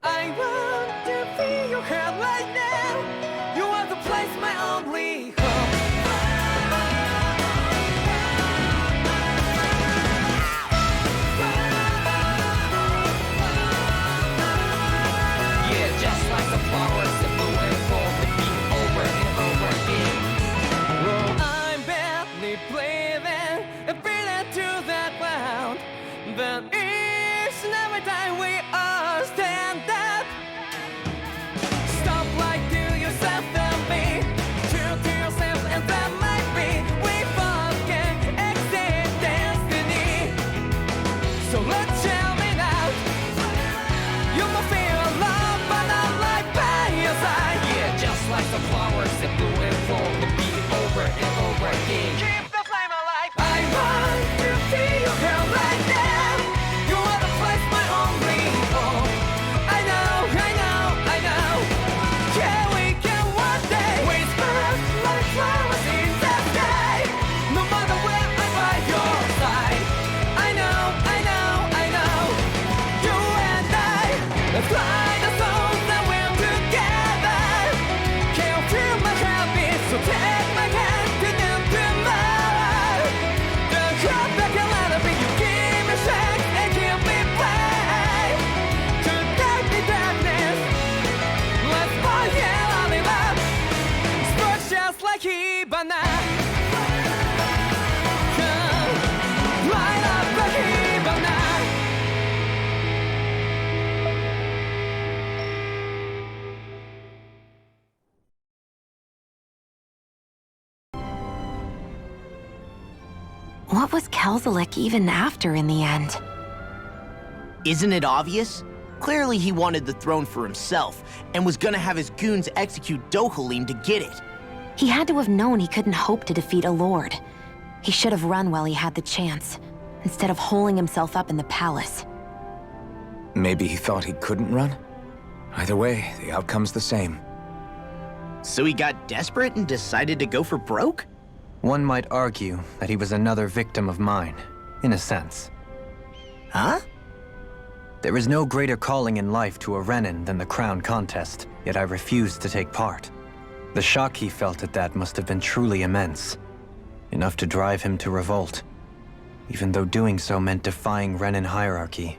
I want to feel your heart right now. You are the place, my only home. Yeah, just like the flowers that bloom and fall, repeat over and over again. Oh, I'm badly breathing and feeling to the ground, but each and every time we all stand up. Stop like to yourself and me, true to yourself, and that might be we forget exist destiny. So let's tell me now, you must feel love, but I'm right by your side. Yeah, just like the flowers that bloom and fall, repeat over and over again. Keep the flame alive. I want to feel your heart right now. You are the place, my only home. I know, I know, I know. Yeah, we can one day whisper like flowers in the sky. No matter where I'm by your side. I know, I know, I know. You and I, let's fly the souls that we're together. Can't feel my heartbeat, so take my hand to the tomorrow. The heart that can let it be, you give me strength and give me faith. To dark the darkness, let's fall yeah, in love. Spark just like Hibana. Come, light up the Hibana. What was KELZALIK even after in the end? Isn't it obvious? Clearly he wanted the throne for himself, and was gonna have his goons execute DOHALIM to get it. He had to have known he couldn't hope to defeat a lord. He should have run while he had the chance, instead of holding himself up in the palace. Maybe he thought he couldn't run? Either way, the outcome's the same. So he got desperate and decided to go for broke? One might argue that he was another victim of mine, in a sense. Huh? There is no greater calling in life to a Renin than the crown contest, yet I refused to take part. The shock he felt at that must have been truly immense, enough to drive him to revolt, even though doing so meant defying Renin hierarchy.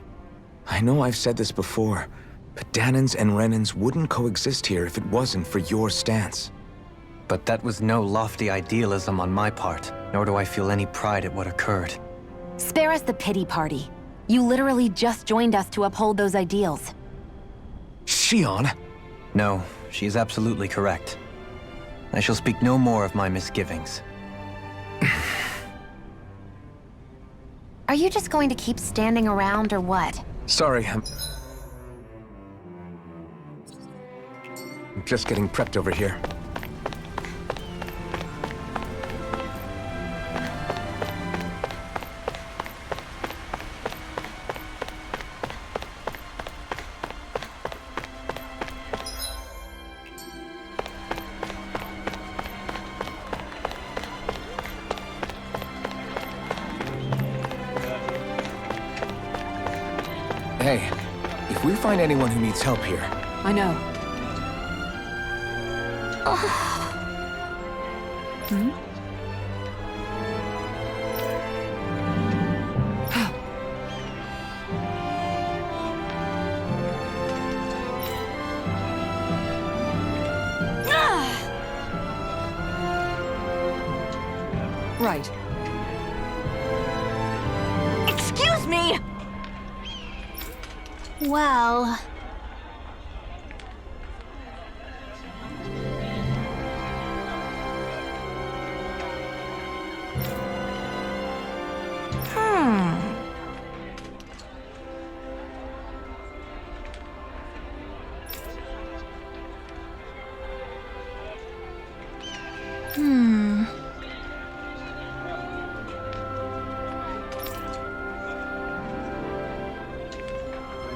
I know I've said this before, but Danins and Renins wouldn't coexist here if it wasn't for your stance. But that was no lofty idealism on my part, nor do I feel any pride at what occurred. Spare us the pity party. You literally just joined us to uphold those ideals. Shion? No, she is absolutely correct. I shall speak no more of my misgivings. Are you just going to keep standing around or what? Sorry, I'm just getting prepped over here. Hey, if we find anyone who needs help here... I know. Hmm? Right. Excuse me! Well...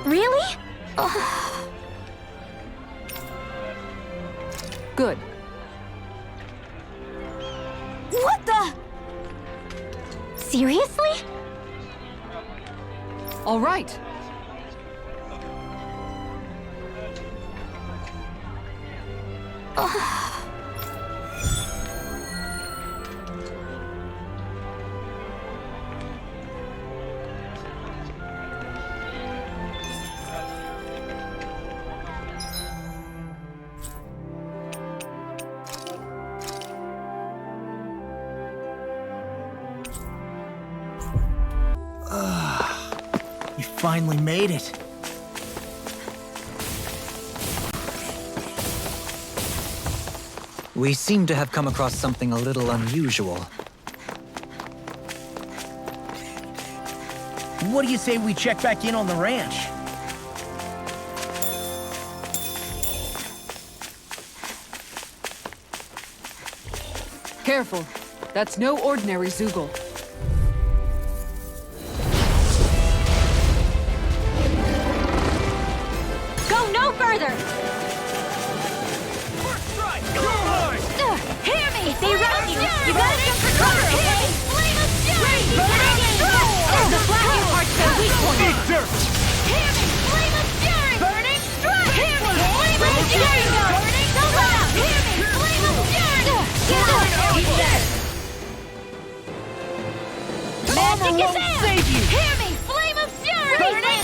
Really? Good. What the? Seriously? All right. You finally made it. We seem to have come across something a little unusual. What do you say we check back in on the ranch? Careful. That's no ordinary ZEUGLE. Go no further! Hear me! If they rush you, you gotta jump for cover, okay? Flame of fury! The flapping part's their weak point. Hear me! Flame of fury! Burning strike! Hear me! Flame of fury! Burning don't let out! Hear me! Flame of fury! Keep there! Magic is in! Save you! Hear me! Flame of fury! Burning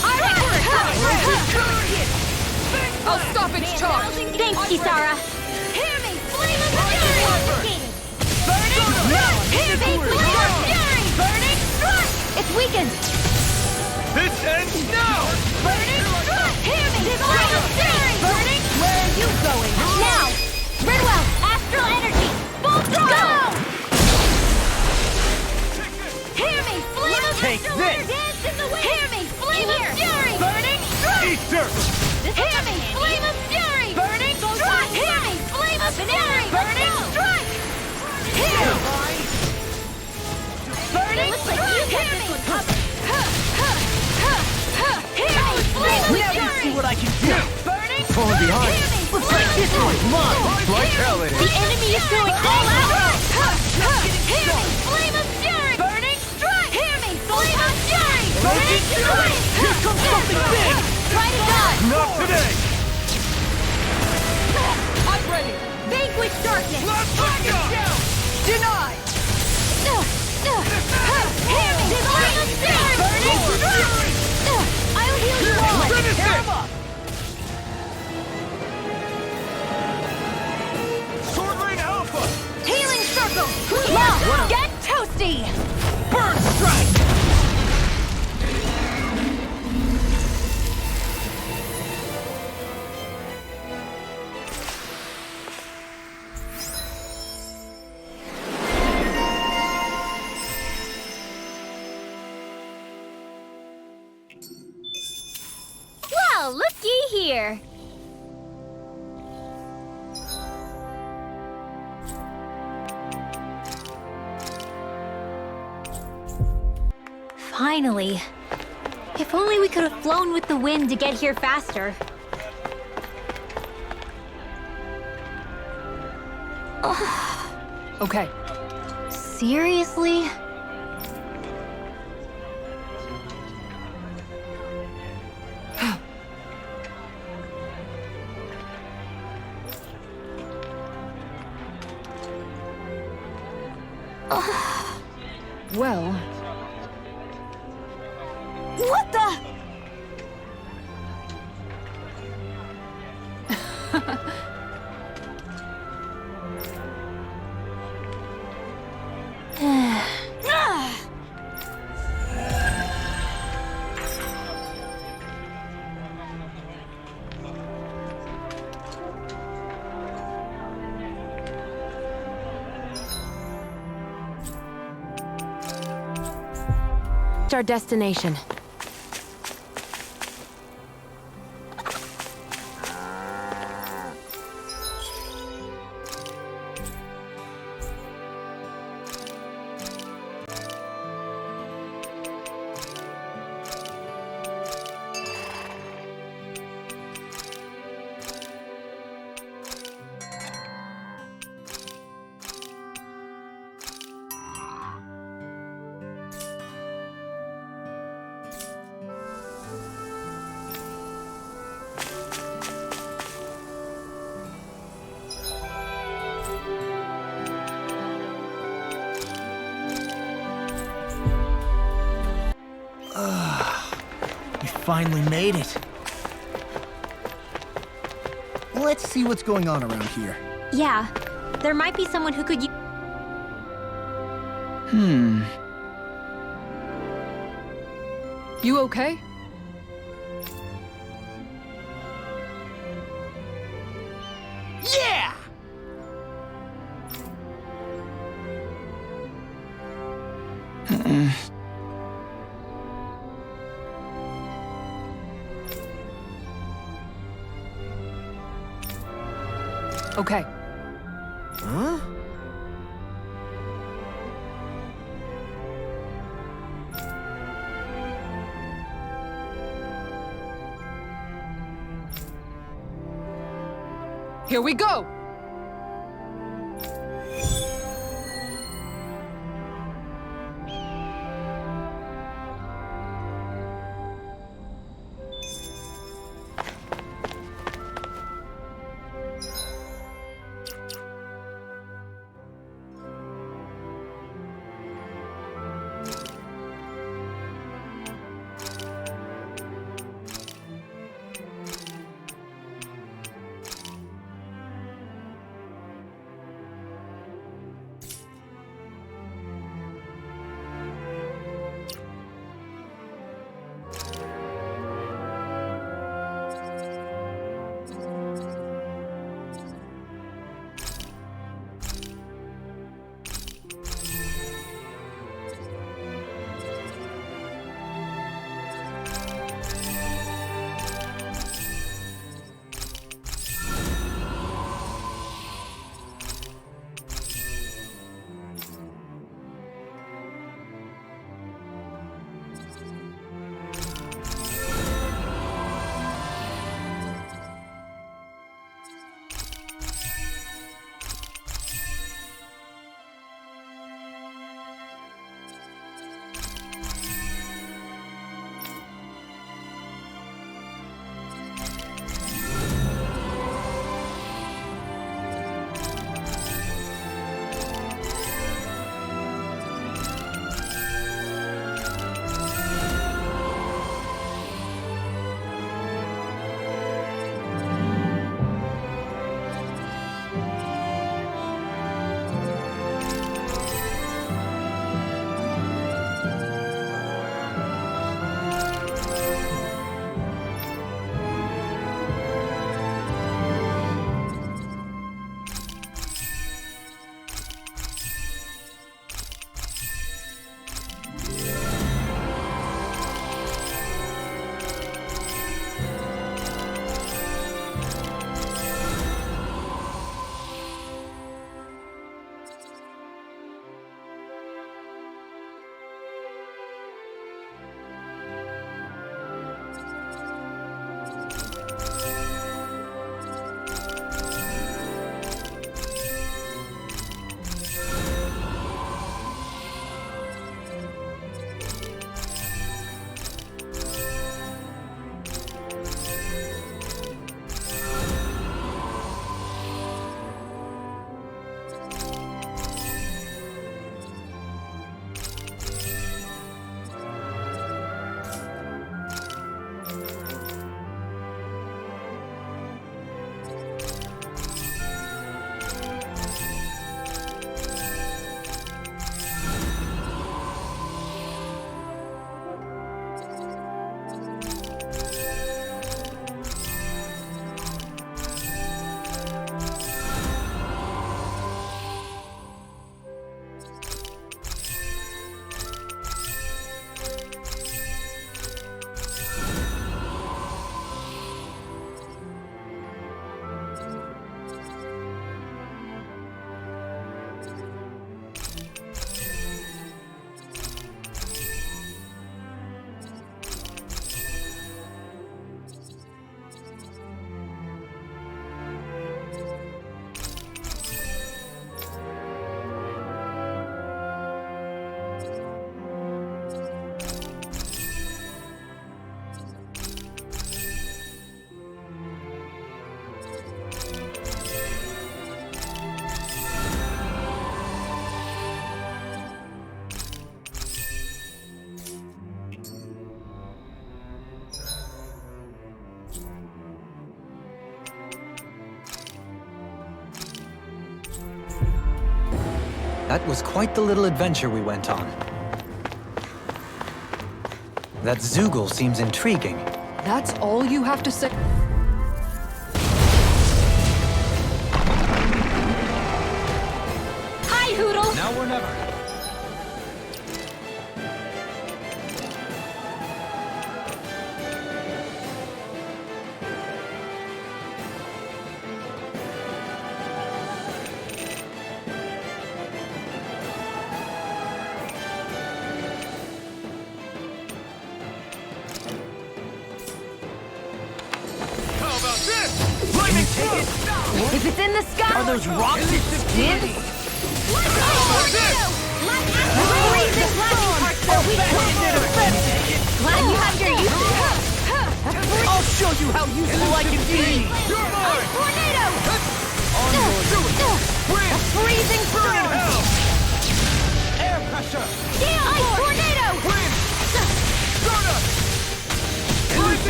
I'll stop its charge! Thanks, Kisara! Hear me! Flame of fury! Burning strike! Hear me! Flame of fury! Burning strike! It's weakened! This ends now! Burning strike! Hear me! Flame of fury! Burning! Where are you going? Now! RENEWAL! Astral energy! Full throttle! Hear me! Flame of Take astral this! energy! Dance in the wind! Hear me! Flame of fury! Burning strike! Hear me! Flame of fury! Burning strike! Hear me! Flame of fury! Burning strike! Hear me! Burning strike! Hear me! Hear me! Flame of Now you fury! see what I can do! Burning Falling behind. Hear me! Looks like this one's mine! Like hell it is! The enemy is going all out! Hear me! Flame of fury! Burning strike! Hear me! Flame of fury! Burning strike! Here comes something big! Try to dodge! Not today! I'm ready! Vanquish darkness! Denied! Hear me! Flame of fury! Burning strike! I'll heal you all! Tear him up! Sword Rain Alpha! Healing circle! Now, get toasty! Burn strike! Well, looky here! Finally. If only we could have flown with the wind to get here faster. Okay. Seriously? Well, What the? Our destination. finally made it. Let's see what's going on around here. Yeah, there might be someone who could use... You okay? Yeah! Okay. Huh? Here we go! That was quite the little adventure we went on. That ZEUGLE seems intriguing. That's all you have to say? Hi, Hoodle! Now or never. If it's in the sky... Are those rocks? Wind? Freezing flashing parts that we glad you have your uses. I'll show you how useful I can be! Ice tornado! A freezing storm! Air pressure! Ice tornado! Ice tornado!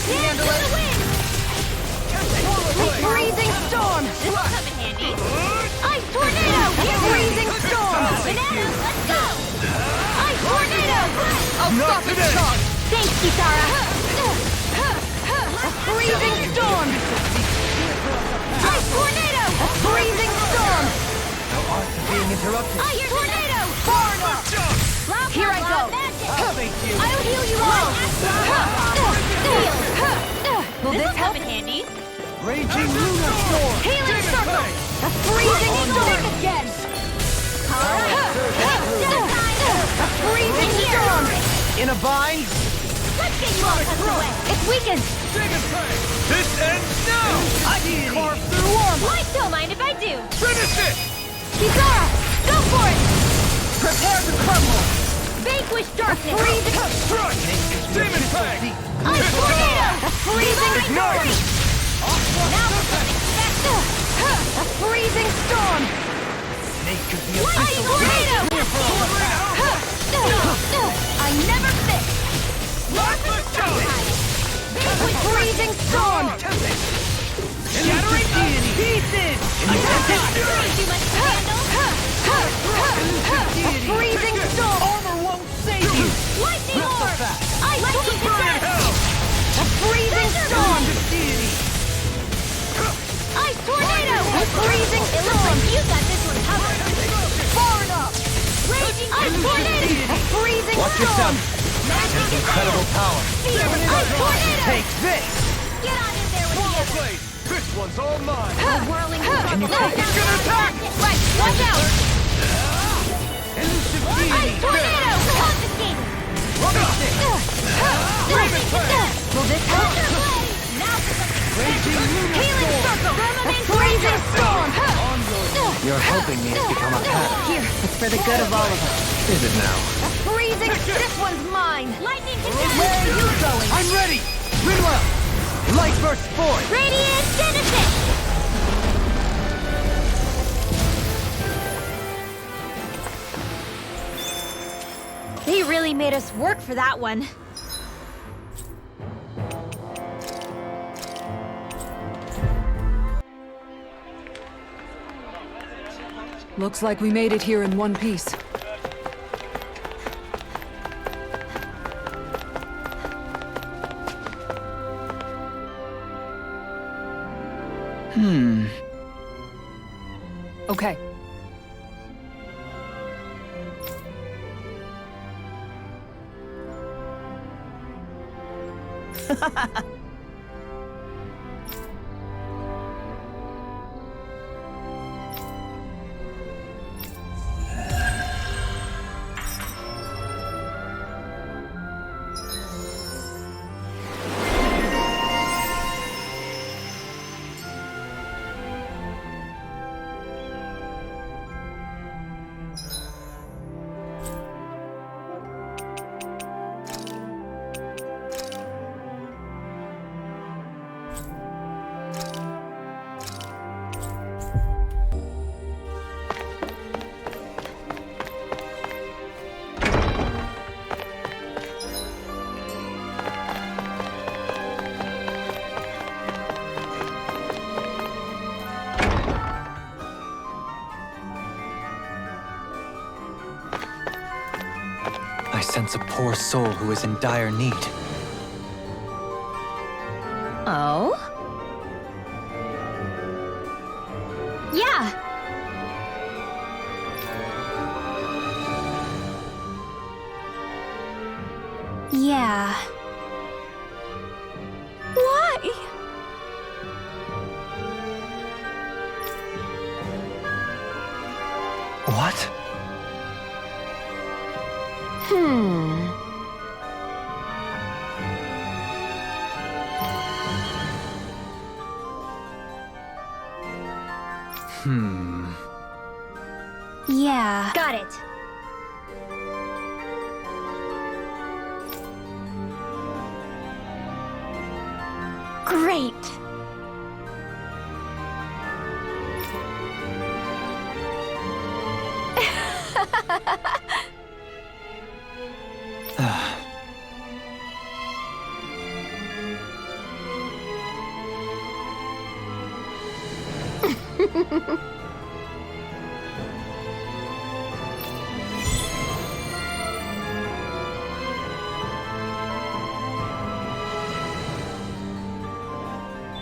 Handle it! Freezing storm! This will come in handy. Ice tornado! Freezing storm! Banana, let's go! Ice tornado! I'll stop the charge! Thanks, Kisara! A freezing storm! Ice tornado! A freezing storm! Being interrupted. Ice tornado! Here I go! Thank you. I'll heal you all! Will this help? In handy? Raging lunar storm. Healing circle! A freezing storm again! A freezing storm! In a bind. Let's get you all tucked away! It's weakened! This ends now! I can carve through armor. Light don't mind if I do! Finish it! Kisara! Go for it! Prepare to crumble. Vanquish darkness! Freezing! Strike! Demon Fang! Ice tornado! A freezing storm! Now for something special! A freezing storm! Snake could be Ice tornado! I never miss! Vanquish freezing storm! shattering deity. Pieces. Too much to handle! A freezing storm! Armor won't save you. Lightning Not so orb! fast. Ice tornado! A freezing storm! Deity. Ice tornado! A freezing storm! It looks like you got this one covered. Far enough. Raging ice tornado! A freezing Watch storm! yourself. Magic is Incredible power. Feel ice tornado! Take this. Get on in there with the others! Blade! This one's all mine! A whirling Can you storm! take it? Attack! Right, watch out! Elusive Ice deity. tornado! Confiscated! Will this help? Now for something Healing circle! A freezing storm! Your helping me has become a pattern. Here, it's for the good of all of us. Is it now? A freezing... This one's mine! Lightning conductor! Where are you going? I'm ready. RENEWAL. Light burst forth. Radiant Genesis! They really made us work for that one. Looks like we made it here in one piece. Okay. poor soul who is in dire need. Oh? Yeah. Yeah. Why? What? Yeah. Got it. Great.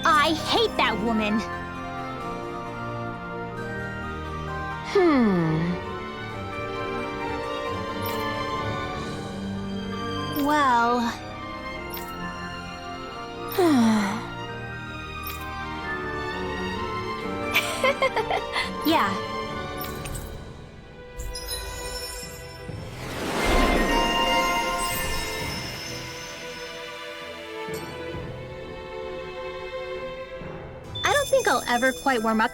I hate that woman. Well... yeah. I don't think I'll ever quite warm up.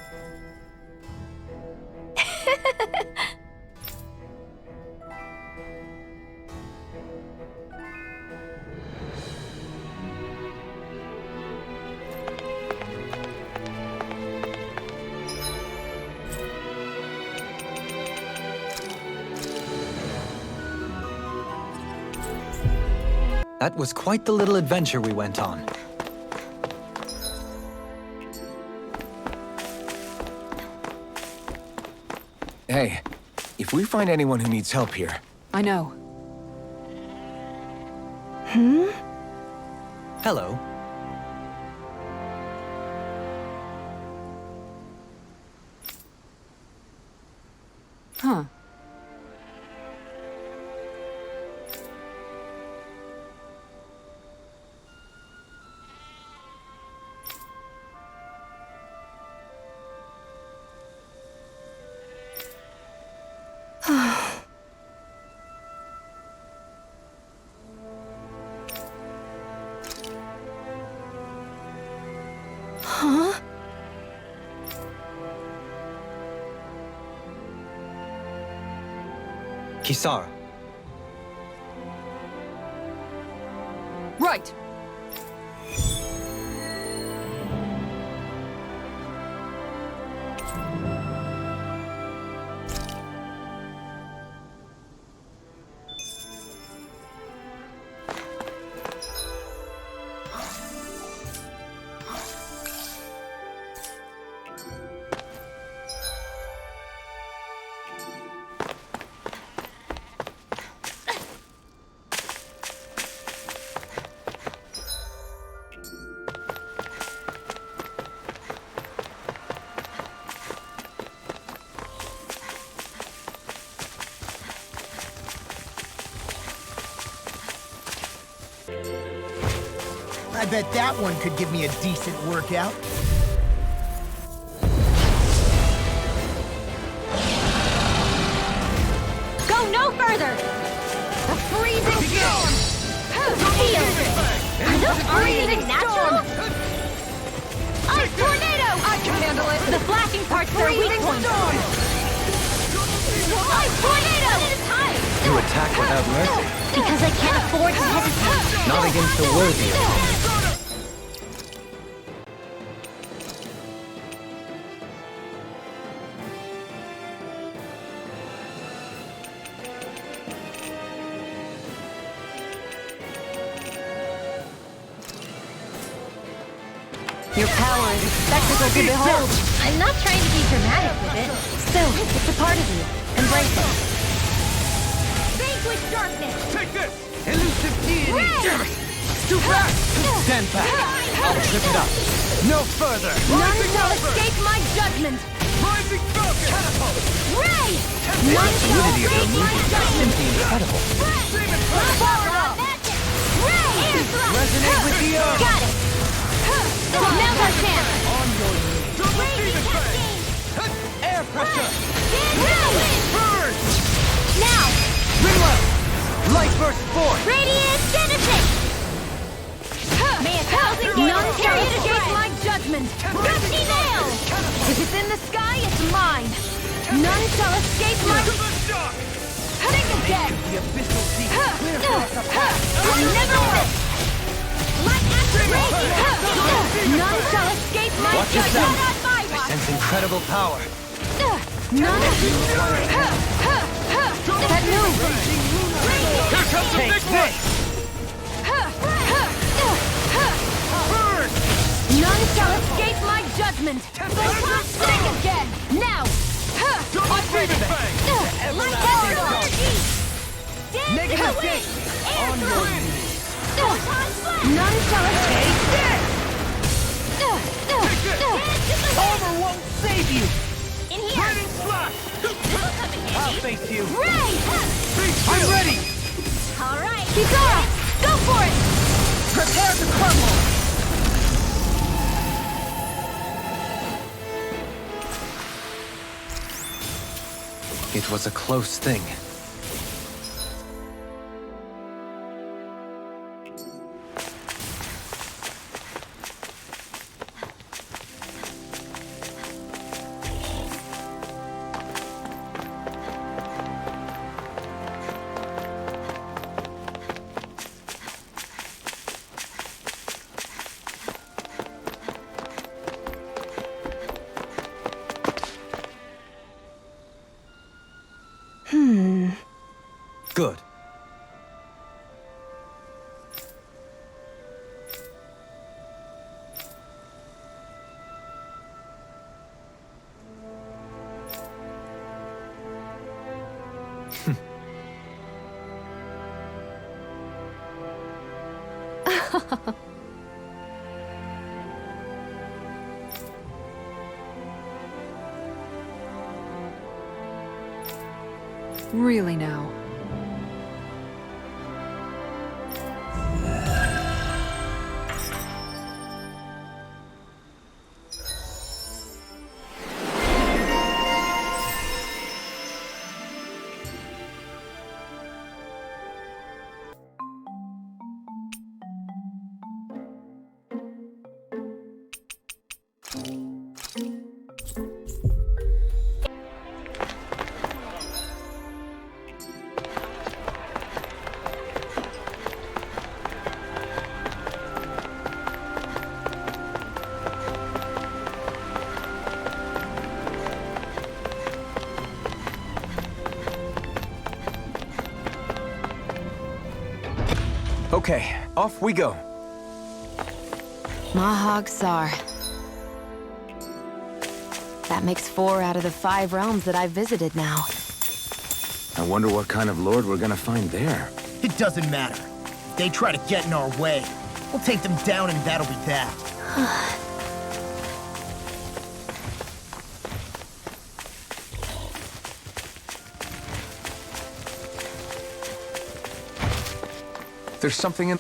That was quite the little adventure we went on. Hey, if we find anyone who needs help here, I know. Hello. Huh. Huh? Kisara. Right. I bet that one could give me a decent workout. Go no further! The freezing storm! Heal! Are those breathing natural? Ice tornado! I can handle it! The flashing parts are weak points! Ice tornado! It is time! You attack without mercy. Because I can't afford to hesitate. Not against the worthy of you. Your power is a spectacle to behold. I'm not trying to be dramatic with it. Still, it's a part of you. Embrace it. Vanquish darkness! Take this! Elusive deity! Ray! Too fast! Stand back! I'll trip it up. No further! None shall escape my judgment! Rising Falcon! Catapult! Ray! None shall fluidity of your escape my movement is judgment! simply incredible. Ray! Resonate with the earth! Got it! Now my chance! On your knees! Double demon fang! Air pressure! Ray! Burn! Now! Renewal! Light burst forth! Radiant Genesis! May a thousand none shall escape my judgment! Rusty nail! If it's in the sky, it's mine! None shall escape my... Shock! Think again! The abyssal deep clear for us a path! I'll never miss! Light after raging! None shall escape my Watch judgment! yourself. Not on my I watch! sense incredible power. None... That move! Here comes the big one! Burn! None shall escape my judgment! Think again! Now! Double demon fang! Light after Negative gate! On your knees! None shall escape! Armor won't save you! In here! Burning slash! I'll face you! Ray! I'm ready! Alright! Kisara! Go for it! Prepare to crumble! It was a close thing. Good. Really now. Okay, off we go. Mahag Sar. That makes 4 out of the 5 realms that I've visited now. I wonder what kind of lord we're gonna find there. It doesn't matter. If they try to get in our way, we'll take them down and that'll be that. There's something in...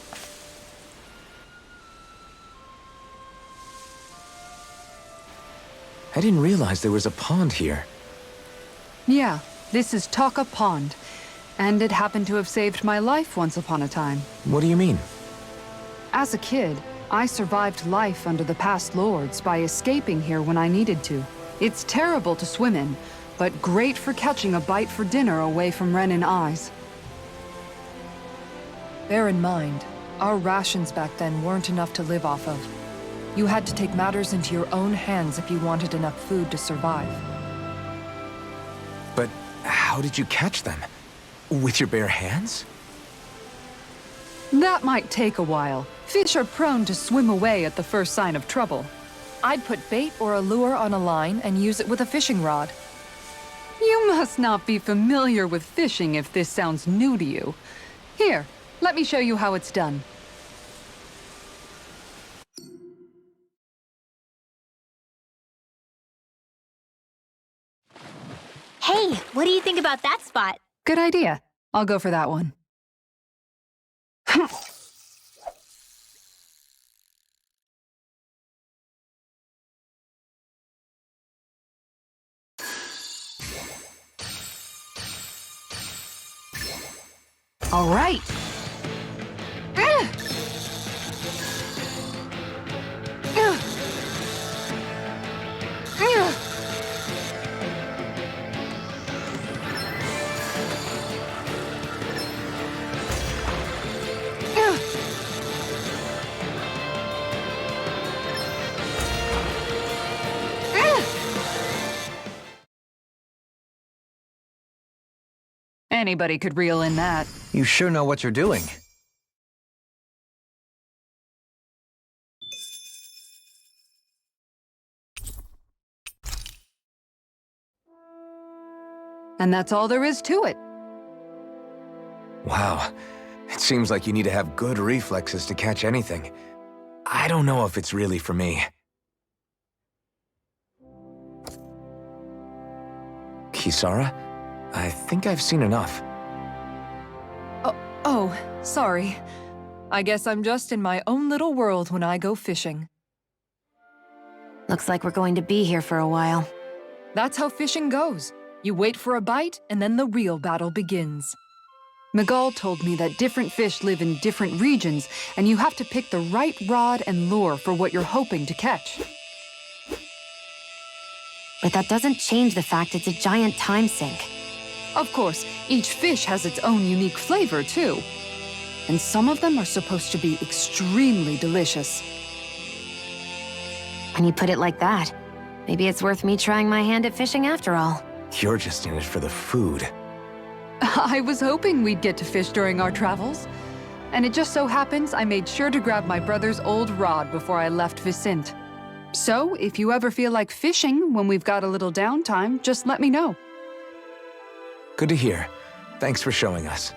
I didn't realize there was a pond here. Yeah, this is Taka Pond. And it happened to have saved my life once upon a time. What do you mean? As a kid, I survived life under the past lords by escaping here when I needed to. It's terrible to swim in, but great for catching a bite for dinner away from Ren and eyes. Bear in mind, our rations back then weren't enough to live off of. You had to take matters into your own hands if you wanted enough food to survive. But how did you catch them? With your bare hands? That might take a while. Fish are prone to swim away at the first sign of trouble. I'd put bait or a lure on a line and use it with a fishing rod. You must not be familiar with fishing if this sounds new to you. Here, let me show you how it's done. Hey, what do you think about that spot? Good idea. I'll go for that one. All right. Anybody could reel in that. You sure know what you're doing. And that's all there is to it. Wow. It seems like you need to have good reflexes to catch anything. I don't know if it's really for me. Kisara? I think I've seen enough. Oh, sorry. I guess I'm just in my own little world when I go fishing. Looks like we're going to be here for a while. That's how fishing goes. You wait for a bite, and then the real battle begins. Miguel told me that different fish live in different regions, and you have to pick the right rod and lure for what you're hoping to catch. But that doesn't change the fact it's a giant time sink. Of course, each fish has its own unique flavor, too. And some of them are supposed to be extremely delicious. When you put it like that, maybe it's worth me trying my hand at fishing after all. You're just in it for the food. I was hoping we'd get to fish during our travels. And it just so happens I made sure to grab my brother's old rod before I left Vicente. So, if you ever feel like fishing when we've got a little downtime, just let me know. Good to hear. Thanks for showing us.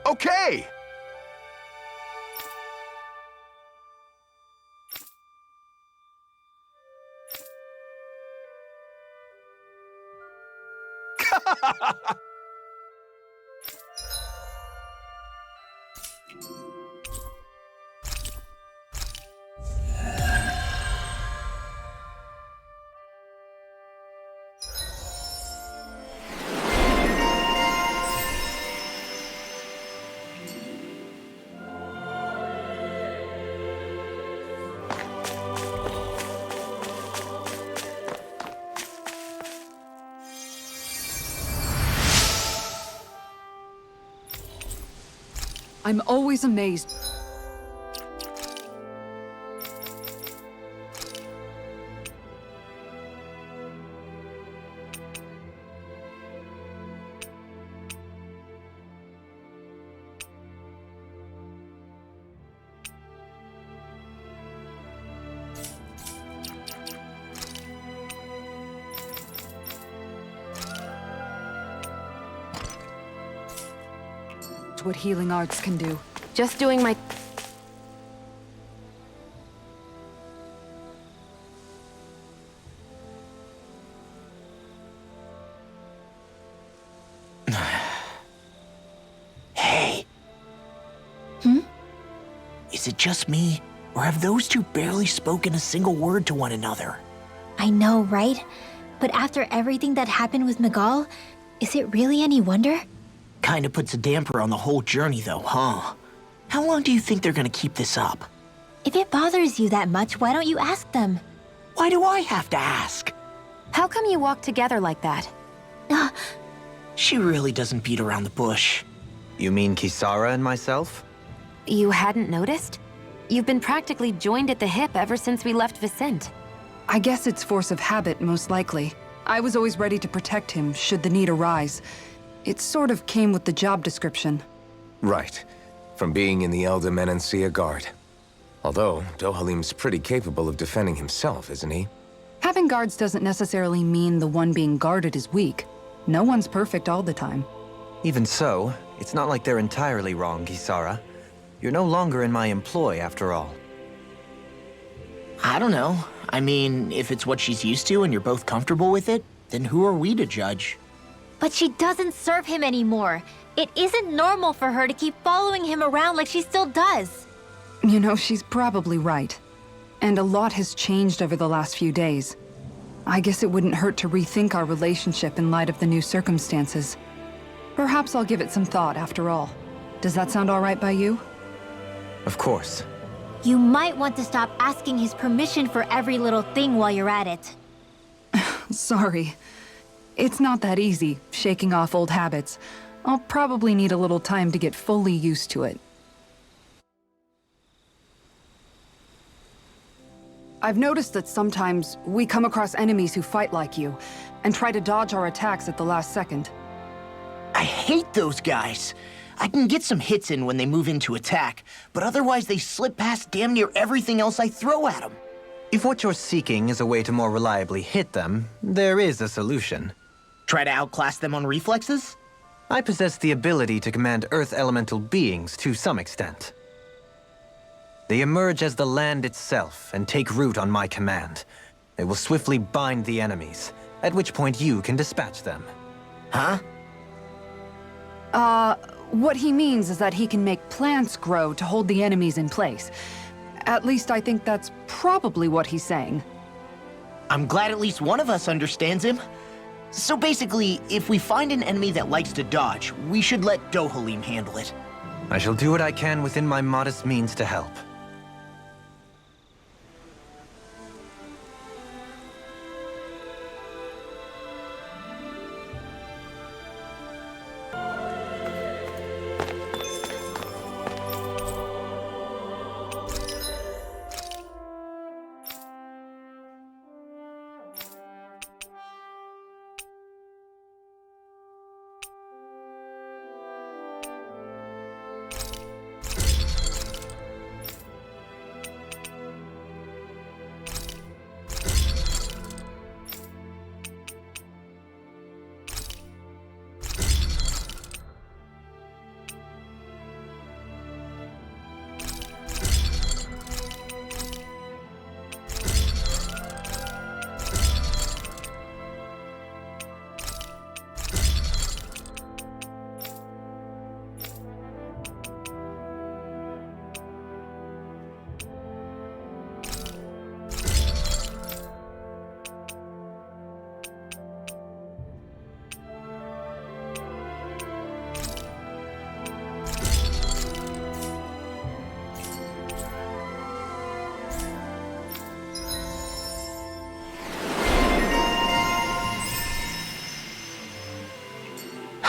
Okay! I'm always amazed. What healing arts can do. Just doing my... Hey. Is it just me, or have those two barely spoken a single word to one another? I know, right? But after everything that happened with Miguel, is it really any wonder? Kinda puts a damper on the whole journey though, huh? How long do you think they're gonna keep this up? If it bothers you that much, why don't you ask them? Why do I have to ask? How come you walk together like that? She really doesn't beat around the bush. You mean Kisara and myself? You hadn't noticed? You've been practically joined at the hip ever since we left Vicente. I guess it's force of habit, most likely. I was always ready to protect him, should the need arise. It sort of came with the job description. Right. From being in the Elder Menancia Guard. Although, Dohalim's pretty capable of defending himself, isn't he? Having guards doesn't necessarily mean the one being guarded is weak. No one's perfect all the time. Even so, it's not like they're entirely wrong, Kisara. You're no longer in my employ, after all. I don't know. I mean, if it's what she's used to and you're both comfortable with it, then who are we to judge? But she doesn't serve him anymore. It isn't normal for her to keep following him around like she still does. You know, she's probably right. And a lot has changed over the last few days. I guess it wouldn't hurt to rethink our relationship in light of the new circumstances. Perhaps I'll give it some thought after all. Does that sound all right by you? Of course. You might want to stop asking his permission for every little thing while you're at it. Sorry. It's not that easy, shaking off old habits. I'll probably need a little time to get fully used to it. I've noticed that sometimes we come across enemies who fight like you, and try to dodge our attacks at the last second. I hate those guys. I can get some hits in when they move into attack, but otherwise they slip past damn near everything else I throw at them. If what you're seeking is a way to more reliably hit them, there is a solution. Try to outclass them on reflexes? I possess the ability to command Earth elemental beings to some extent. They emerge as the land itself and take root on my command. They will swiftly bind the enemies, at which point you can dispatch them. Huh? What he means is that he can make plants grow to hold the enemies in place. At least I think that's probably what he's saying. I'm glad at least one of us understands him. So basically, if we find an enemy that likes to dodge, we should let DOHALIM handle it. I shall do what I can within my modest means to help.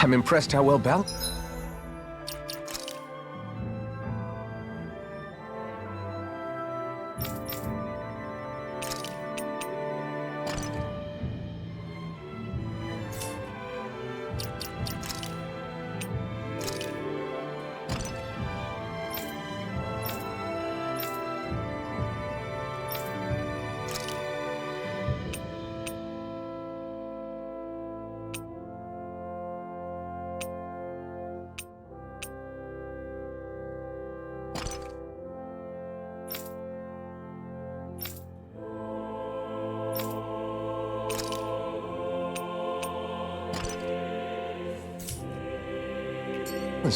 I'm impressed how well balanced.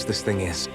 This thing is.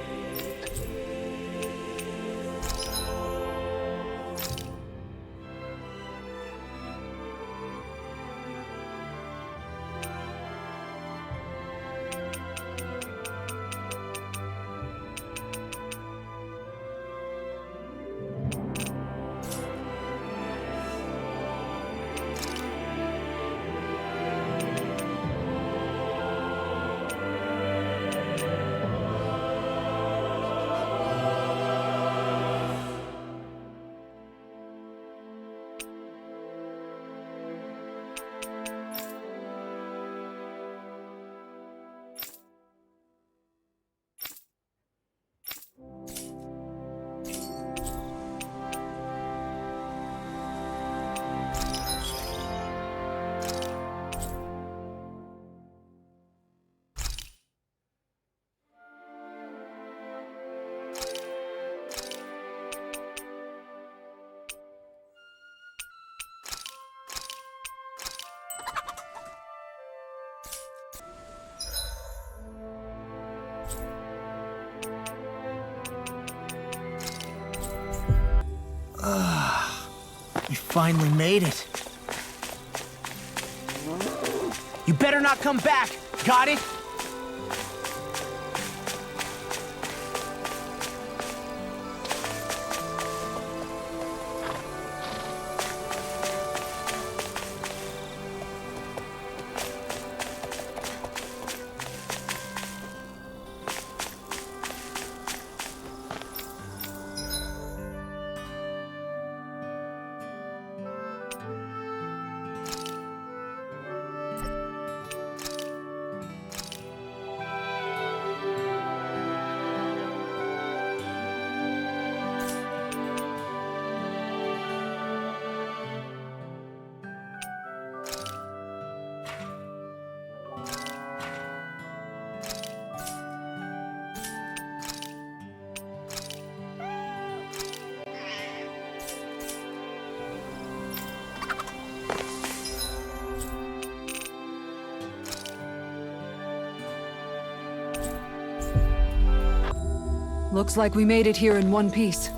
You finally made it. You better not come back. Got it? Looks like we made it here in one piece.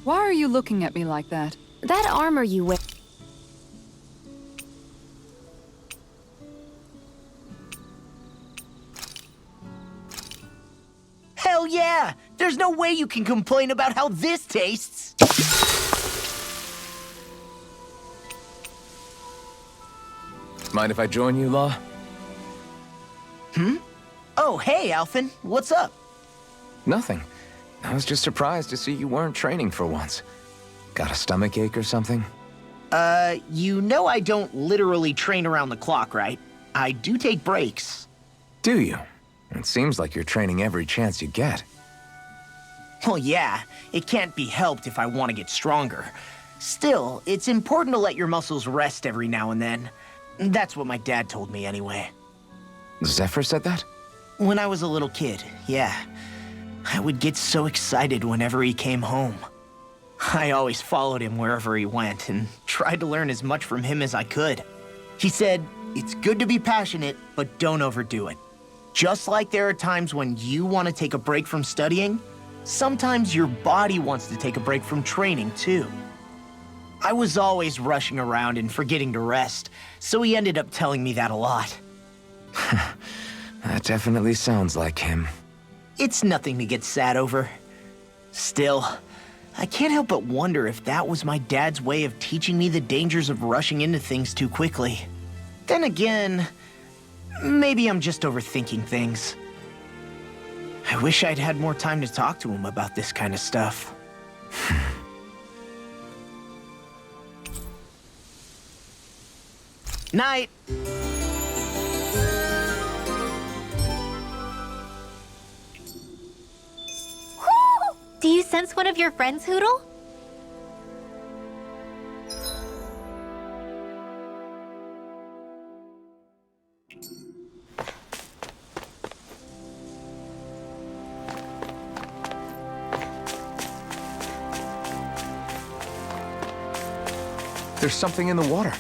Why are you looking at me like that? That armor you wear. Hell yeah! There's no way you can complain about how this tastes! Mind if I join you, Law? Oh, hey, Alphen. What's up? Nothing. I was just surprised to see you weren't training for once. Got a stomach ache or something? You know I don't literally train around the clock, right? I do take breaks. Do you? It seems like you're training every chance you get. Well, yeah, it can't be helped if I want to get stronger. Still, it's important to let your muscles rest every now and then. That's what my dad told me anyway. Zephyr said that? When I was a little kid, yeah. I would get so excited whenever he came home. I always followed him wherever he went and tried to learn as much from him as I could. He said, it's good to be passionate, but don't overdo it. Just like there are times when you want to take a break from studying, sometimes your body wants to take a break from training too. I was always rushing around and forgetting to rest, so he ended up telling me that a lot. That definitely sounds like him. It's nothing to get sad over. Still, I can't help but wonder if that was my dad's way of teaching me the dangers of rushing into things too quickly. Then again, maybe I'm just overthinking things. I wish I'd had more time to talk to him about this kind of stuff. Night! Do you sense one of your friends, Hootle? There's something in the water.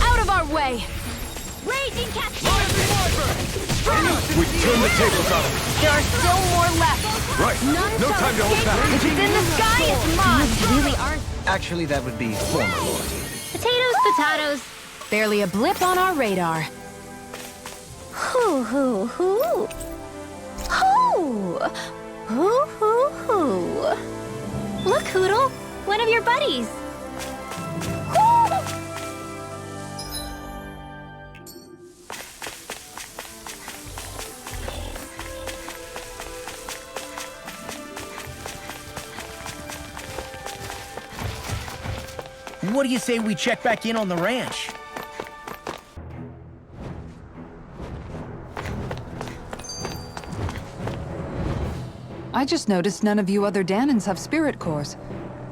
Out of our way! Raging capture! We turn the tables on him. There are still more left. Right. None No shall time to hold escape. back. If it's in the sky, it's mine. You really aren't. Actually, that would be former Lord. Potatoes, potatoes. Barely a blip on our radar. Hoo hoo hoo. Hoo. Hoo hoo hoo. Look, Hootle, one of your buddies. Hoo. What do you say we check back in on the ranch? I just noticed none of you other Danans have spirit cores.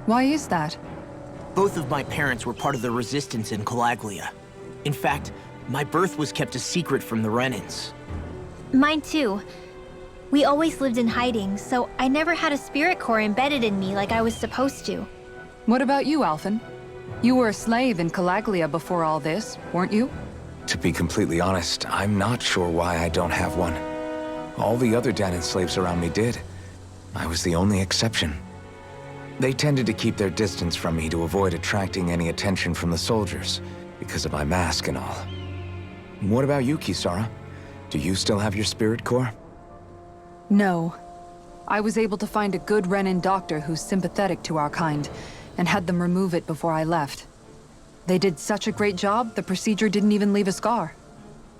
Why is that? Both of my parents were part of the resistance in Calaglia. In fact, my birth was kept a secret from the Renans. Mine too. We always lived in hiding, so I never had a spirit core embedded in me like I was supposed to. What about you, Alphen? You were a slave in Calaglia before all this, weren't you? To be completely honest, I'm not sure why I don't have one. All the other Danan slaves around me did. I was the only exception. They tended to keep their distance from me to avoid attracting any attention from the soldiers, because of my mask and all. What about you, Kisara? Do you still have your spirit core? No. I was able to find a good Renan doctor who's sympathetic to our kind, and had them remove it before I left. They did such a great job, the procedure didn't even leave a scar.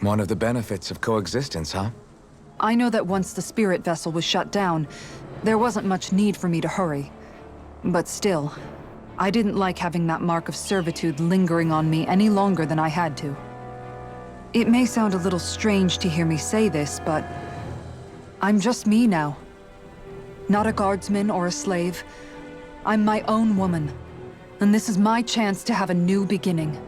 One of the benefits of coexistence, huh? I know that once the spirit vessel was shut down, there wasn't much need for me to hurry. But still, I didn't like having that mark of servitude lingering on me any longer than I had to. It may sound a little strange to hear me say this, but I'm just me now. Not a guardsman or a slave. I'm my own woman, and this is my chance to have a new beginning.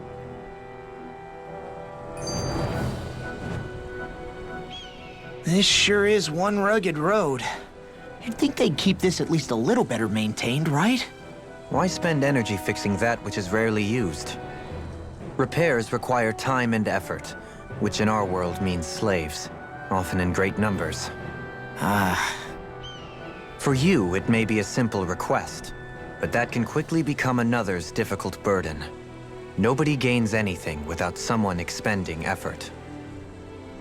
This sure is one rugged road. You'd think they'd keep this at least a little better maintained, right? Why spend energy fixing that which is rarely used? Repairs require time and effort, which in our world means slaves, often in great numbers. For you, it may be a simple request, but that can quickly become another's difficult burden. Nobody gains anything without someone expending effort.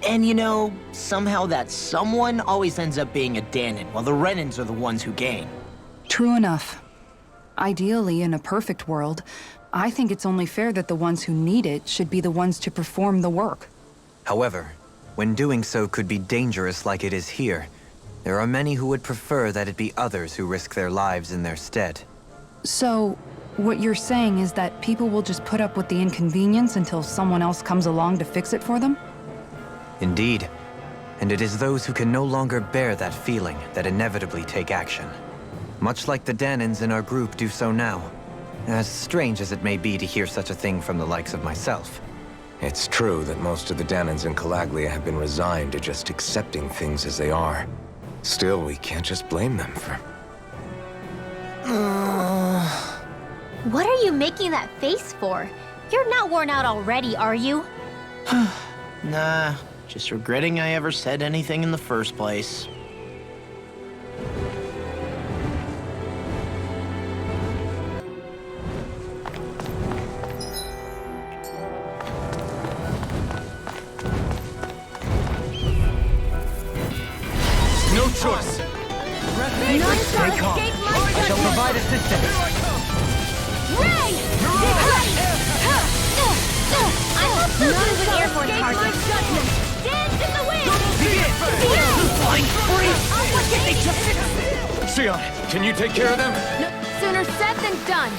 And you know, somehow that someone always ends up being a Danan, while the Renans are the ones who gain. True enough. Ideally, in a perfect world, I think it's only fair that the ones who need it should be the ones to perform the work. However, when doing so could be dangerous like it is here, there are many who would prefer that it be others who risk their lives in their stead. So, what you're saying is that people will just put up with the inconvenience until someone else comes along to fix it for them? Indeed. And it is those who can no longer bear that feeling that inevitably take action. Much like the Danans in our group do so now. As strange as it may be to hear such a thing from the likes of myself. It's true that most of the Danans in Calaglia have been resigned to just accepting things as they are. Still, we can't just blame them for... What are you making that face for? You're not worn out already, are you? Nah, just regretting I ever said anything in the first place. No choice. Stay calm. I shall provide assistance. Ray! I'm also doing with airborne targets. Dance in the wind! Sion, can you take care of them? No, sooner said than done.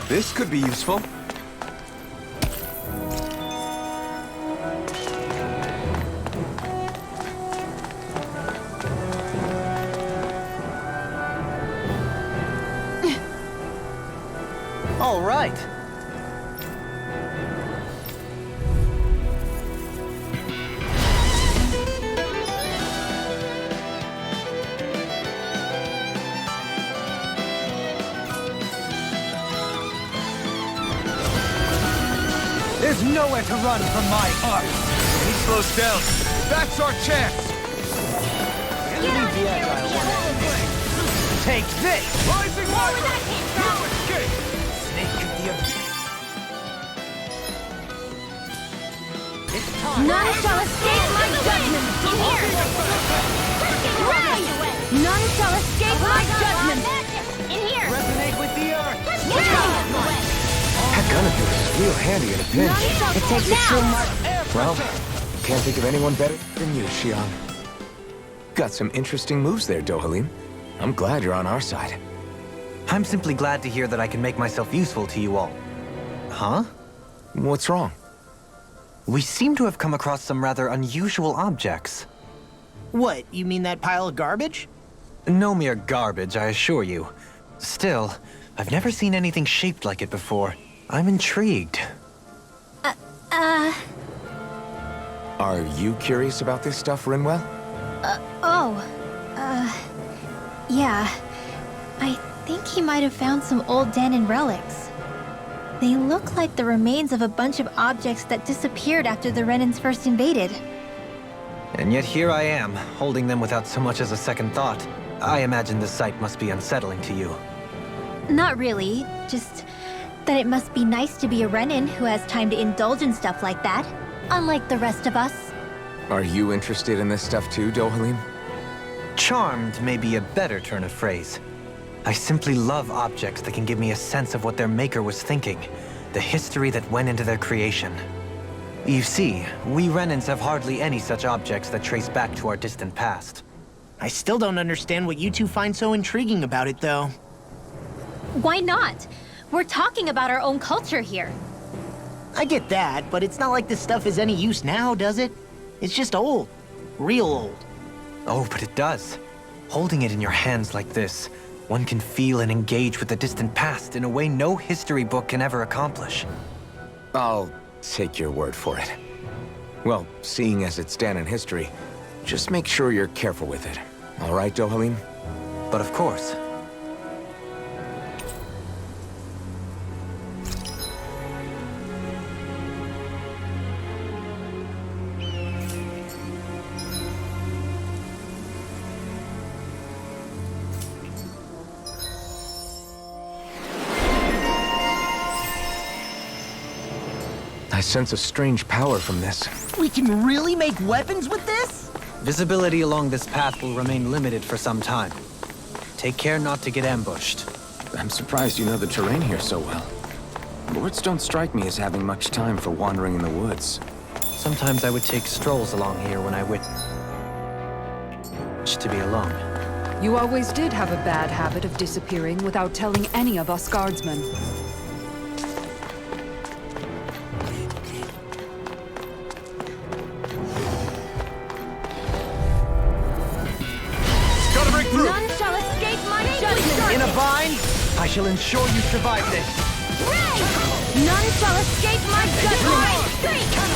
This could be useful. All right. There's nowhere to run from my art. He slows down. That's our chance. Take this. Rising water. No escape. Snake of the abyss. It's time. None shall escape my judgment. In here. Ray! None shall escape my judgment. In here. Resonate with the earth. That gun of yours is real handy in a pinch. None shall It takes a true mark. Well, can't think of anyone better than you, Xion. Got some interesting moves there, Dohalim. I'm glad you're on our side. I'm simply glad to hear that I can make myself useful to you all. Huh? What's wrong? We seem to have come across some rather unusual objects. What, you mean that pile of garbage? No mere garbage, I assure you. Still, I've never seen anything shaped like it before. I'm intrigued. Are you curious about this stuff, Renwell? Yeah. I think he might have found some old Danon relics. They look like the remains of a bunch of objects that disappeared after the Renans first invaded. And yet here I am, holding them without so much as a second thought. I imagine the sight must be unsettling to you. Not really, just that it must be nice to be a Renan who has time to indulge in stuff like that, unlike the rest of us. Are you interested in this stuff too, Dohalim? Charmed may be a better turn of phrase. I simply love objects that can give me a sense of what their maker was thinking, the history that went into their creation. You see, we Renans have hardly any such objects that trace back to our distant past. I still don't understand what you two find so intriguing about it, though. Why not? We're talking about our own culture here. I get that, but it's not like this stuff is any use now, does it? It's just old. Real old. Oh, but it does. Holding it in your hands like this, one can feel and engage with the distant past in a way no history book can ever accomplish. I'll take your word for it. Well, seeing as it's Danon history, just make sure you're careful with it. All right, Dohalim? But of course. I sense a strange power from this. We can really make weapons with this? Visibility along this path will remain limited for some time. Take care not to get ambushed. I'm surprised you know the terrain here so well. Lords don't strike me as having much time for wandering in the woods. Sometimes I would take strolls along here when I wish to be alone. You always did have a bad habit of disappearing without telling any of us guardsmen. None shall escape my judgment! In a bind? I shall ensure you survive this. None shall escape my judgment!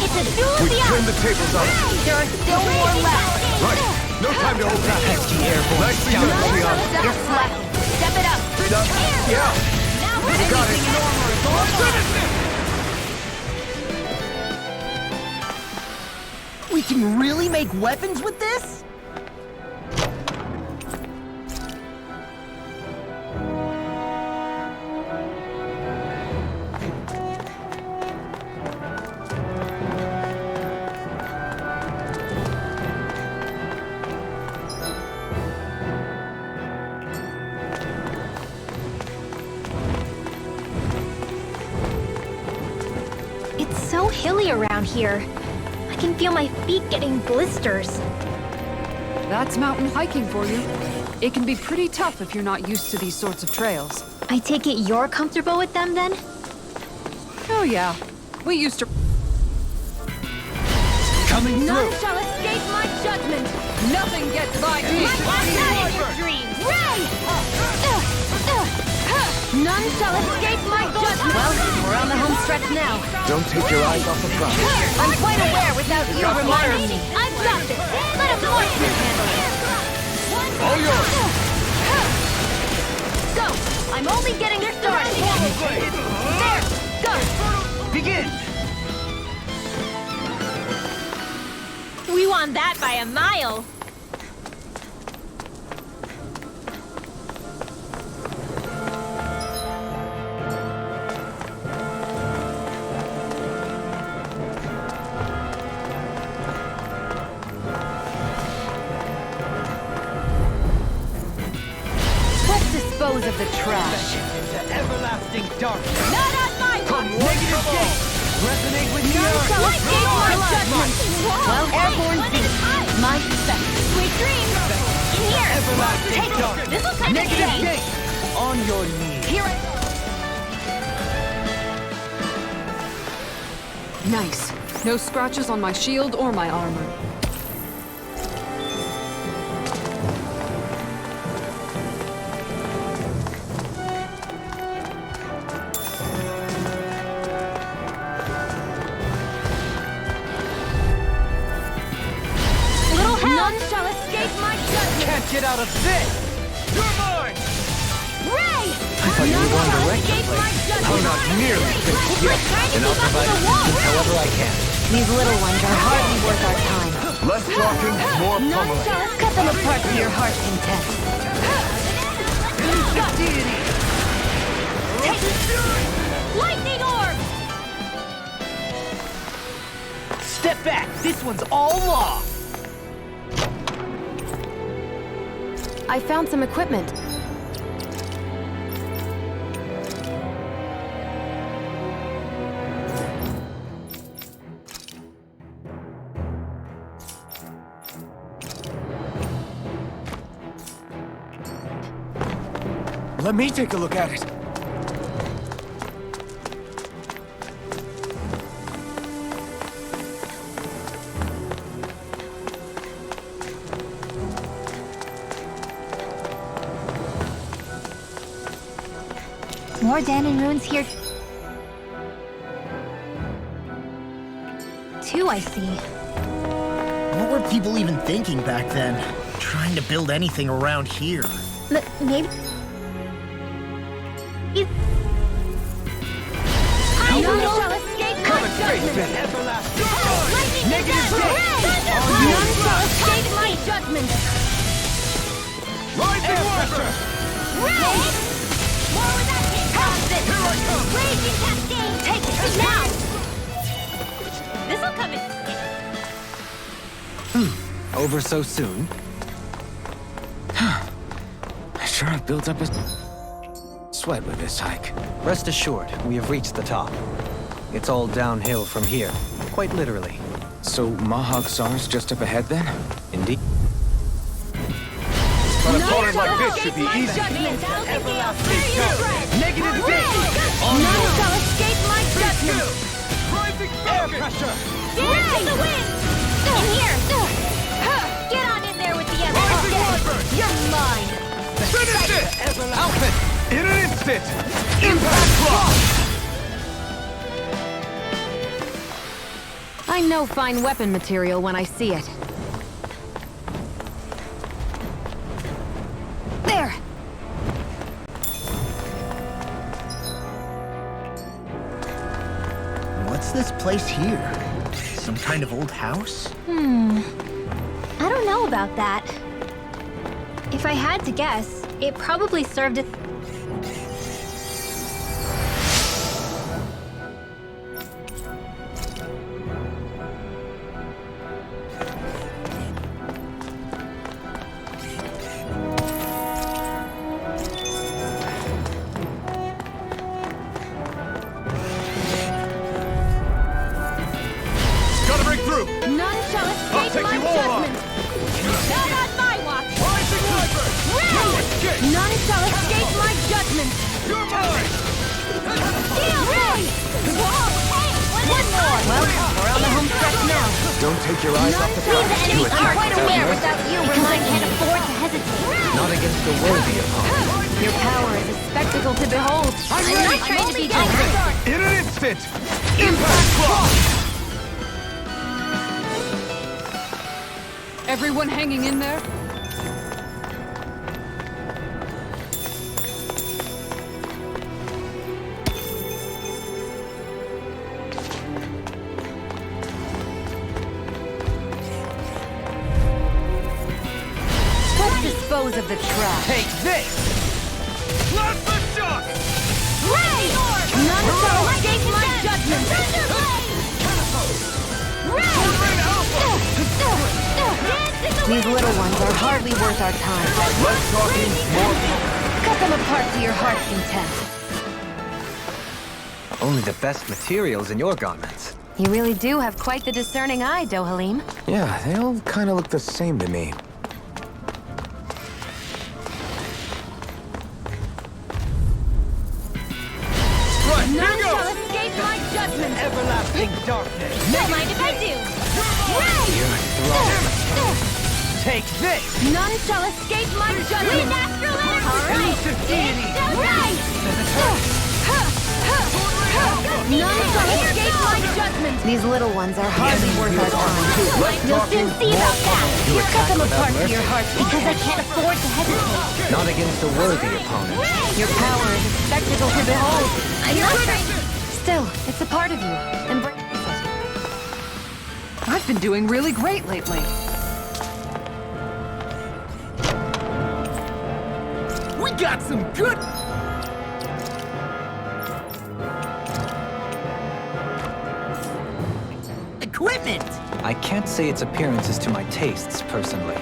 It's a duel of the Turn the eyes! tables on. There are still more left! Right. No time to hold back. Pesky airborne Nicely scout. done, Leon. You're slacking! Step it up! Yeah. Now we're Got it. We can really make weapons with this? It's so hilly around here. I can feel my feet getting blisters. That's mountain hiking for you. It can be pretty tough if you're not used to these sorts of trails. I take it you're comfortable with them then? Oh yeah, we used to... Coming None through. shall escape my judgment! Nothing gets by me! Not in your dreams! None shall escape my judgment! Well, we're on the home stretch now. Don't take your eyes off the prize. I'm quite aware without you reminding me. I've got this. Let a marksman handle it. All yours. So, I'm only getting started. There, go. Begin. We won that by a mile. Let's dispose of the trash. Everlasting darkness. Not on my watch. Negative gate. Resonate with the None earth. shall escape my judgment. Well, airborne beast. My respect. Sweet dreams. In here. Everlasting Take dark. this. This'll kind of Negative easy. gate. On your knees. Here I Nice. No scratches on my shield or my armor. my judgment! Can't get out of this! You're mine! Ray! I thought you were going to wreck the place. I'm not nearly finished yet, and I'll provide assistance however I can. These little ones are hardly worth our time. Less talking, more pummeling. Cut them apart to your heart's content. Lightning orb! Step back. This one's all law. I found some equipment. Let me take a look at it. More Danon runes here. Two, I see. What were people even thinking back then? Trying to build anything around here. Maybe... Come and face me! Negative None shall escape my judgment! Rising water! Ray! More with that hit! Constant! Here I come! Raging cascade! Take it now! This'll come in... Over so soon? I sure have built up a sweat with this hike. Rest assured, we have reached the top. It's all downhill from here, quite literally. So Mahag Sar's just up ahead then? Indeed. An opponent like this should be easy. Negative Z! None shall escape my judgment! Rising air pressure! Dance in the wind! In here! Get on in there with the others! Rising Wyvern! You're mine! Finish it! Outfit! In an instant! Impact block! I know fine weapon material when I see it. There! What's this place here? Some kind of old house? I don't know about that. If I had to guess, it probably served a... Gotta break through! None shall I'll escape take my you all on. judgment! Not on my watch! Rising Wyvern! No escape! None shall escape my judgment! You're mine! Steel Ray! Whoa, hey! One more! Well, we're on the home stretch now. Don't take your eyes off the These prize. enemies are quite aware without you, because I can't afford to hesitate. Not against the worthy opponent. Your power is a spectacle to behold. I'm not trying to be desperate. In an instant! Impact block! Everyone hanging in there? Let's dispose of the trap. Take this! Plasma shock! Ray! None shall escape my judgment! These little ones are hardly worth our time. Less talking, more... Cut them apart to your heart's content. Only the best materials in your garments. You really do have quite the discerning eye, Dohalim. Yeah, they all kind of look the same to me. Right, here None shall goes! escape my judgment! Everlasting darkness! Don't mind if I do! Take this! None shall escape my judgment! We natural energy! Alright! Right! None shall escape my judgment! These little ones are hardly worth our time. You'll soon see about that. You Cut attack them without apart for mercy. your hearts because I can't afford to hesitate. Not against a worthy opponent. Your power is a spectacle to behold. I'm not trying to... Still, it's a part of you. Embrace it. I've been doing really great lately. We got some good... equipment! I can't say its appearance is to my tastes, personally.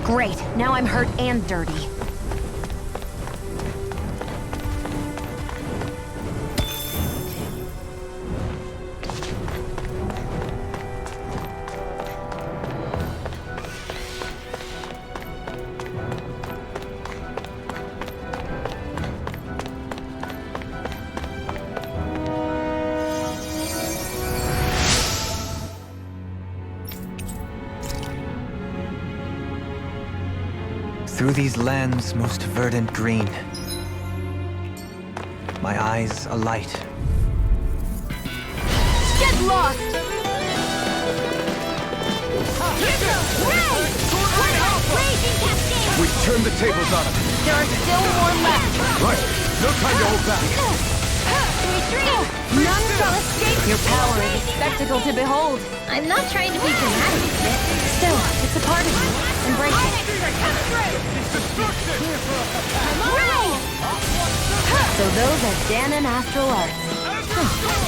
Great, now I'm hurt and dirty. Through these lands most verdant green, my eyes alight. Get lost! We turned the tables on him. There are still more left. Right. No time to hold back. None shall escape. Your power is a spectacle to behold. I'm not trying to be dramatic with it. Still, it's a part of you. Embrace it. So those are Dan and Astral Arts.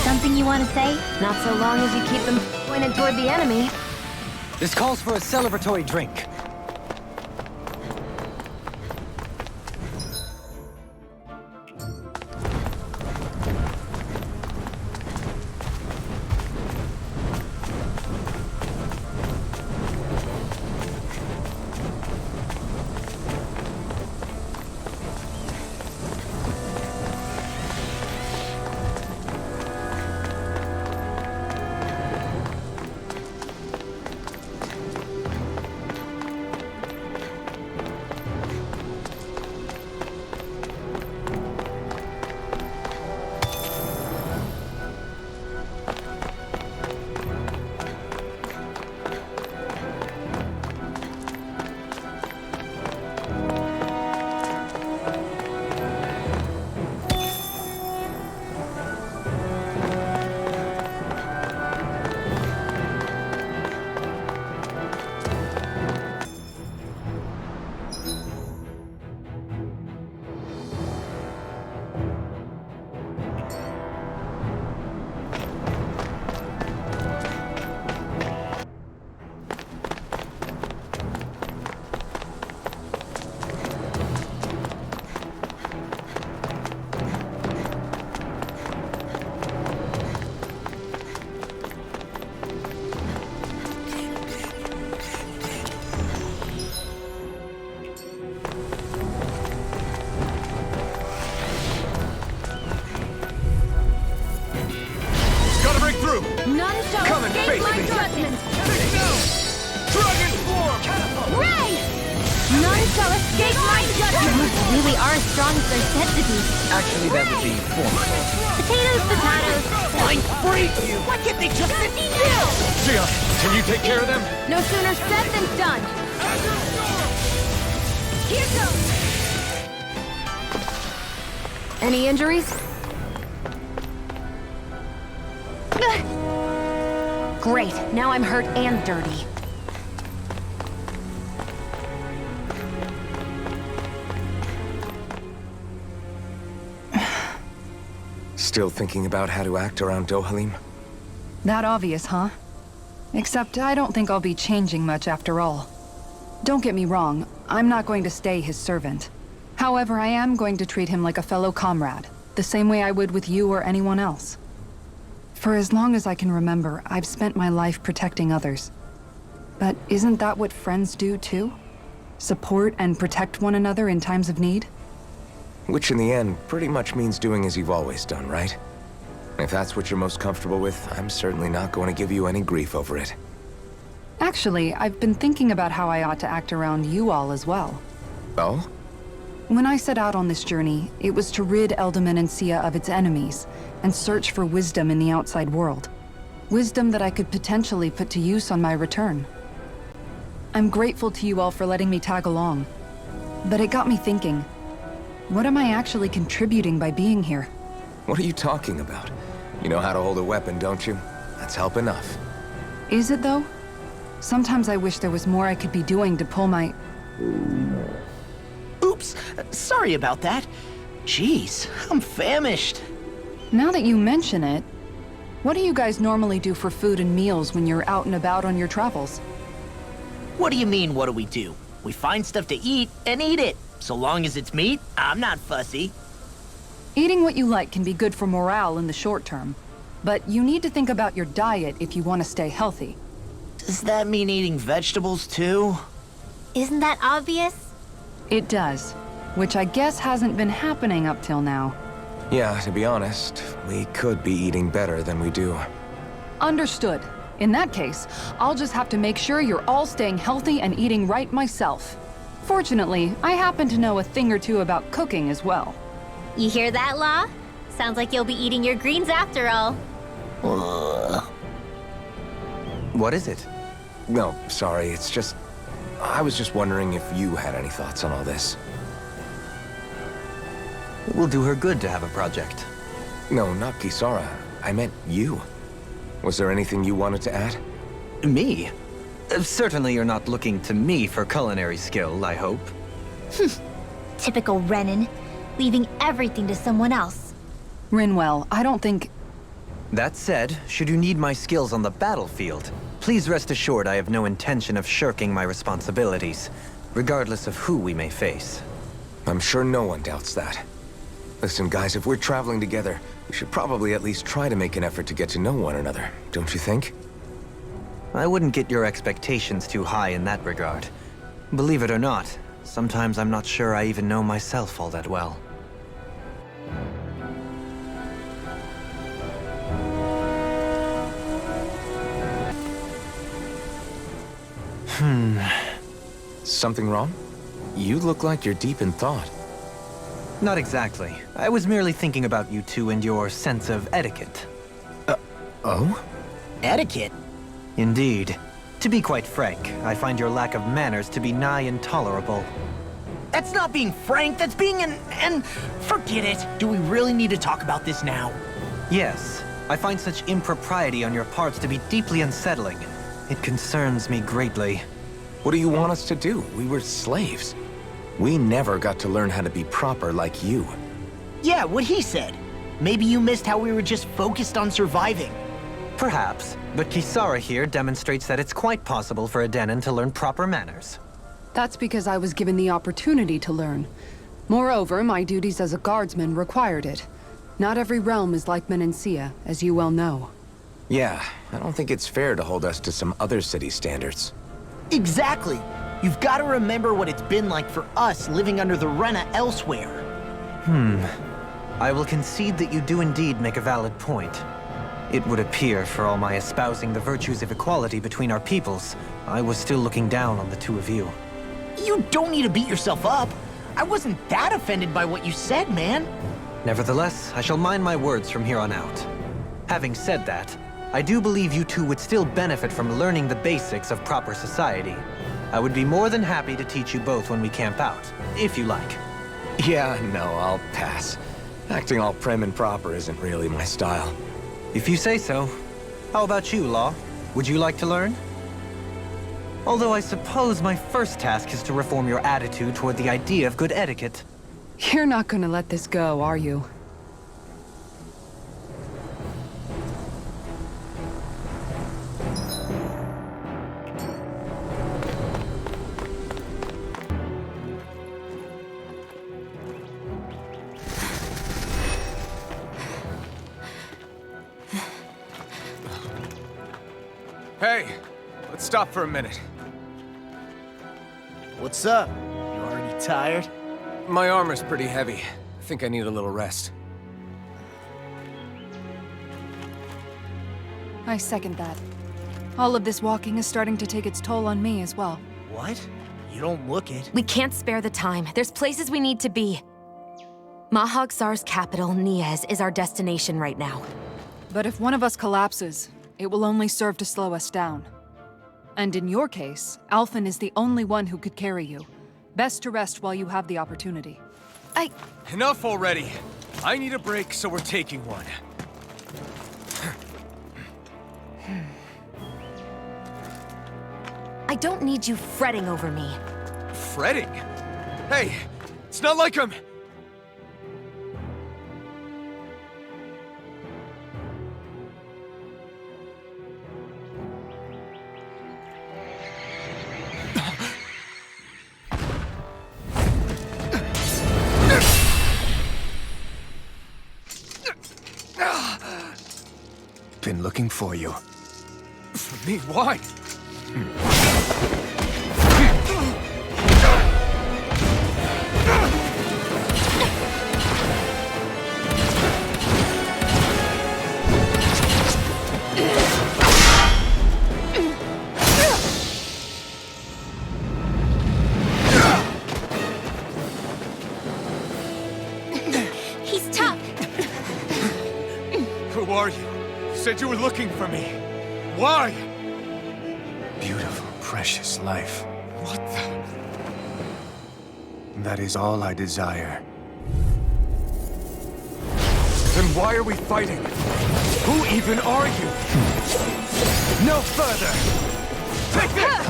Something you want to say? Not so long as you keep them pointed toward the enemy. This calls for a celebratory drink. None shall escape my judgment! Dragon form! Ray! None shall escape my judgment! Really are as strong as they're said to be. Actually, that would be formal. Potatoes, potatoes! Fine, freak you! Why can't they just sit still? Gia, can you take care of them? No sooner said than done! Here goes! Any injuries? Great, now I'm hurt and dirty. Still thinking about how to act around Dohalim? That obvious, huh? Except I don't think I'll be changing much after all. Don't get me wrong, I'm not going to stay his servant. However, I am going to treat him like a fellow comrade, the same way I would with you or anyone else. For as long as I can remember, I've spent my life protecting others. But isn't that what friends do too? Support and protect one another in times of need? Which in the end pretty much means doing as you've always done, right? If that's what you're most comfortable with, I'm certainly not going to give you any grief over it. Actually, I've been thinking about how I ought to act around you all as well. Oh? When I set out on this journey, it was to rid Eldaman and Sia of its enemies, and search for wisdom in the outside world. Wisdom that I could potentially put to use on my return. I'm grateful to you all for letting me tag along. But it got me thinking, what am I actually contributing by being here? What are you talking about? You know how to hold a weapon, don't you? That's help enough. Is it though? Sometimes I wish there was more I could be doing to pull my... Oops, sorry about that. Jeez, I'm famished. Now that you mention it, what do you guys normally do for food and meals when you're out and about on your travels? What do you mean, what do we do? We find stuff to eat and eat it. So long as it's meat, I'm not fussy. Eating what you like can be good for morale in the short term, but you need to think about your diet if you want to stay healthy. Does that mean eating vegetables too? Isn't that obvious? It does, which I guess hasn't been happening up till now. Yeah, to be honest, we could be eating better than we do. Understood. In that case, I'll just have to make sure you're all staying healthy and eating right myself. Fortunately, I happen to know a thing or two about cooking as well. You hear that, Law? Sounds like you'll be eating your greens after all. What is it? No, sorry, it's just... I was just wondering if you had any thoughts on all this. It will do her good to have a project. No, not Kisara. I meant you. Was there anything you wanted to add? Me? Certainly you're not looking to me for culinary skill, I hope. Typical Renan, leaving everything to someone else. Rinwell, I don't think... That said, should you need my skills on the battlefield, please rest assured I have no intention of shirking my responsibilities, regardless of who we may face. I'm sure no one doubts that. Listen, guys, if we're traveling together, we should probably at least try to make an effort to get to know one another, don't you think? I wouldn't get your expectations too high in that regard. Believe it or not, sometimes I'm not sure I even know myself all that well. Something wrong? You look like you're deep in thought. Not exactly. I was merely thinking about you two and your sense of etiquette. Oh? Etiquette? Indeed. To be quite frank, I find your lack of manners to be nigh intolerable. That's not being frank, that's being and forget it. Do we really need to talk about this now? Yes, I find such impropriety on your parts to be deeply unsettling. It concerns me greatly. What do you want us to do? We were slaves. We never got to learn how to be proper like you. Yeah, what he said. Maybe you missed how we were just focused on surviving. Perhaps, but Kisara here demonstrates that it's quite possible for a Denon to learn proper manners. That's because I was given the opportunity to learn. Moreover, my duties as a guardsman required it. Not every realm is like Menancia, as you well know. Yeah, I don't think it's fair to hold us to some other city standards. Exactly. You've got to remember what it's been like for us living under the Rena elsewhere. I will concede that you do indeed make a valid point. It would appear, for all my espousing the virtues of equality between our peoples, I was still looking down on the two of you. You don't need to beat yourself up. I wasn't that offended by what you said, man. Nevertheless, I shall mind my words from here on out. Having said that, I do believe you two would still benefit from learning the basics of proper society. I would be more than happy to teach you both when we camp out, if you like. Yeah, no, I'll pass. Acting all prim and proper isn't really my style. If you say so. How about you, Law? Would you like to learn? Although I suppose my first task is to reform your attitude toward the idea of good etiquette. You're not gonna let this go, are you? Hey, let's stop for a minute. What's up? You already tired? My armor's pretty heavy. I think I need a little rest. I second that. All of this walking is starting to take its toll on me as well. What? You don't look it. We can't spare the time. There's places we need to be. Mahag-Sar's capital, NIEZ, is our destination right now. But if one of us collapses, it will only serve to slow us down. And in your case, Alphen is the only one who could carry you. Best to rest while you have the opportunity. Enough already! I need a break, so we're taking one. I don't need you fretting over me. Fretting? Hey, it's not like I'm... Been looking for you. For me? Why? He's tough. Who are you? You said you were looking for me. Why? Beautiful, precious life. What the... That is all I desire. Then why are we fighting? Who even are you? No further! Take this!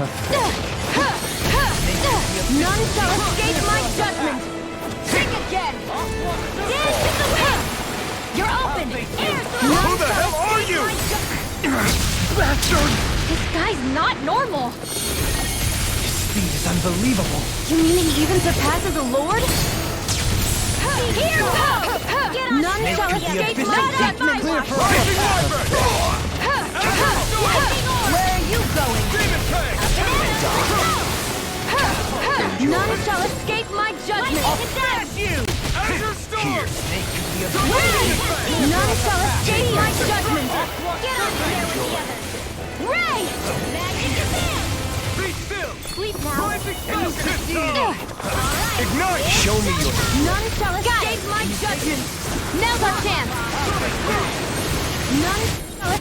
None shall escape my judgment! Sing again! Dance in the wind! You're open! Who the hell are you? Bastard! This guy's not normal! His speed is unbelievable. You mean he even surpasses a lord? Here goes! None shall escape my judgment! Rising Wyvern! Where are you going? Demon Plague! None shall escape my judgment! Azure Storm! None shall escape my judgment! Get on there with the others! Ray! Be still! Sleep now! Ignite! Show me your... None shall escape my judgment! Now's our chance! None shall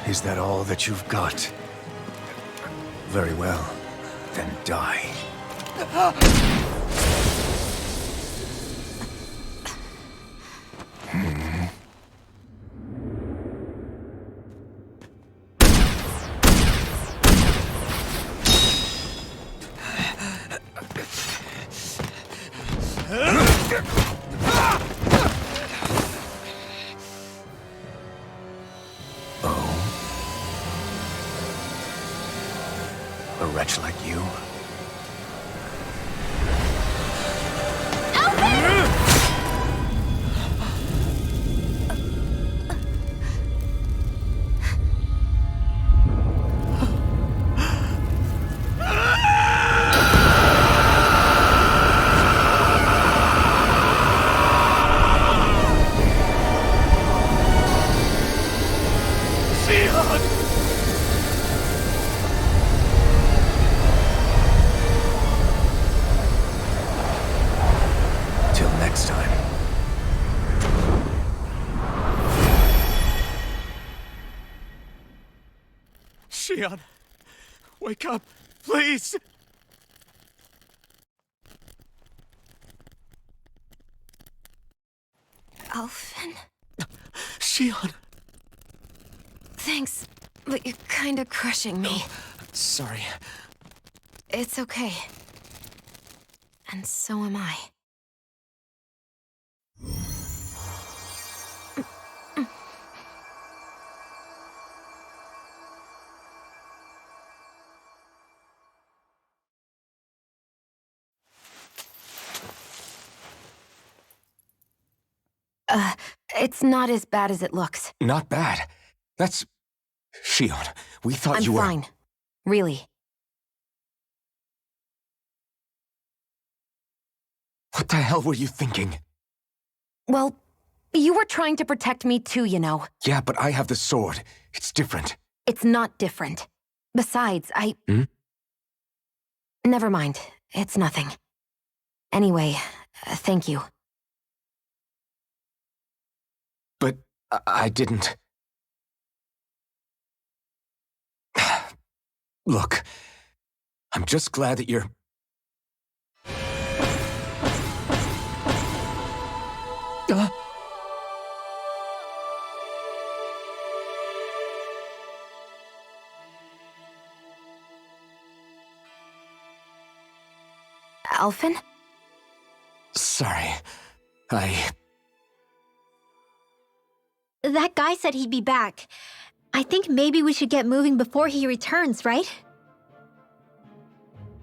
Is that all that you've got? Very well. Then die. A wretch like you? Shion, wake up, please! Alphen? Shion! Thanks, but you're kinda crushing me. Sorry. It's okay. And so am I. It's not as bad as it looks. Not bad. That's... Shion, we thought I'm you were... fine. Really. What the hell were you thinking? Well, you were trying to protect me too, you know. Yeah, but I have the sword. It's different. It's not different. Besides, Never mind. It's nothing. Anyway, thank you. But I didn't... Look, I'm just glad that you're... Alphen? Sorry. That guy said he'd be back. I think maybe we should get moving before he returns, right?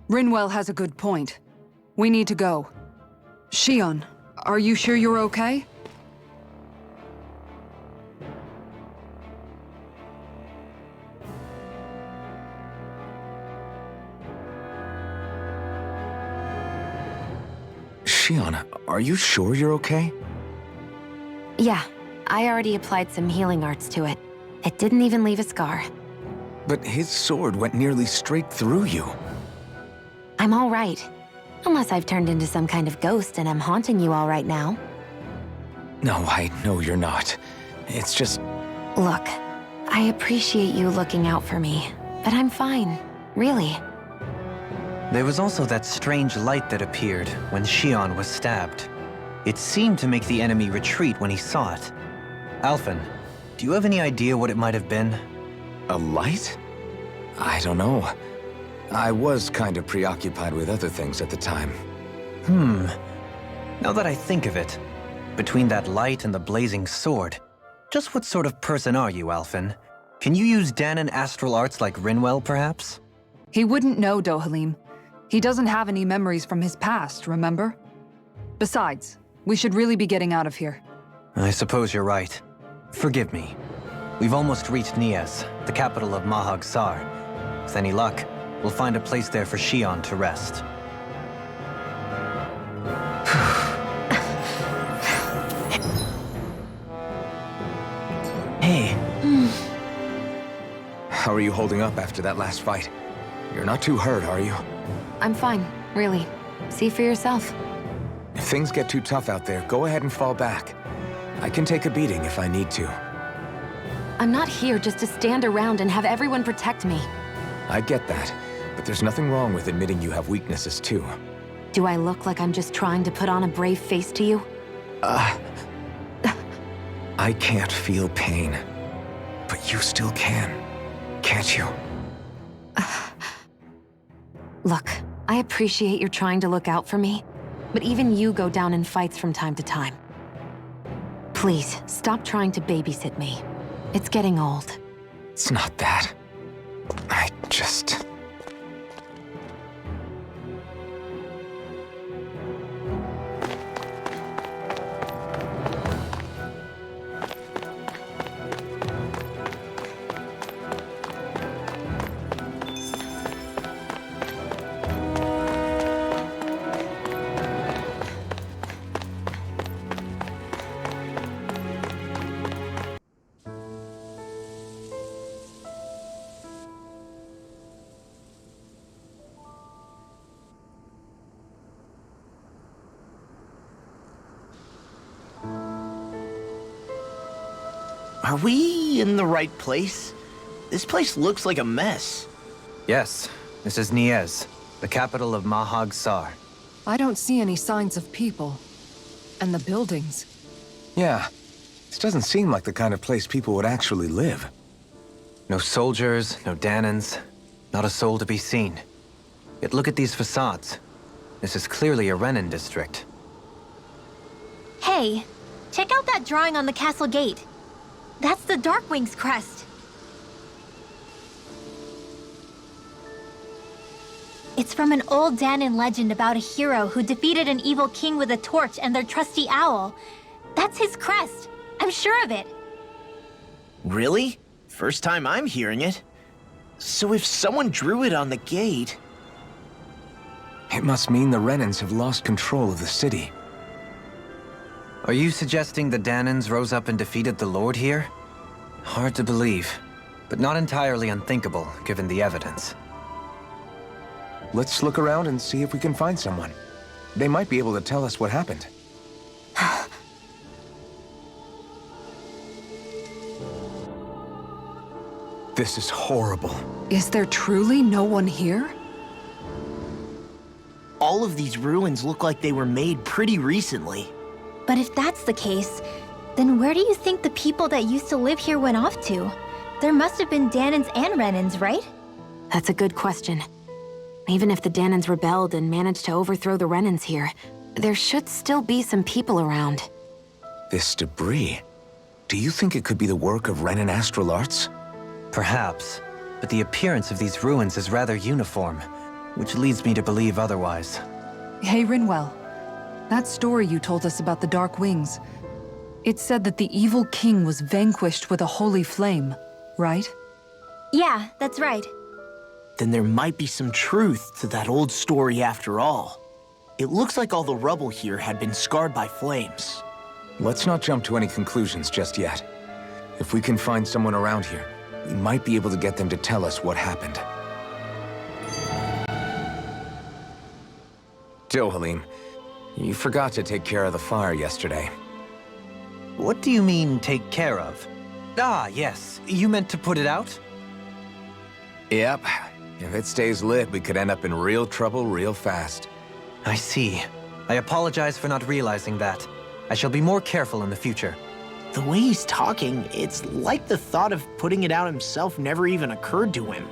Rinwell has a good point. We need to go. Shion, are you sure you're okay? Shion, are you sure you're okay? Yeah, I already applied some healing arts to it. It didn't even leave a scar. But his sword went nearly straight through you. I'm all right. Unless I've turned into some kind of ghost and I'm haunting you all right now. No, I know you're not. It's just... Look, I appreciate you looking out for me, but I'm fine, really. There was also that strange light that appeared when Shion was stabbed. It seemed to make the enemy retreat when he saw it. Alphen, do you have any idea what it might have been? A light? I don't know. I was kind of preoccupied with other things at the time. Now that I think of it, between that light and the blazing sword, just what sort of person are you, Alphen? Can you use Danon astral arts like Rinwell, perhaps? He wouldn't know, Dohalim. He doesn't have any memories from his past, remember? Besides, we should really be getting out of here. I suppose you're right. Forgive me. We've almost reached NIEZ, the capital of Mahag Saar. With any luck, we'll find a place there for Shion to rest. Hey. How are you holding up after that last fight? You're not too hurt, are you? I'm fine, really. See for yourself. If things get too tough out there, go ahead and fall back. I can take a beating if I need to. I'm not here just to stand around and have everyone protect me. I get that, but there's nothing wrong with admitting you have weaknesses too. Do I look like I'm just trying to put on a brave face to you? I can't feel pain, but you still can, can't you? Look, I appreciate you're trying to look out for me, but even you go down in fights from time to time. Please, stop trying to babysit me. It's getting old. It's not that. I just... Are we in the right place? This place looks like a mess. Yes, this is NIEZ, the capital of Mahag Sar. I don't see any signs of people. And the buildings. Yeah, this doesn't seem like the kind of place people would actually live. No soldiers, no Danans, not a soul to be seen. Yet look at these facades. This is clearly a Renin district. Hey, check out that drawing on the castle gate. That's the Darkwing's crest. It's from an old Danan legend about a hero who defeated an evil king with a torch and their trusty owl. That's his crest. I'm sure of it. Really? First time I'm hearing it. So if someone drew it on the gate... It must mean the Renins have lost control of the city. Are you suggesting the Danans rose up and defeated the Lord here? Hard to believe, but not entirely unthinkable, given the evidence. Let's look around and see if we can find someone. They might be able to tell us what happened. This is horrible. Is there truly no one here? All of these ruins look like they were made pretty recently. But if that's the case, then where do you think the people that used to live here went off to? There must have been Danans and Renins, right? That's a good question. Even if the Danans rebelled and managed to overthrow the Renins here, there should still be some people around. This debris. Do you think it could be the work of Renin astral arts? Perhaps, but the appearance of these ruins is rather uniform, which leads me to believe otherwise. Hey, Renewal. That story you told us about the Dark Wings. It said that the evil king was vanquished with a holy flame, right? Yeah, that's right. Then there might be some truth to that old story after all. It looks like all the rubble here had been scarred by flames. Let's not jump to any conclusions just yet. If we can find someone around here, we might be able to get them to tell us what happened. Dohalim, you forgot to take care of the fire yesterday. What do you mean, take care of? Ah, yes. You meant to put it out? Yep. If it stays lit, we could end up in real trouble real fast. I see. I apologize for not realizing that. I shall be more careful in the future. The way he's talking, it's like the thought of putting it out himself never even occurred to him.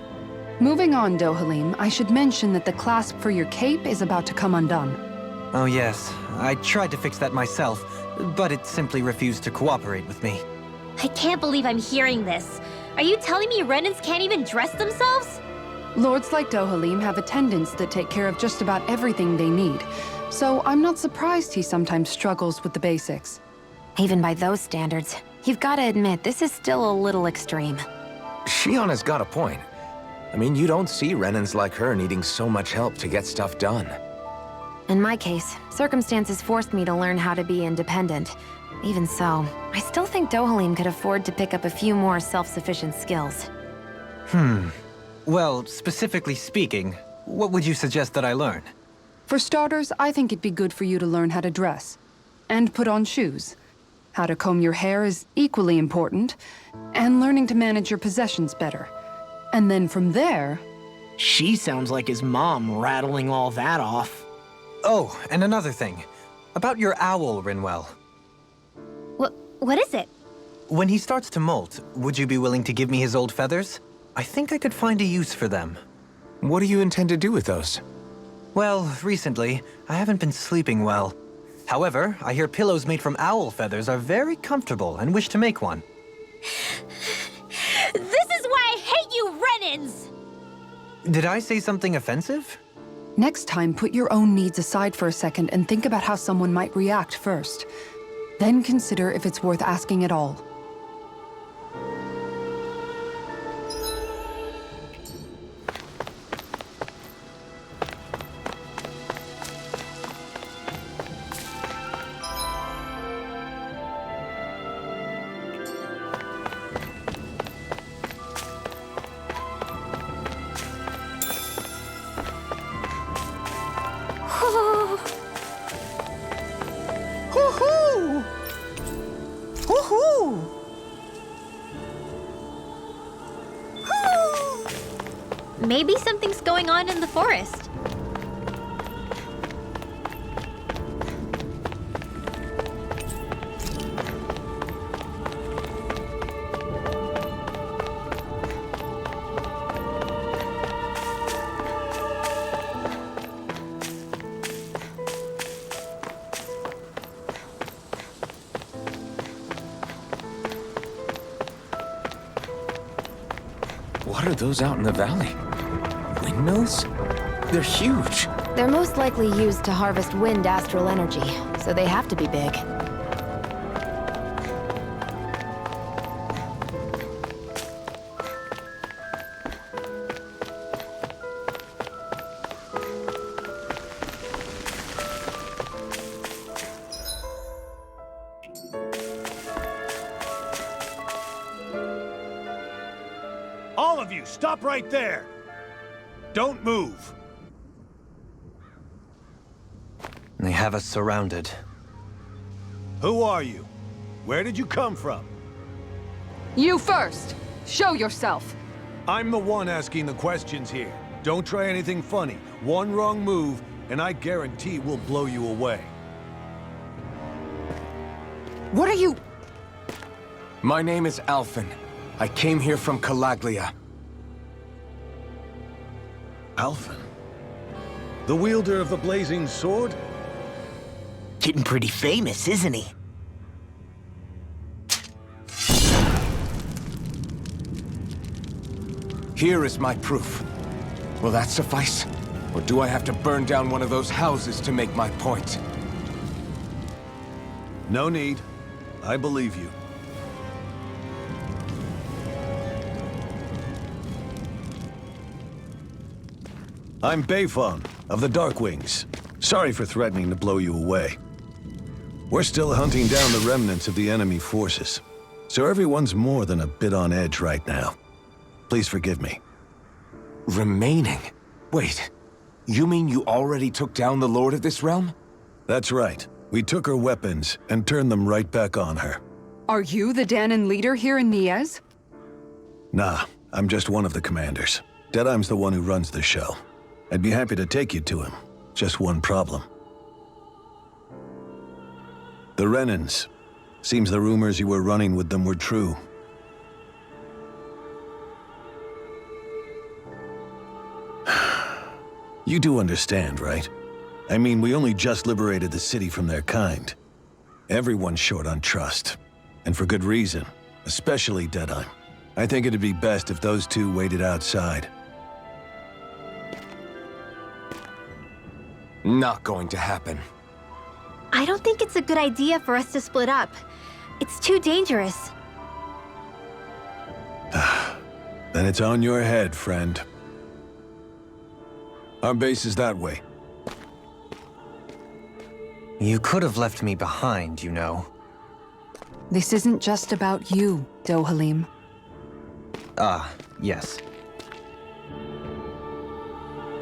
Moving on, Dohalim, I should mention that the clasp for your cape is about to come undone. Oh yes, I tried to fix that myself, but it simply refused to cooperate with me. I can't believe I'm hearing this. Are you telling me Renins can't even dress themselves? Lords like Dohalim have attendants that take care of just about everything they need, so I'm not surprised he sometimes struggles with the basics. Even by those standards, you've got to admit this is still a little extreme. Shionna's got a point. I mean, you don't see Renins like her needing so much help to get stuff done. In my case, circumstances forced me to learn how to be independent. Even so, I still think Dohalim could afford to pick up a few more self-sufficient skills. Well, specifically speaking, what would you suggest that I learn? For starters, I think it'd be good for you to learn how to dress. And put on shoes. How to comb your hair is equally important. And learning to manage your possessions better. And then from there... She sounds like his mom rattling all that off. Oh, and another thing. About your owl, Renewal. What is it? When he starts to molt, would you be willing to give me his old feathers? I think I could find a use for them. What do you intend to do with those? Well, recently, I haven't been sleeping well. However, I hear pillows made from owl feathers are very comfortable and wish to make one. This is why I hate you, Renins! Did I say something offensive? Next time, put your own needs aside for a second and think about how someone might react first. Then consider if it's worth asking at all. Woohoo! Woohoo! Maybe something's going on in the forest. What are those out in the valley? Windmills? They're huge. They're most likely used to harvest wind astral energy, so they have to be big. All of you, stop right there! Don't move! They have us surrounded. Who are you? Where did you come from? You first! Show yourself! I'm the one asking the questions here. Don't try anything funny. One wrong move, and I guarantee we'll blow you away. What are you... My name is Alphen. I came here from Calaglia. Alphen? The wielder of the blazing sword? Getting pretty famous, isn't he? Here is my proof. Will that suffice? Or do I have to burn down one of those houses to make my point? No need. I believe you. I'm Beifong, of the Darkwings. Sorry for threatening to blow you away. We're still hunting down the remnants of the enemy forces, so everyone's more than a bit on edge right now. Please forgive me. Remaining? Wait, you mean you already took down the Lord of this realm? That's right. We took her weapons and turned them right back on her. Are you the Danon leader here in NIEZ? Nah, I'm just one of the commanders. DEDYME's the one who runs the show. I'd be happy to take you to him. Just one problem. The Renans. Seems the rumors you were running with them were true. You do understand, right? I mean, we only just liberated the city from their kind. Everyone's short on trust. And for good reason. Especially DEDYME. I think it'd be best if those two waited outside. Not going to happen. I don't think it's a good idea for us to split up. It's too dangerous. Then it's on your head, friend. Our base is that way. You could have left me behind, you know. This isn't just about you, DOHALIM. Ah, yes.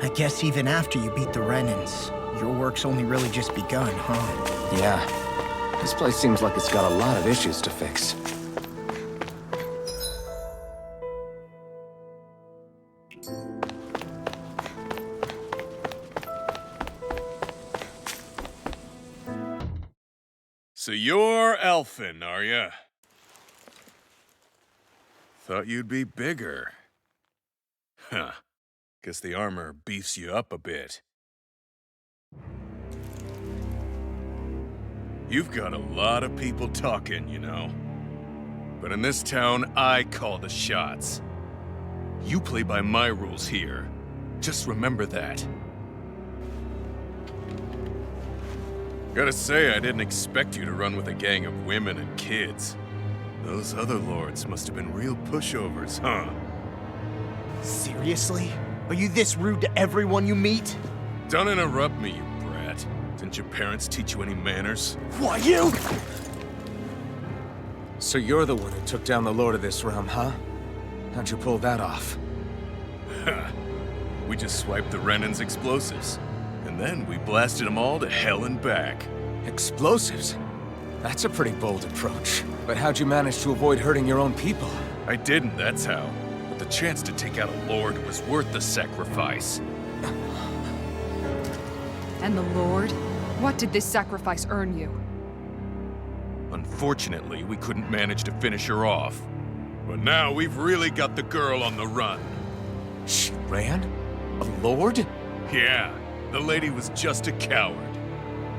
I guess even after you beat the Renans, your work's only really just begun, huh? Yeah. This place seems like it's got a lot of issues to fix. So you're Alphen, are ya? Thought you'd be bigger. Huh. Guess the armor beefs you up a bit. You've got a lot of people talking, you know. But in this town, I call the shots. You play by my rules here. Just remember that. Gotta say, I didn't expect you to run with a gang of women and kids. Those other lords must have been real pushovers, huh? Seriously? Are you this rude to everyone you meet? Don't interrupt me, you brat. Didn't your parents teach you any manners? Why, you? So you're the one who took down the Lord of this realm, huh? How'd you pull that off? We just swiped the Renan's explosives. And then we blasted them all to hell and back. Explosives? That's a pretty bold approach. But how'd you manage to avoid hurting your own people? I didn't, that's how. But The chance to take out a lord was worth the sacrifice. And the Lord? What did this sacrifice earn you? Unfortunately, we couldn't manage to finish her off. But now we've really got the girl on the run. She ran? A lord? Yeah, the lady was just a coward.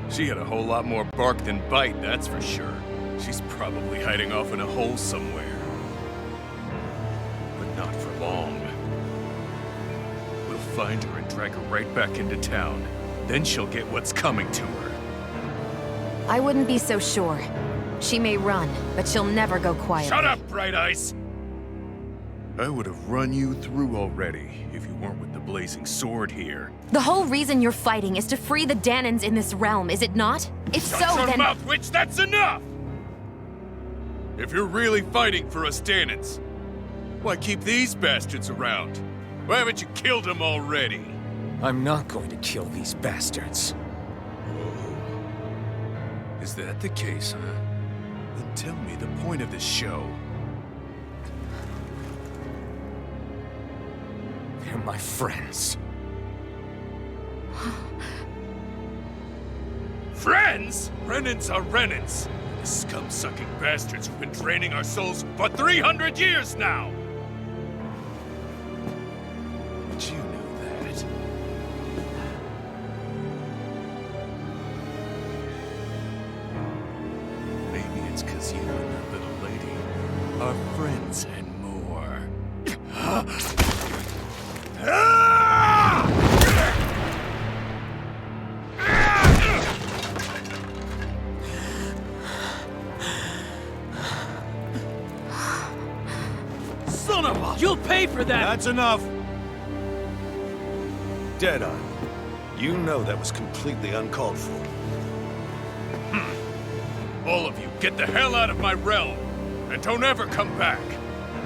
She had a whole lot more bark than bite, that's for sure. She's probably hiding off in a hole somewhere. But not for long. We'll find her and drag her right back into town. Then she'll get what's coming to her. I wouldn't be so sure. She may run, but she'll never go quiet. Shut up, Bright Eyes! I would have run you through already if you weren't with the blazing sword here. The whole reason you're fighting is to free the Danans in this realm, is it not? If Shut so, your then— mouth, witch! That's enough! If you're really fighting for us Danans, why keep these bastards around? Why haven't you killed them already? I'm not going to kill these bastards. Oh. Is that the case, huh? Then tell me the point of this show. They're my friends. Friends? Renans are Renans. The scum-sucking bastards who've been draining our souls for 300 years now! But you knew that. Maybe it's 'cause you and that little lady are friends and more. Son of a... You'll pay for that! That's enough! Deadeye, you know that was completely uncalled for. All of you, get the hell out of my realm! And don't ever come back!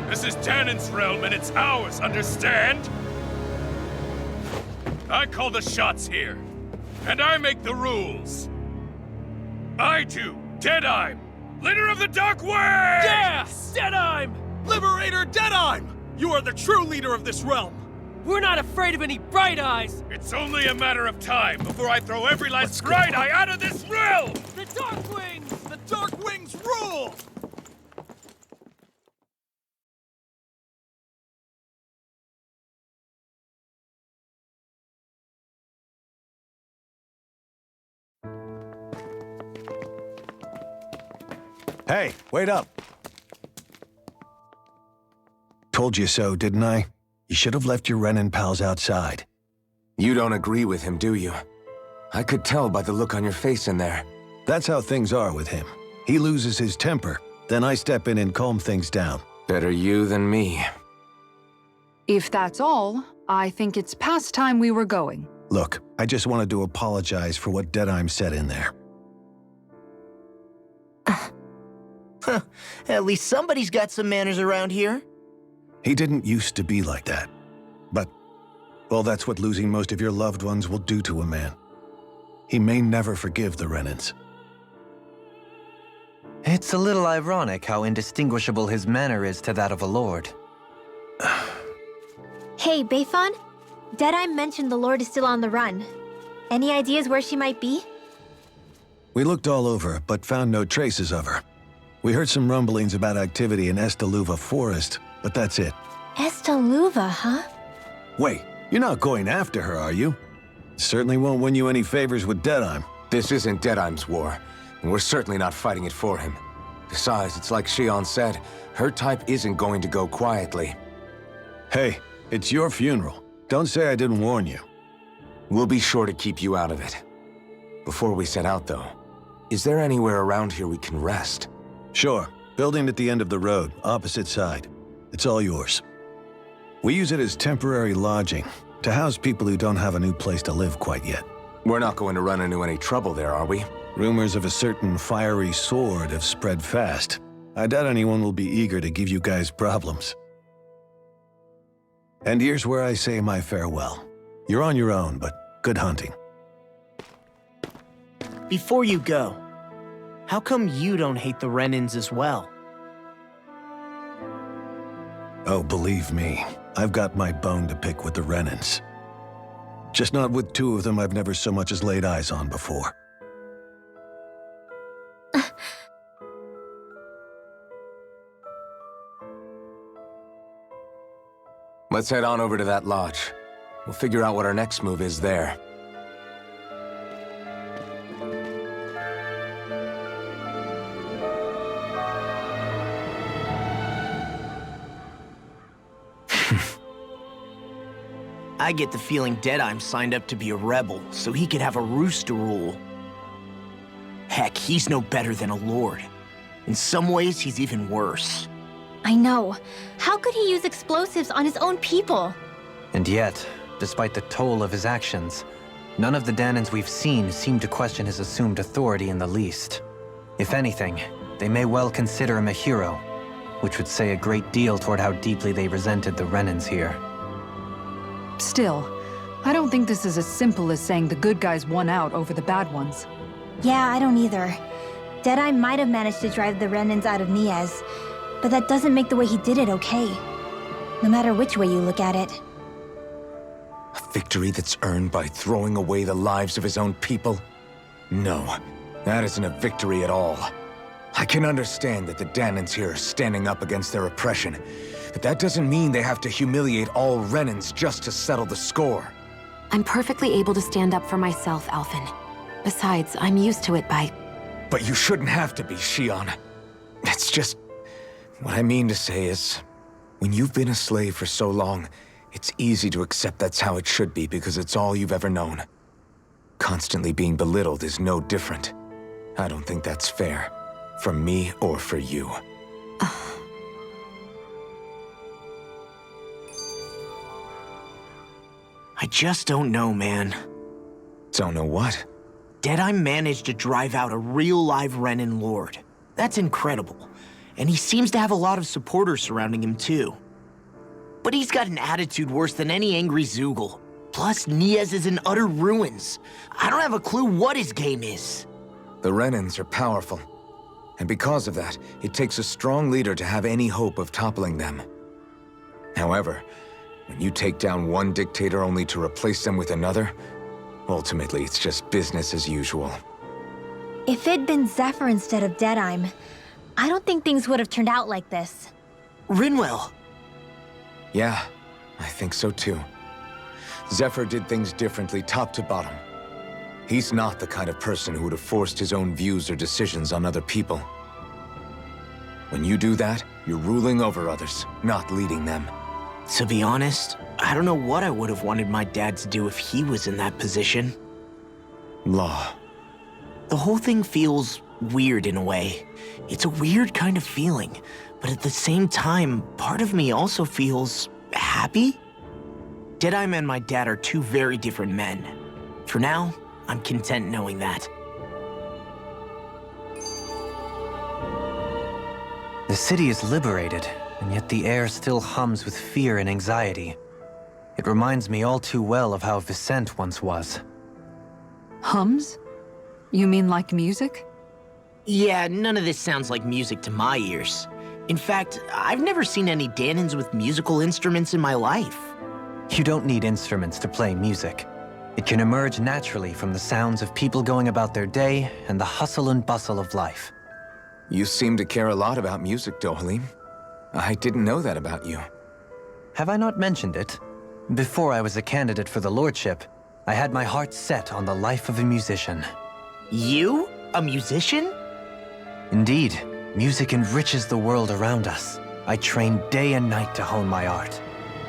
This is Danan's realm and it's ours, understand? I call the shots here. And I make the rules. I do, DEDYME, leader of the Dark Wings! Yeah! DEDYME! Liberator DEDYME! You are the true leader of this realm! We're not afraid of any Bright Eyes! It's only a matter of time before I throw every last Bright Eye out of this realm! The Dark Wings! The Dark Wings rule! Hey, wait up! Told you so, didn't I? You should have left your Renin pals outside. You don't agree with him, do you? I could tell by the look on your face in there. That's how things are with him. He loses his temper, then I step in and calm things down. Better you than me. If that's all, I think it's past time we were going. Look, I just wanted to apologize for what DEDYME said in there. At least somebody's got some manners around here. He didn't used to be like that. But, well, that's what losing most of your loved ones will do to a man. He may never forgive the Renins. It's a little ironic how indistinguishable his manner is to that of a lord. Hey, Bayfon? Deadeye mentioned the Lord is still on the run. Any ideas where she might be? We looked all over, but found no traces of her. We heard some rumblings about activity in Estaluva Forest, but that's it. Estaluva, huh? Wait, you're not going after her, are you? Certainly won't win you any favors with DEDYME. This isn't DEDYME's war, and we're certainly not fighting it for him. Besides, it's like Shion said, her type isn't going to go quietly. Hey, it's your funeral. Don't say I didn't warn you. We'll be sure to keep you out of it. Before we set out, though, is there anywhere around here we can rest? Sure. Building at the end of the road, opposite side. It's all yours. We use it as temporary lodging, to house people who don't have a new place to live quite yet. We're not going to run into any trouble there, are we? Rumors of a certain fiery sword have spread fast. I doubt anyone will be eager to give you guys problems. And here's where I say my farewell. You're on your own, but good hunting. Before you go, how come you don't hate the Renins as well? Oh, believe me, I've got my bone to pick with the Renans. Just not with two of them I've never so much as laid eyes on before. Let's head on over to that lodge. We'll figure out what our next move is there. I get the feeling DEDYME signed up to be a rebel so he could have a roost to rule. Heck, he's no better than a lord. In some ways, he's even worse. I know. How could he use explosives on his own people? And yet, despite the toll of his actions, none of the Danans we've seen seem to question his assumed authority in the least. If anything, they may well consider him a hero, which would say a great deal toward how deeply they resented the Renans here. Still, I don't think this is as simple as saying the good guys won out over the bad ones. Yeah, I don't either. DEDYME might have managed to drive the Renans out of NIEZ, but that doesn't make the way he did it okay. No matter which way you look at it. A victory that's earned by throwing away the lives of his own people? No, that isn't a victory at all. I can understand that the Danans here are standing up against their oppression, but that doesn't mean they have to humiliate all Renans just to settle the score. I'm perfectly able to stand up for myself, Alphen. Besides, I'm used to it by... But you shouldn't have to be, Shion. It's just... What I mean to say is, when you've been a slave for so long, it's easy to accept that's how it should be because it's all you've ever known. Constantly being belittled is no different. I don't think that's fair. For me or for you. I just don't know, man. Don't know what? DEDYME managed to drive out a real live Renan lord. That's incredible. And he seems to have a lot of supporters surrounding him too. But he's got an attitude worse than any angry ZEUGLE. Plus, NIEZ is in utter ruins. I don't have a clue what his game is. The Renans are powerful. And because of that, it takes a strong leader to have any hope of toppling them. However, when you take down one dictator only to replace them with another, ultimately it's just business as usual. If it'd been Zephyr instead of DEDYME, I don't think things would have turned out like this. RENEWAL. Yeah, I think so too. Zephyr did things differently top to bottom. He's not the kind of person who would have forced his own views or decisions on other people. When you do that, you're ruling over others, not leading them. To be honest, I don't know what I would have wanted my dad to do if he was in that position. Law. The whole thing feels weird in a way. It's a weird kind of feeling, but at the same time, part of me also feels happy. DEDYME and my dad are two very different men. For now, I'm content knowing that. The city is liberated, and yet the air still hums with fear and anxiety. It reminds me all too well of how Vicente once was. Hums? You mean like music? Yeah, none of this sounds like music to my ears. In fact, I've never seen any Danans with musical instruments in my life. You don't need instruments to play music. It can emerge naturally from the sounds of people going about their day and the hustle and bustle of life. You seem to care a lot about music, DOHALIM. I didn't know that about you. Have I not mentioned it? Before I was a candidate for the lordship, I had my heart set on the life of a musician. You? A musician? Indeed, music enriches the world around us. I trained day and night to hone my art.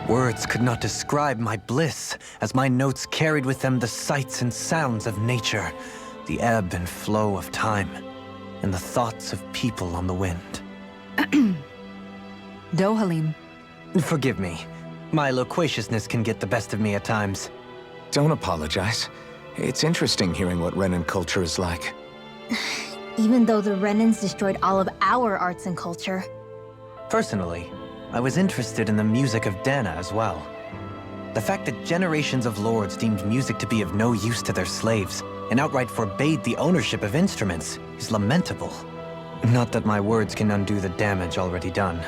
Words could not describe my bliss, as my notes carried with them the sights and sounds of nature, the ebb and flow of time, and the thoughts of people on the wind. DOHALIM. Forgive me. My loquaciousness can get the best of me at times. Don't apologize. It's interesting hearing what Renan culture is like. Even though the Renans destroyed all of our arts and culture. Personally, I was interested in the music of Dana as well. The fact that generations of lords deemed music to be of no use to their slaves and outright forbade the ownership of instruments is lamentable. Not that my words can undo the damage already done.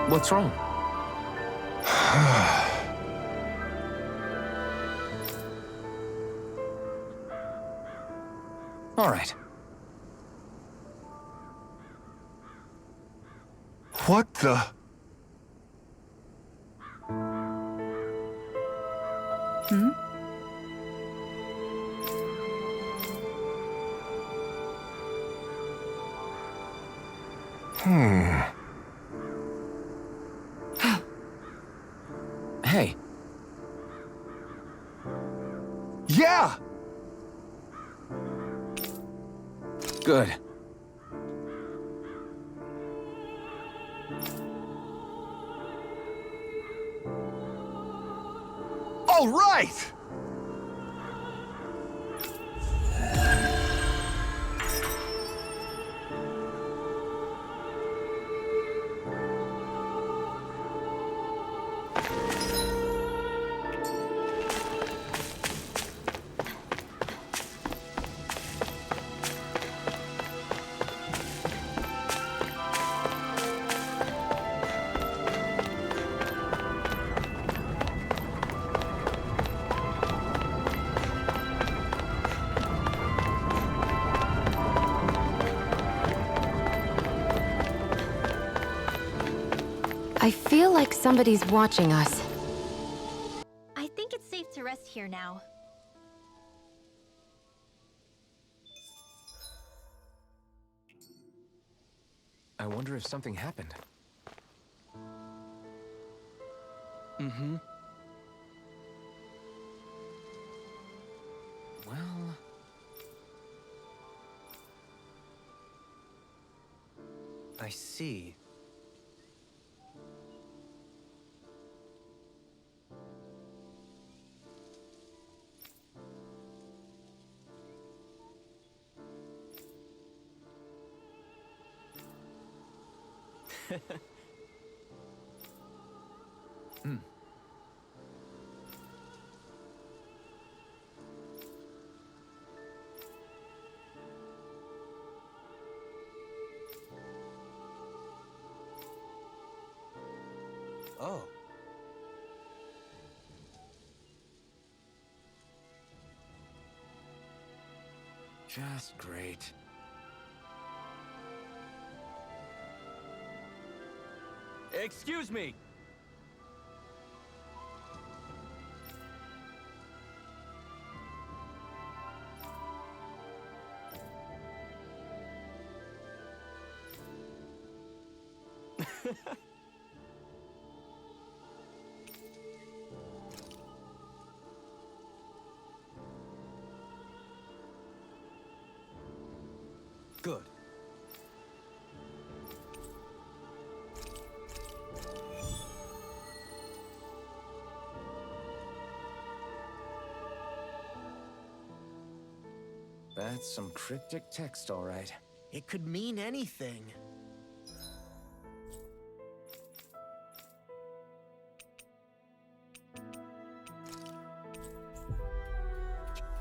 What's wrong? All right. What the? Hey. Yeah! Good. All right! I feel like somebody's watching us. I think it's safe to rest here now. I wonder if something happened. Mm-hmm. Well... I see. Oh. Just great. Excuse me! Good. That's some cryptic text, all right. It could mean anything.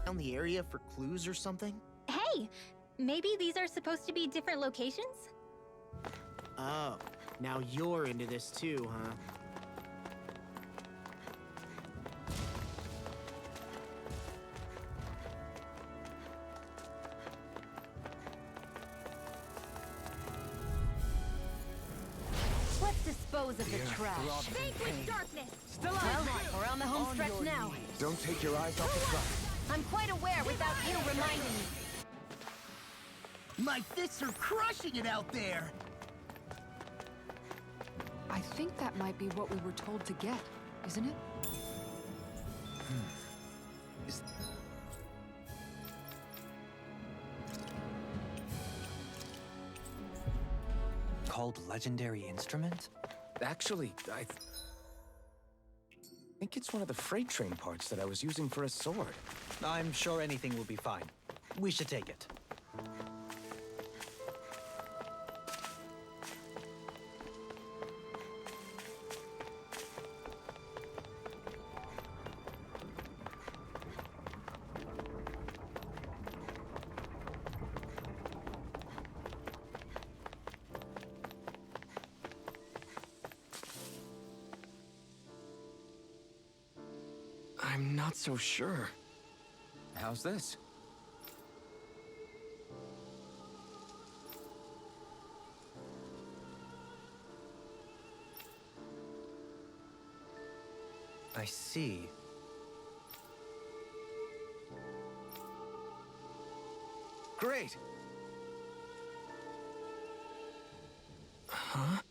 Down the area for clues or something? Hey, maybe these are supposed to be different locations? Oh, now you're into this too, huh? Let's dispose of the trash. Vanquish darkness! Well, we're on the home stretch now. Don't take your eyes off the prize. I'm quite aware without you reminding me. My fists are crushing it out there! I think that might be what we were told to get, isn't it? Called legendary instrument? Actually, I think it's one of the freight train parts that I was using for a sword. I'm sure anything will be fine. We should take it. not so sure. How's this? I see. Great! Huh?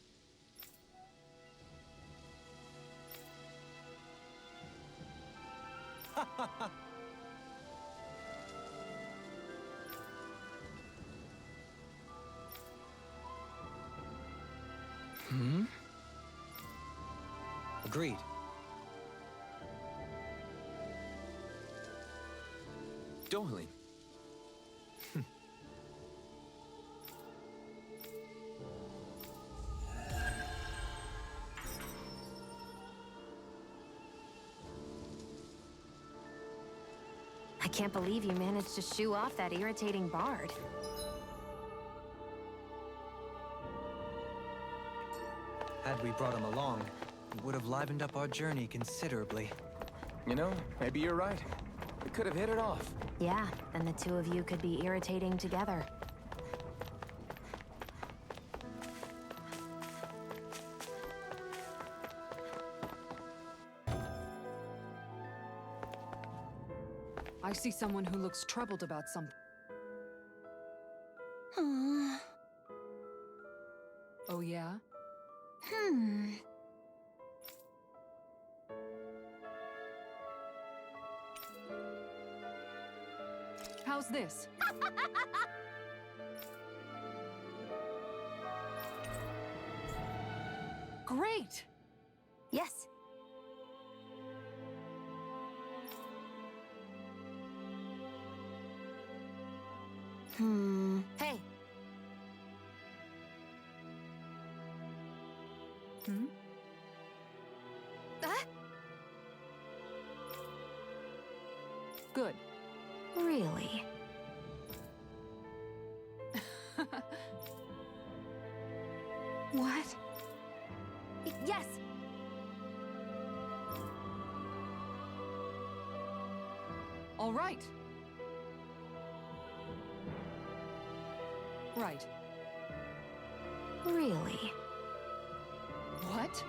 Hmm? Agreed. DOHALIM. I can't believe you managed to shoo off that irritating bard. Had we brought him along, it would have livened up our journey considerably. You know, maybe you're right. We could have hit it off. Yeah, and the two of you could be irritating together. I see someone who looks troubled about something. Oh, yeah? How's this? Great! Yes. Hey. Good. Really? What? Yes! All right. Right. Really? What?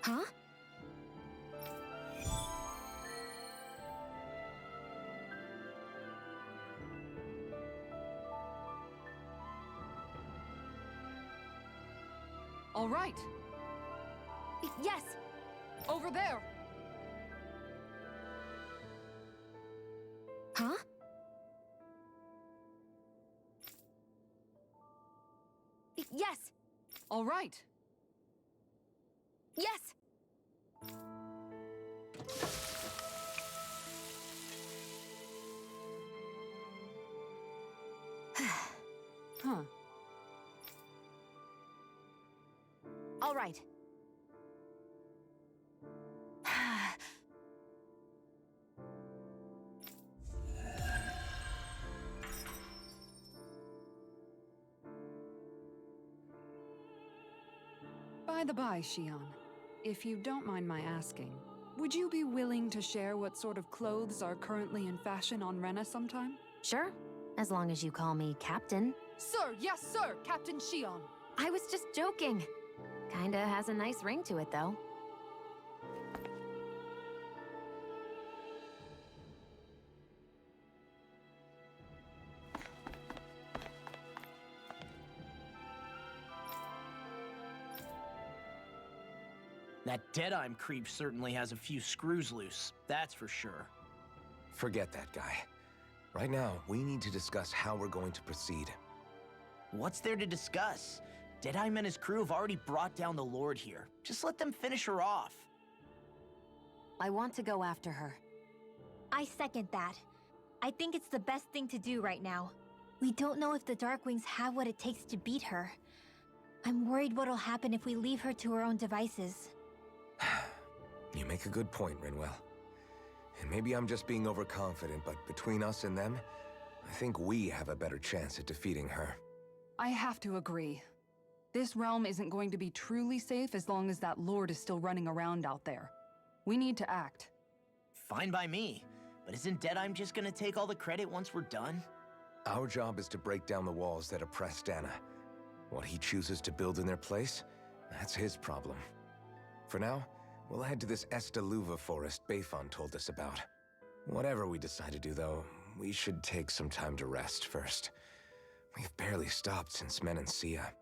Huh? All right. Yes! Over there. Huh? Yes! All right. Yes! Huh. All right. By the by, Shion, if you don't mind my asking, would you be willing to share what sort of clothes are currently in fashion on Rena sometime? Sure, as long as you call me Captain. Sir, yes, sir, Captain Shion. I was just joking. Kinda has a nice ring to it, though. That DEDYME creep certainly has a few screws loose, that's for sure. Forget that guy. Right now, we need to discuss how we're going to proceed. What's there to discuss? DEDYME and his crew have already brought down the Lord here. Just let them finish her off. I want to go after her. I second that. I think it's the best thing to do right now. We don't know if the Darkwings have what it takes to beat her. I'm worried what'll happen if we leave her to her own devices. You make a good point, RENEWAL. And maybe I'm just being overconfident, but between us and them, I think we have a better chance at defeating her. I have to agree. This realm isn't going to be truly safe as long as that lord is still running around out there. We need to act. Fine by me. But isn't DEDYME just gonna take all the credit once we're done? Our job is to break down the walls that oppress Dana. What he chooses to build in their place, that's his problem. For now, we'll head to this Estaluva forest Bayfon told us about. Whatever we decide to do, though, we should take some time to rest first. We've barely stopped since Menancia.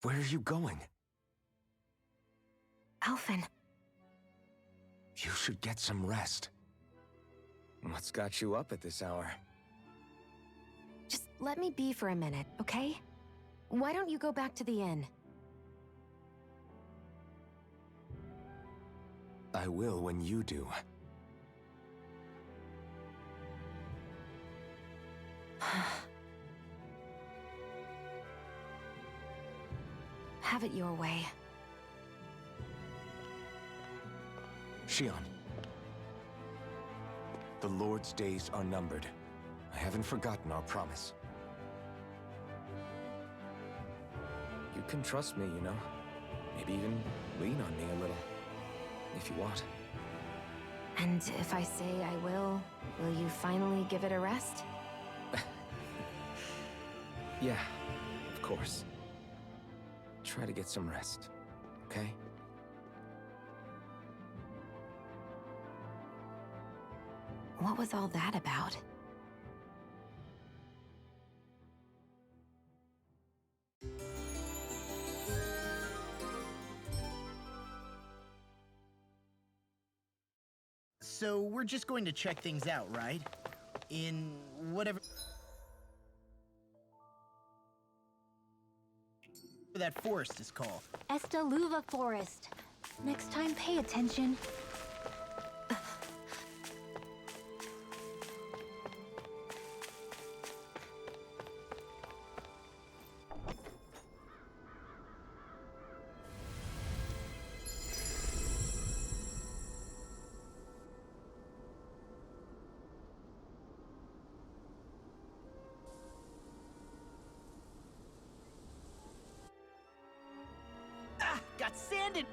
Where are you going? Alphen. You should get some rest. What's got you up at this hour? Just let me be for a minute, okay? Why don't you go back to the inn? I will when you do. Have it your way. Shion. The Lord's days are numbered. I haven't forgotten our promise. You can trust me, you know. Maybe even lean on me a little, if you want. And if I say I will you finally give it a rest? Yeah, of course. Try to get some rest, okay? What was all that about? So we're just going to check things out, right? In whatever that forest is called. Estaluva Forest. Next time, pay attention. Got sanded!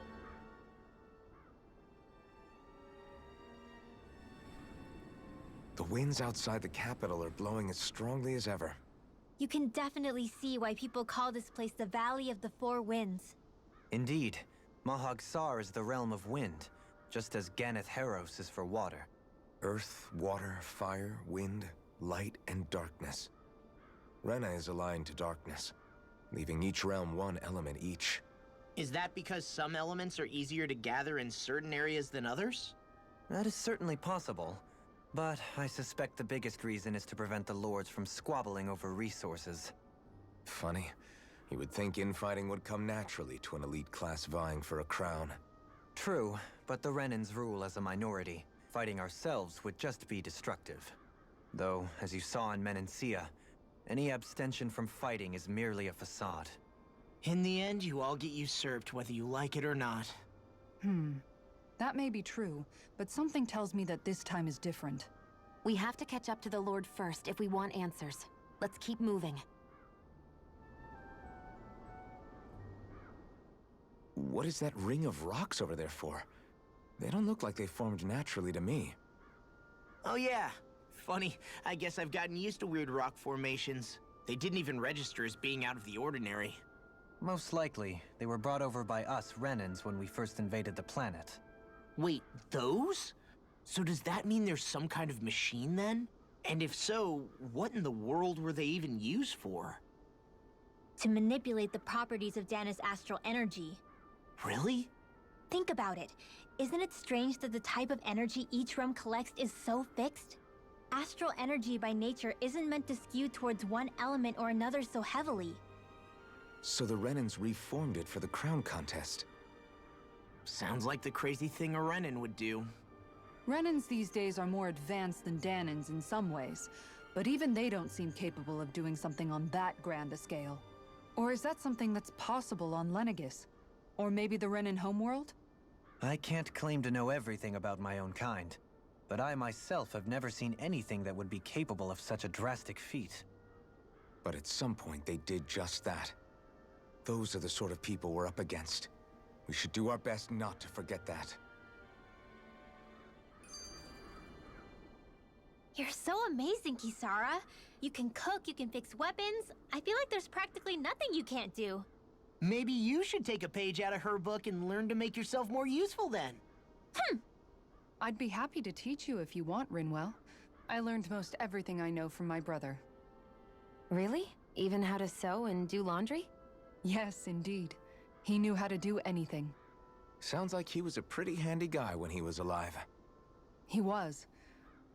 The winds outside the capital are blowing as strongly as ever. You can definitely see why people call this place the Valley of the Four Winds. Indeed, Mahag-Sar is the realm of wind, just as Ganeth Heros is for water. Earth, water, fire, wind, light, and darkness. Rena is aligned to darkness, leaving each realm one element each. Is that because some elements are easier to gather in certain areas than others? That is certainly possible, but I suspect the biggest reason is to prevent the lords from squabbling over resources. Funny. You would think infighting would come naturally to an elite class vying for a crown. True, but the Renans rule as a minority. Fighting ourselves would just be destructive. Though, as you saw in Menancia, any abstention from fighting is merely a facade. In the end, you all get usurped whether you like it or not. That may be true, but something tells me that this time is different. We have to catch up to the Lord first if we want answers. Let's keep moving. What is that ring of rocks over there for? They don't look like they formed naturally to me. Oh yeah. Funny, I guess I've gotten used to weird rock formations. They didn't even register as being out of the ordinary. Most likely, they were brought over by us Renans when we first invaded the planet. Wait, those? So does that mean there's some kind of machine then? And if so, what in the world were they even used for? To manipulate the properties of Dana's astral energy. Really? Think about it. Isn't it strange that the type of energy each realm collects is so fixed? Astral energy by nature isn't meant to skew towards one element or another so heavily. So the Renans reformed it for the crown contest. Sounds like the crazy thing a Renan would do. Renins these days are more advanced than Danins in some ways, but even they don't seem capable of doing something on that grand a scale. Or is that something that's possible on Lenegis? Or maybe the Renin homeworld? I can't claim to know everything about my own kind, but I myself have never seen anything that would be capable of such a drastic feat. But at some point, they did just that. Those are the sort of people we're up against. We should do our best not to forget that. You're so amazing, Kisara. You can cook, you can fix weapons. I feel like there's practically nothing you can't do. Maybe you should take a page out of her book and learn to make yourself more useful then. I'd be happy to teach you if you want, Rinwell. I learned most everything I know from my brother. Really? Even how to sew and do laundry? Yes, indeed. He knew how to do anything. Sounds like he was a pretty handy guy when he was alive. He was.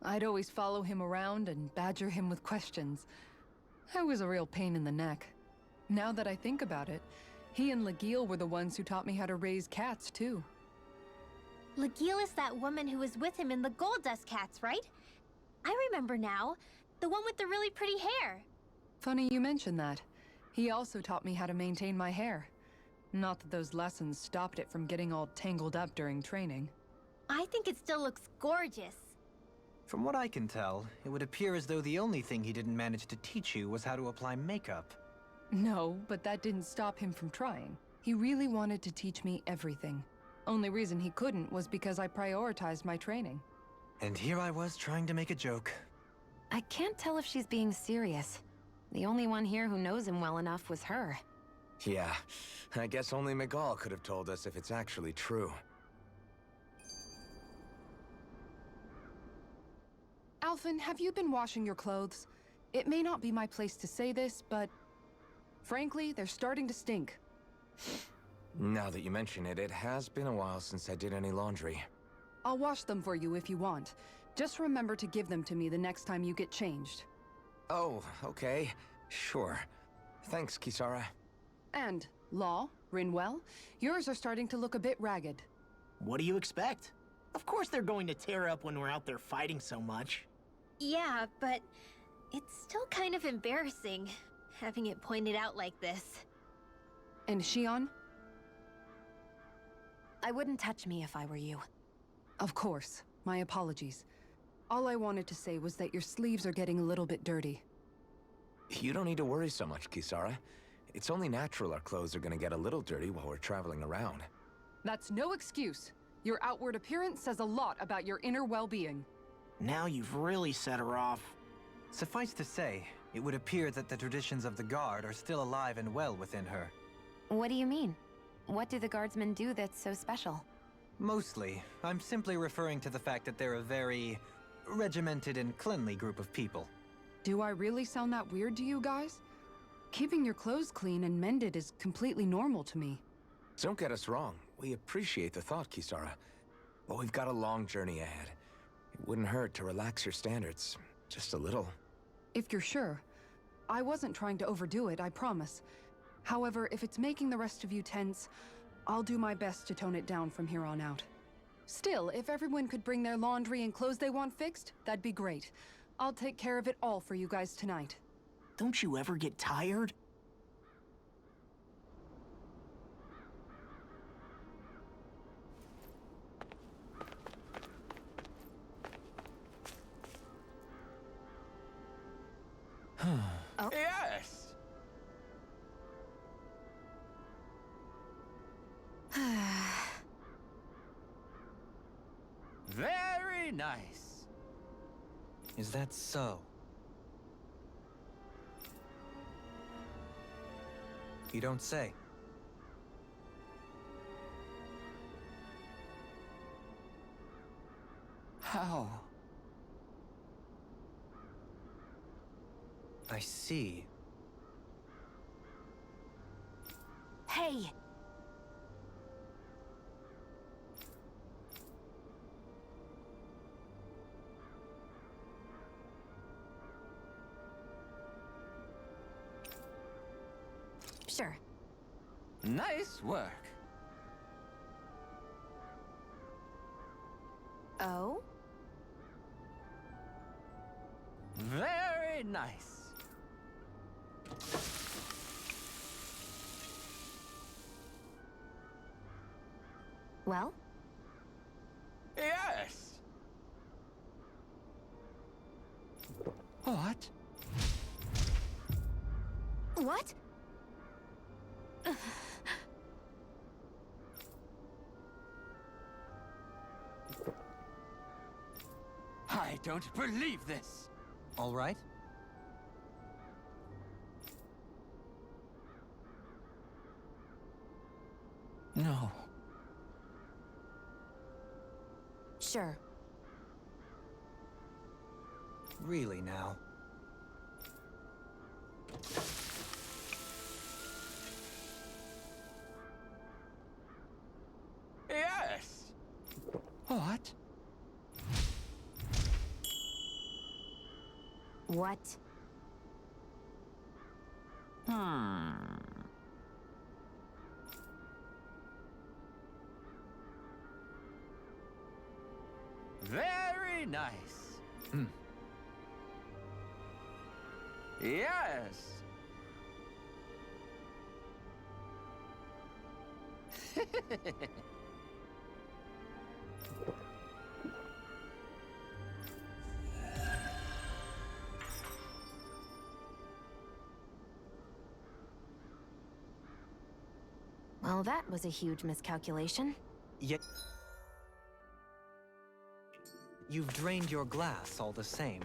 I'd always follow him around and badger him with questions. I was a real pain in the neck. Now that I think about it, he and Legil were the ones who taught me how to raise cats, too. Legil is that woman who was with him in the Gold Dust Cats, right? I remember now. The one with the really pretty hair. Funny you mention that. He also taught me how to maintain my hair. Not that those lessons stopped it from getting all tangled up during training. I think it still looks gorgeous. From what I can tell, it would appear as though the only thing he didn't manage to teach you was how to apply makeup. No, but that didn't stop him from trying. He really wanted to teach me everything. Only reason he couldn't was because I prioritized my training. And here I was trying to make a joke. I can't tell if she's being serious. The only one here who knows him well enough was her. Yeah, I guess only Miguel could have told us if it's actually true. Alphen, have you been washing your clothes? It may not be my place to say this, but frankly, they're starting to stink. Now that you mention it, it has been a while since I did any laundry. I'll wash them for you if you want. Just remember to give them to me the next time you get changed. Oh, okay. Sure. Thanks, Kisara. And, Law, Rinwell, yours are starting to look a bit ragged. What do you expect? Of course they're going to tear up when we're out there fighting so much. Yeah, but it's still kind of embarrassing, having it pointed out like this. And Shion? I wouldn't touch me if I were you. Of course. My apologies. All I wanted to say was that your sleeves are getting a little bit dirty. You don't need to worry so much, Kisara. It's only natural our clothes are gonna get a little dirty while we're traveling around. That's no excuse. Your outward appearance says a lot about your inner well-being. Now you've really set her off. Suffice to say, it would appear that the traditions of the Guard are still alive and well within her. What do you mean? What do the Guardsmen do that's so special? Mostly, I'm simply referring to the fact that they're a very regimented and cleanly group of people. Do I really sound that weird to you guys? Keeping your clothes clean and mended is completely normal to me. Don't get us wrong. We appreciate the thought, Kisara. But we've got a long journey ahead. It wouldn't hurt to relax your standards. Just a little. If you're sure. I wasn't trying to overdo it, I promise. However, if it's making the rest of you tense, I'll do my best to tone it down from here on out. Still, if everyone could bring their laundry and clothes they want fixed, that'd be great. I'll take care of it all for you guys tonight. Don't you ever get tired? Oh. Yes! Very nice. Is that so? You don't say. How? I see. Hey! Sure. Nice work. Oh? Very nice. Well? Yes! What? What? I don't believe this! All right. No. Sure. Really now? Yes! What? What? Very nice. Yes. Well, that was a huge miscalculation. Yet you've drained your glass all the same.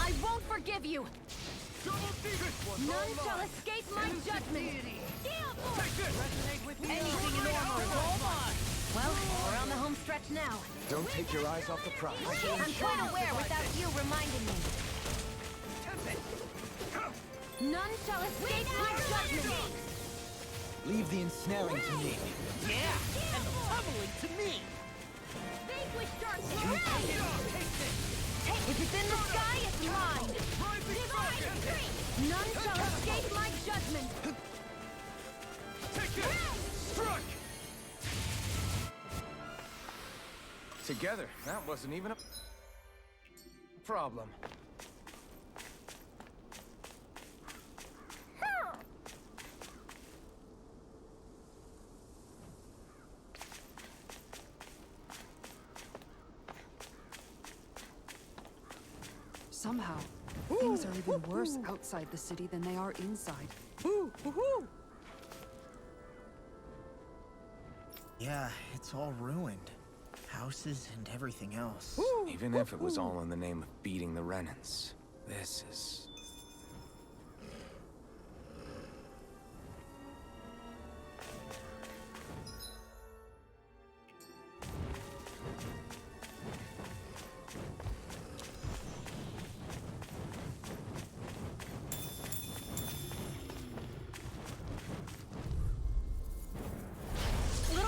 I won't forgive you! None shall escape my judgment! Anything in armor is all mine! Well, we're on the home stretch now. Don't take your eyes off the prize. I'm quite aware without you reminding me. None shall escape my judgment! Leave the ensnaring to me. Yeah, and the pummeling to me! Vanquish darkness! If it's in the sky, it's mine! Divine retreat! None shall escape my judgment! Together, that wasn't even a problem. Somehow, things are even worse outside the city than they are inside. Yeah, it's all ruined. Houses and everything else. Even if it was all in the name of beating the Renans, this is...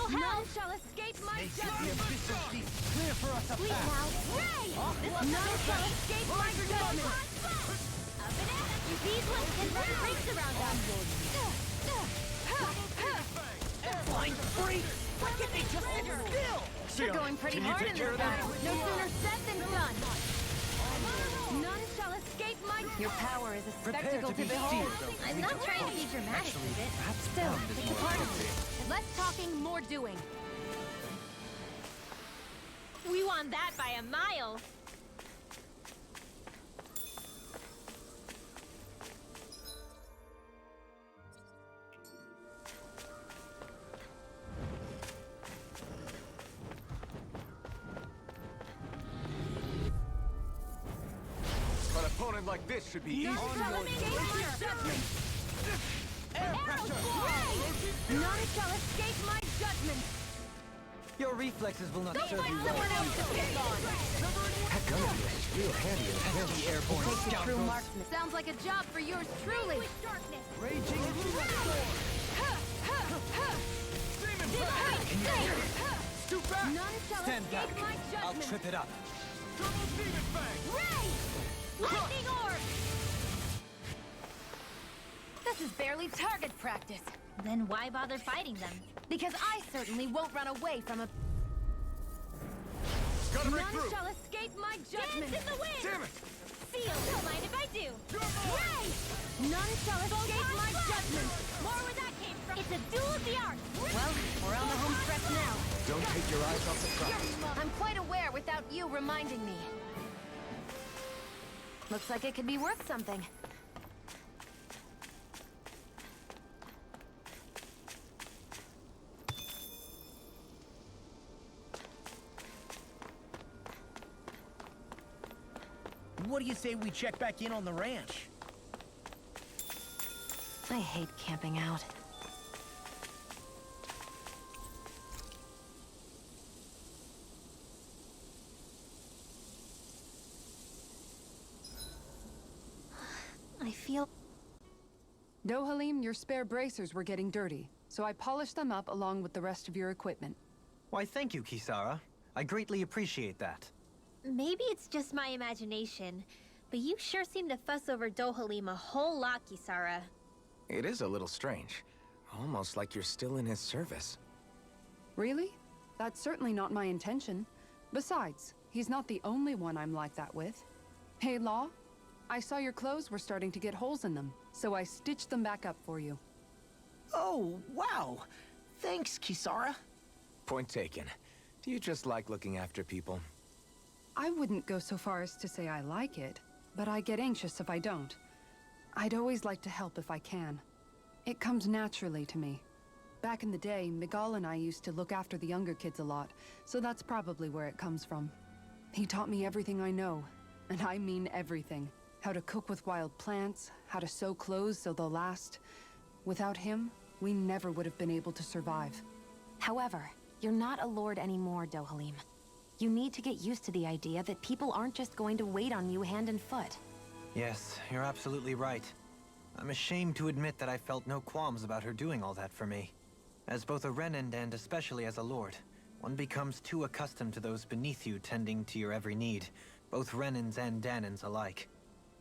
None shall escape my judgment! Clear for us up Sleep now! Ray! None shall escape my judgment! These ones can run rings around us! Blind freak! Why can't they just sit still? You're going pretty hard in this battle! No sooner said than done! None shall escape my... Your power is a spectacle to behold! I'm not trying to be dramatic with it. Still, it's a part of me. Less talking, more doing. We won that by a mile. An opponent like this should be easy. None shall escape my judgment. Arrows fly! None shall escape my judgment. Your reflexes will not Don't serve find you someone well. else to pick on. That gun of yours is real handy in a pinch. The airborne Takes a true scoundrels. marksman. Sounds like a job for yours truly. Darkness. Raging into my storm! Stoop back. None shall Stand escape back. my I'll judgment. trip it up. Ray! Lightning orb! This is barely target practice. Then why bother fighting them? Because I certainly won't run away from a... Gotta break None through! shall escape my judgment! Dance in the wind! Damn it! Seal! Don't mind if I do! Ray! None shall escape my judgment! More where that came from! It's a duel of the arts! Well, we're on the home stretch now. Don't take your eyes off the prize. I'm quite aware without you reminding me. Looks like it could be worth something. What do you say we check back in on the ranch? I hate camping out. I feel... Dohalim, your spare bracers were getting dirty, so I polished them up along with the rest of your equipment. Why, thank you, Kisara. I greatly appreciate that. Maybe it's just my imagination, but you sure seem to fuss over Dohalim a whole lot, Kisara. It is a little strange. Almost like you're still in his service. Really? That's certainly not my intention. Besides, he's not the only one I'm like that with. Hey, Law, I saw your clothes were starting to get holes in them, so I stitched them back up for you. Oh, wow. Thanks, Kisara. Point taken. Do you just like looking after people? I wouldn't go so far as to say I like it, but I get anxious if I don't. I'd always like to help if I can. It comes naturally to me. Back in the day, Miguel and I used to look after the younger kids a lot, so that's probably where it comes from. He taught me everything I know, and I mean everything. How to cook with wild plants, how to sew clothes so they'll last. Without him, we never would have been able to survive. However, you're not a lord anymore, Dohalim. You need to get used to the idea that people aren't just going to wait on you hand and foot. Yes, you're absolutely right. I'm ashamed to admit that I felt no qualms about her doing all that for me. As both a Renan and especially as a lord, one becomes too accustomed to those beneath you tending to your every need, both Renans and Danans alike.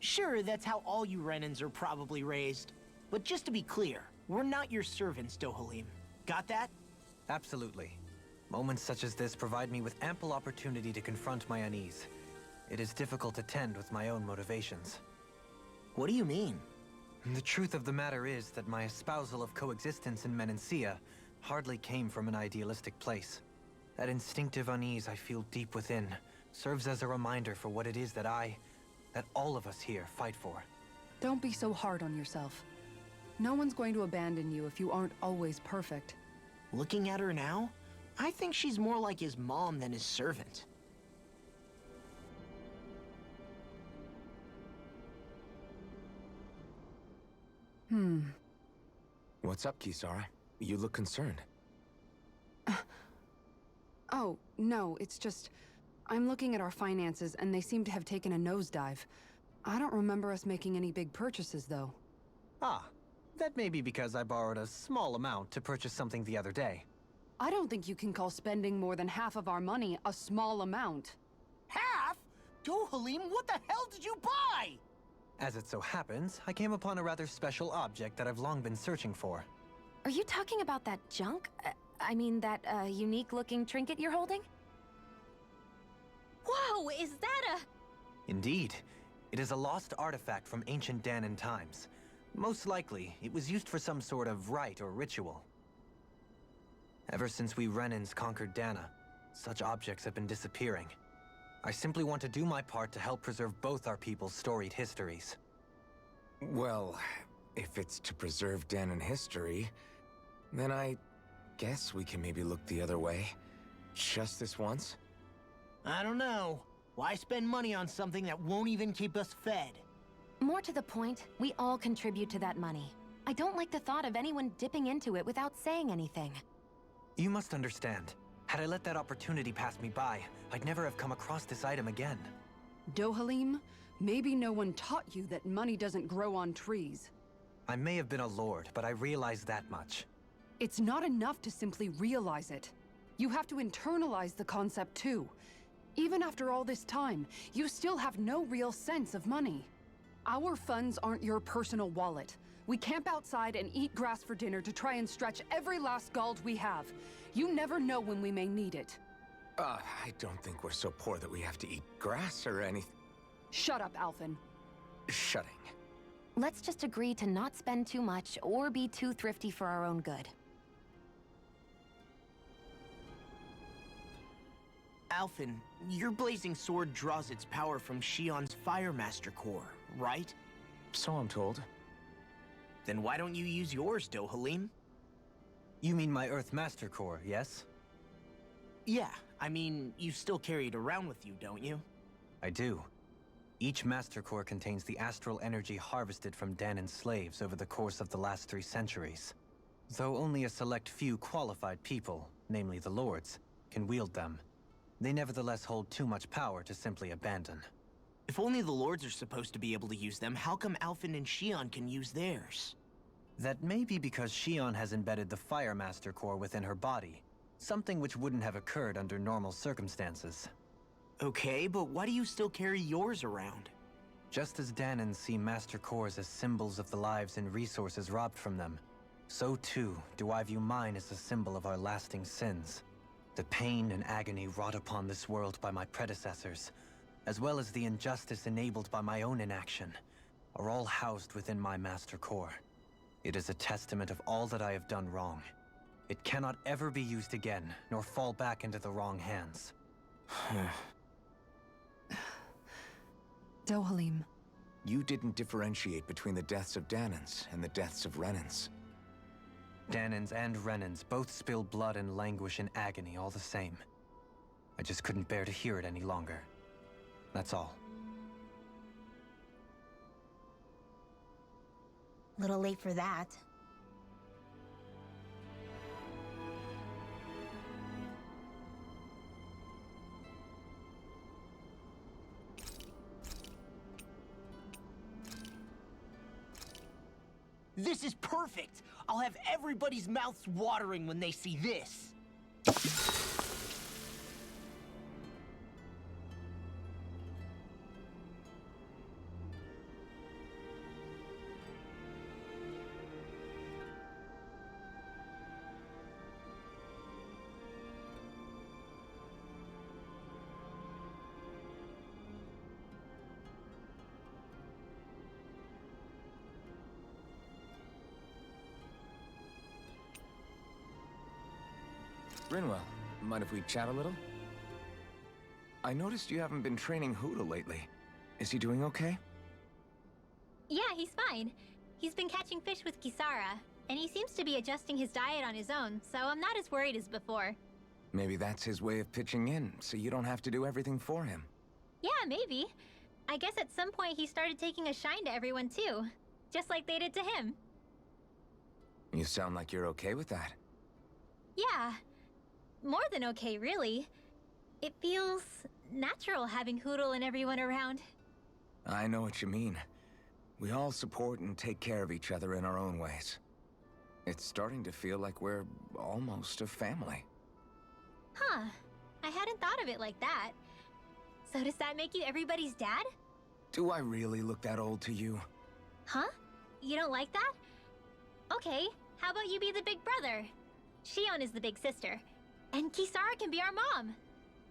Sure, that's how all you Renans are probably raised. But just to be clear, we're not your servants, Dohalim. Got that? Absolutely. Moments such as this provide me with ample opportunity to confront my unease. It is difficult to tend with my own motivations. What do you mean? The truth of the matter is that my espousal of coexistence in Menancia hardly came from an idealistic place. That instinctive unease I feel deep within serves as a reminder for what it is that all of us here fight for. Don't be so hard on yourself. No one's going to abandon you if you aren't always perfect. Looking at her now, I think she's more like his mom than his servant. What's up, Kisara? You look concerned. Oh, no, it's just... I'm looking at our finances and they seem to have taken a nosedive. I don't remember us making any big purchases, though. Ah, that may be because I borrowed a small amount to purchase something the other day. I don't think you can call spending more than half of our money a small amount. Half? Dohalim, what the hell did you buy? As it so happens, I came upon a rather special object that I've long been searching for. Are you talking about that junk? I mean, that unique-looking trinket you're holding? Whoa, is that a... Indeed. It is a lost artifact from ancient Danan times. Most likely, it was used for some sort of rite or ritual. Ever since we Renans conquered Dana, such objects have been disappearing. I simply want to do my part to help preserve both our people's storied histories. Well, if it's to preserve Danan history, then I guess we can maybe look the other way. Just this once? I don't know. Why spend money on something that won't even keep us fed? More to the point, we all contribute to that money. I don't like the thought of anyone dipping into it without saying anything. You must understand. Had I let that opportunity pass me by, I'd never have come across this item again. Dohalim, maybe no one taught you that money doesn't grow on trees. I may have been a lord, but I realize that much. It's not enough to simply realize it. You have to internalize the concept too. Even after all this time, you still have no real sense of money. Our funds aren't your personal wallet. We camp outside and eat grass for dinner to try and stretch every last gold we have. You never know when we may need it. I don't think we're so poor that we have to eat grass or anything. Shut up, Alphen. Shutting. Let's just agree to not spend too much or be too thrifty for our own good. Alphen, your blazing sword draws its power from Shion's Fire Master Core, right? So I'm told. Then why don't you use yours, DOHALIM? You mean my Earth Master Core, yes? Yeah, I mean, you still carry it around with you, don't you? I do. Each Master Core contains the astral energy harvested from Danan's slaves over the course of the last 3 centuries. Though only a select few qualified people, namely the Lords, can wield them, they nevertheless hold too much power to simply abandon. If only the Lords are supposed to be able to use them, how come Alphen and Shion can use theirs? That may be because Shion has embedded the Fire Master Core within her body, something which wouldn't have occurred under normal circumstances. Okay, but why do you still carry yours around? Just as Danans see Master Cores as symbols of the lives and resources robbed from them, so too do I view mine as a symbol of our lasting sins. The pain and agony wrought upon this world by my predecessors, as well as the injustice enabled by my own inaction, are all housed within my Master Core. It is a testament of all that I have done wrong. It cannot ever be used again, nor fall back into the wrong hands. DOHALIM. You didn't differentiate between the deaths of Danans and the deaths of Renans. Danans and Renans both spill blood and languish in agony all the same. I just couldn't bear to hear it any longer. That's all. Little late for that. This is perfect! I'll have everybody's mouths watering when they see this! Renewal, mind if we chat a little? I noticed you haven't been training Huda lately. Is he doing okay? Yeah, he's fine. He's been catching fish with KISARA, and he seems to be adjusting his diet on his own, so I'm not as worried as before. Maybe that's his way of pitching in, so you don't have to do everything for him. Yeah, maybe. I guess at some point he started taking a shine to everyone too, just like they did to him. You sound like you're okay with that. Yeah. More than okay, really. It feels natural having Hoodle and everyone around. I know what you mean. We all support and take care of each other in our own ways. It's starting to feel like we're almost a family. Huh. I hadn't thought of it like that. So does that make you everybody's dad? Do I really look that old to you? Huh? You don't like that? Okay, how about you be the big brother? Shion is the big sister. And KISARA can be our mom.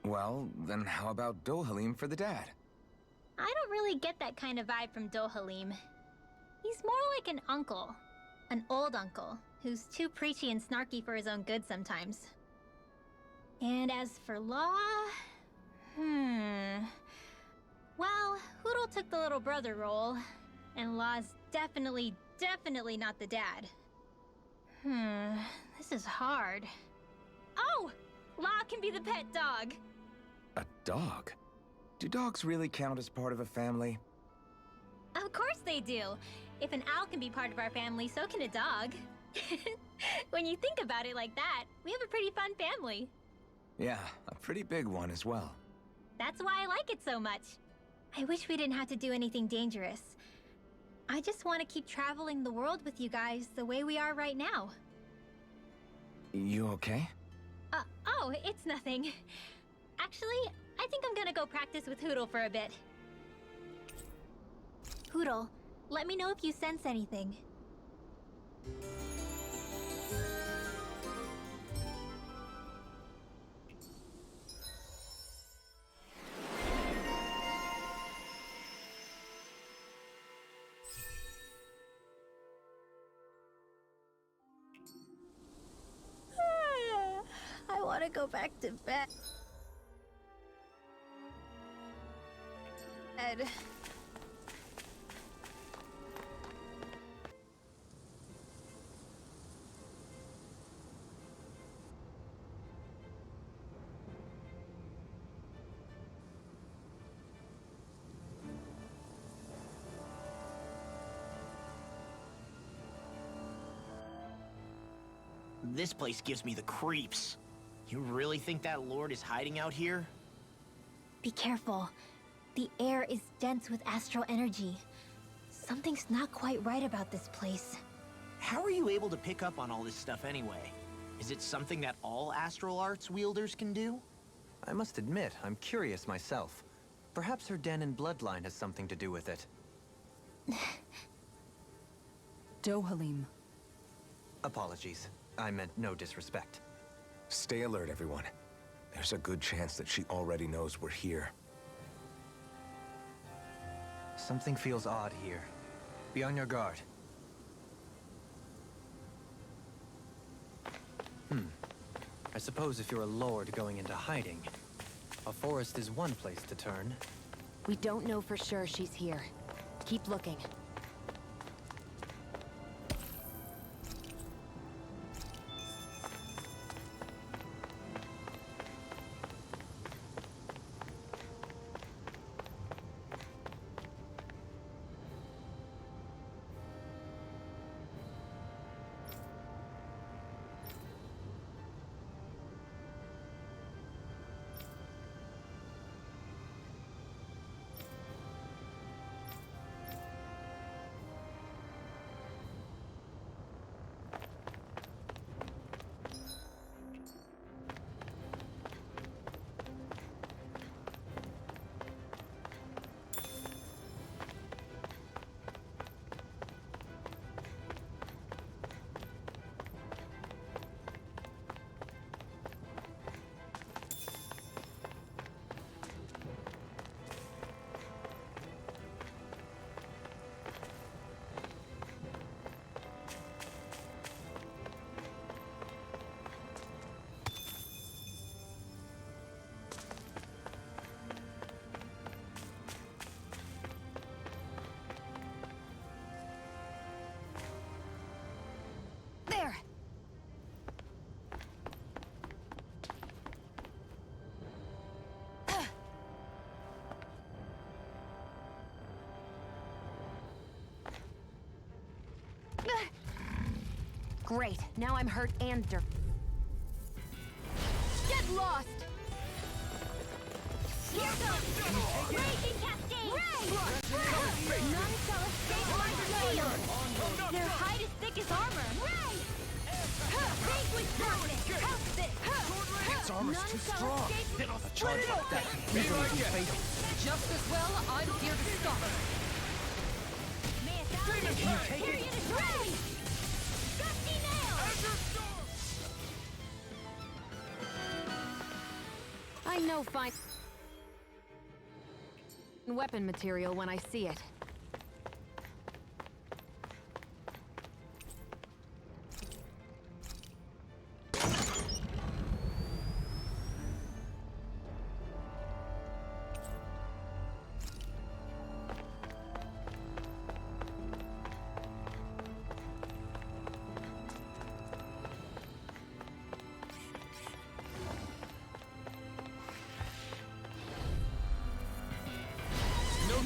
Well, then how about DOHALIM for the dad? I don't really get that kind of vibe from DOHALIM. He's more like an uncle. An old uncle, who's too preachy and snarky for his own good sometimes. And as for Law... Well, Hoodle took the little brother role, and Law's definitely not the dad. This is hard. Oh! Law can be the pet dog! A dog? Do dogs really count as part of a family? Of course they do! If an owl can be part of our family, so can a dog. When you think about it like that, we have a pretty fun family. Yeah, a pretty big one as well. That's why I like it so much. I wish we didn't have to do anything dangerous. I just want to keep traveling the world with you guys the way we are right now. You okay? Oh, it's nothing. Actually, I think I'm gonna go practice with Hoodle for a bit. Hoodle, let me know if you sense anything. go back to bed. This place gives me the creeps. You really think that lord is hiding out here? Be careful. The air is dense with astral energy. Something's not quite right about this place. How are you able to pick up on all this stuff anyway? Is it something that all astral arts wielders can do? I must admit, I'm curious myself. Perhaps her den and bloodline has something to do with it. Dohalim. Apologies. I meant no disrespect. Stay alert, everyone. There's a good chance that she already knows we're here. Something feels odd here. Be on your guard. I suppose if you're a lord going into hiding, a forest is one place to turn. We don't know for sure she's here. Keep looking. Great, now I'm hurt and dirt. Get lost! Here goes! Raging Cascade! None shall escape my shield! Their hide is thick as armor! Vanquish darkness! Help this! Its armor's too strong. A charge like that can easily be fatal. Just as well, I'm here to stop it. Can you take it? Gusty nail! I know fine weapon material when I see it.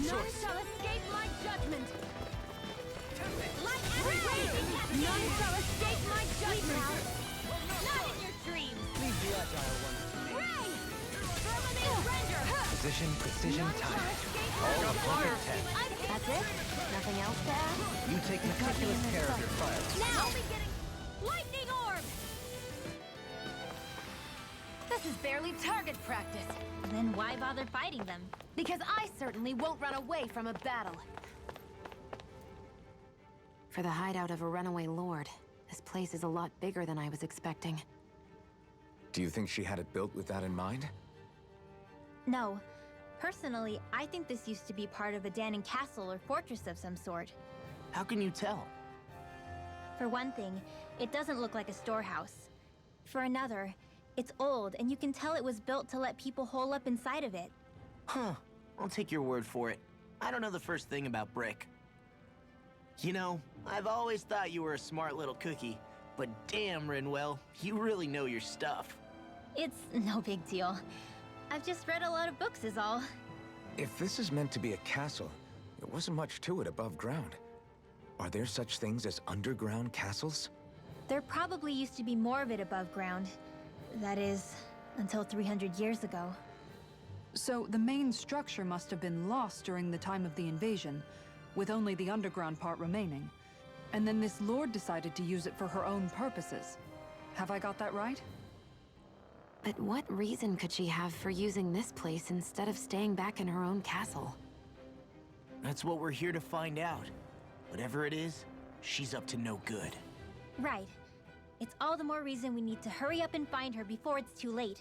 None shall escape my judgment! Like raging Cascade! None shall escape my judgment! Not in your dreams! Leave the agile ones to me. Ray! Firmament render! Precision, precision, None shall time. escape All my the fire judgment! test. That's it? Nothing else to add? You take meticulous care of your fire. Now! I'll be getting lightning orb! This is barely target practice. Then why bother fighting them? Because I certainly won't run away from a battle. For the hideout of a runaway lord, this place is a lot bigger than I was expecting. Do you think she had it built with that in mind? No. Personally, I think this used to be part of a Danon castle or fortress of some sort. How can you tell? For one thing, it doesn't look like a storehouse. For another, It's old, and you can tell it was built to let people hole up inside of it. Huh. I'll take your word for it. I don't know the first thing about brick. You know, I've always thought you were a smart little cookie, but damn, RENEWAL, you really know your stuff. It's no big deal. I've just read a lot of books is all. If this is meant to be a castle, there wasn't much to it above ground. Are there such things as underground castles? There probably used to be more of it above ground. That is, until 300 years ago. So the main structure must have been lost during the time of the invasion, with only the underground part remaining. And then this lord decided to use it for her own purposes. Have I got that right? But what reason could she have for using this place instead of staying back in her own castle? That's what we're here to find out. Whatever it is, she's up to no good. Right. It's all the more reason we need to hurry up and find her before it's too late.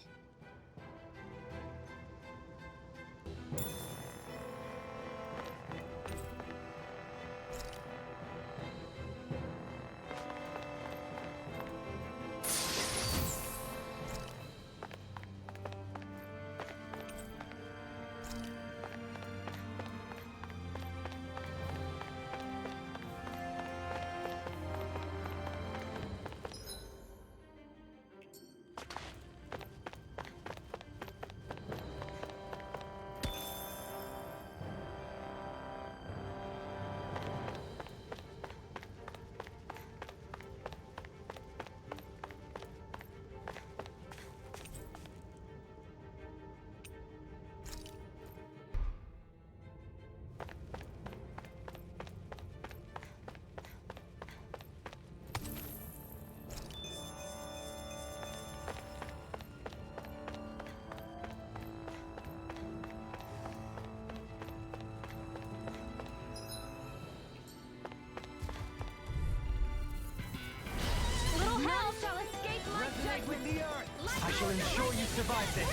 With the earth! I shall ensure you survive this!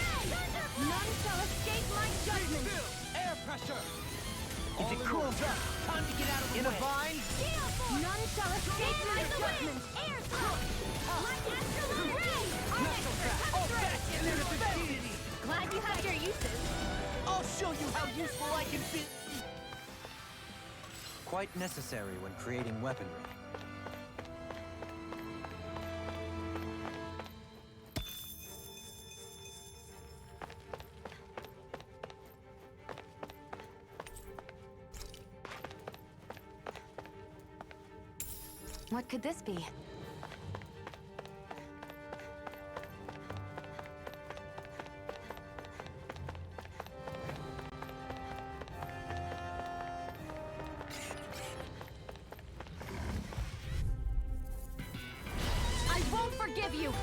None shall escape my judgment! Air pressure! Is it cool? Time to get out of the way. In a vine? None shall escape my judgment! Air thrust! My astral ray! Glad you have your uses. I'll show you how useful I can be. Quite necessary when creating weaponry. What could this be? I won't forgive you!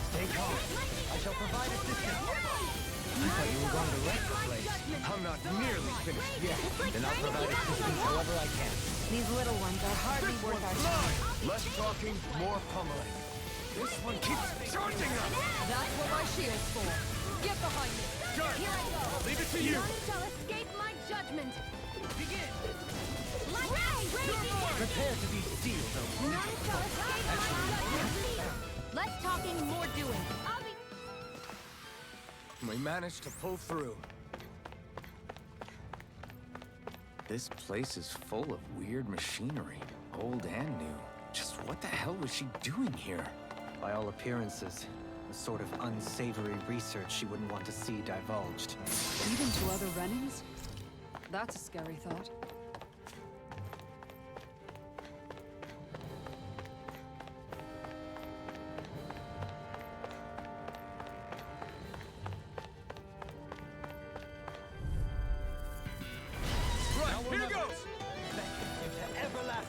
Stay calm. I shall provide assistance. I thought you were going to wreck the place. I'm not nearly finished yet. Then I'll provide assistance however I can. These little ones are hardly worth our time. Less talking, more pummeling. This one keeps charging us! That's what my shield's for. Get behind me! Here I go! Leave it to you! None shall escape my judgment! Begin! Prepare to be sealed, though. None shall escape my judgment! Less talking, more doing. I'll be... We managed to pull through. This place is full of weird machinery, old and new. Just what the hell was she doing here? By all appearances, the sort of unsavory research she wouldn't want to see divulged. Even to other Renans? That's a scary thought. Here goes!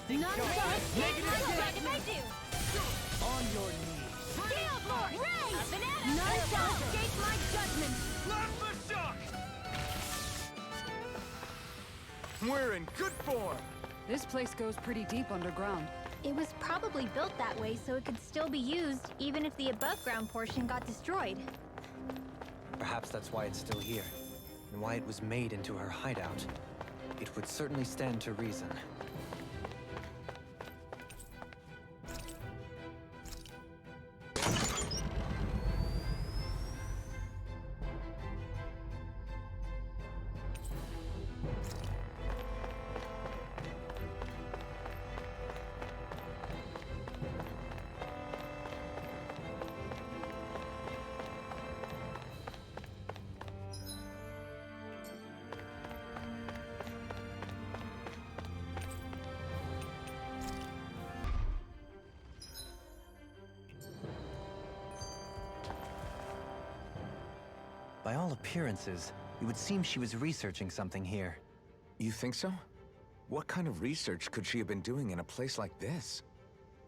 None shall escape my judgment! On your knees. Steel Force! Ray! None shall escape my judgment! We're in good form! This place goes pretty deep underground. It was probably built that way so it could still be used, even if the above-ground portion got destroyed. Perhaps that's why it's still here, and why it was made into her hideout. It would certainly stand to reason. By all appearances, it would seem she was researching something here. You think so? What kind of research could she have been doing in a place like this?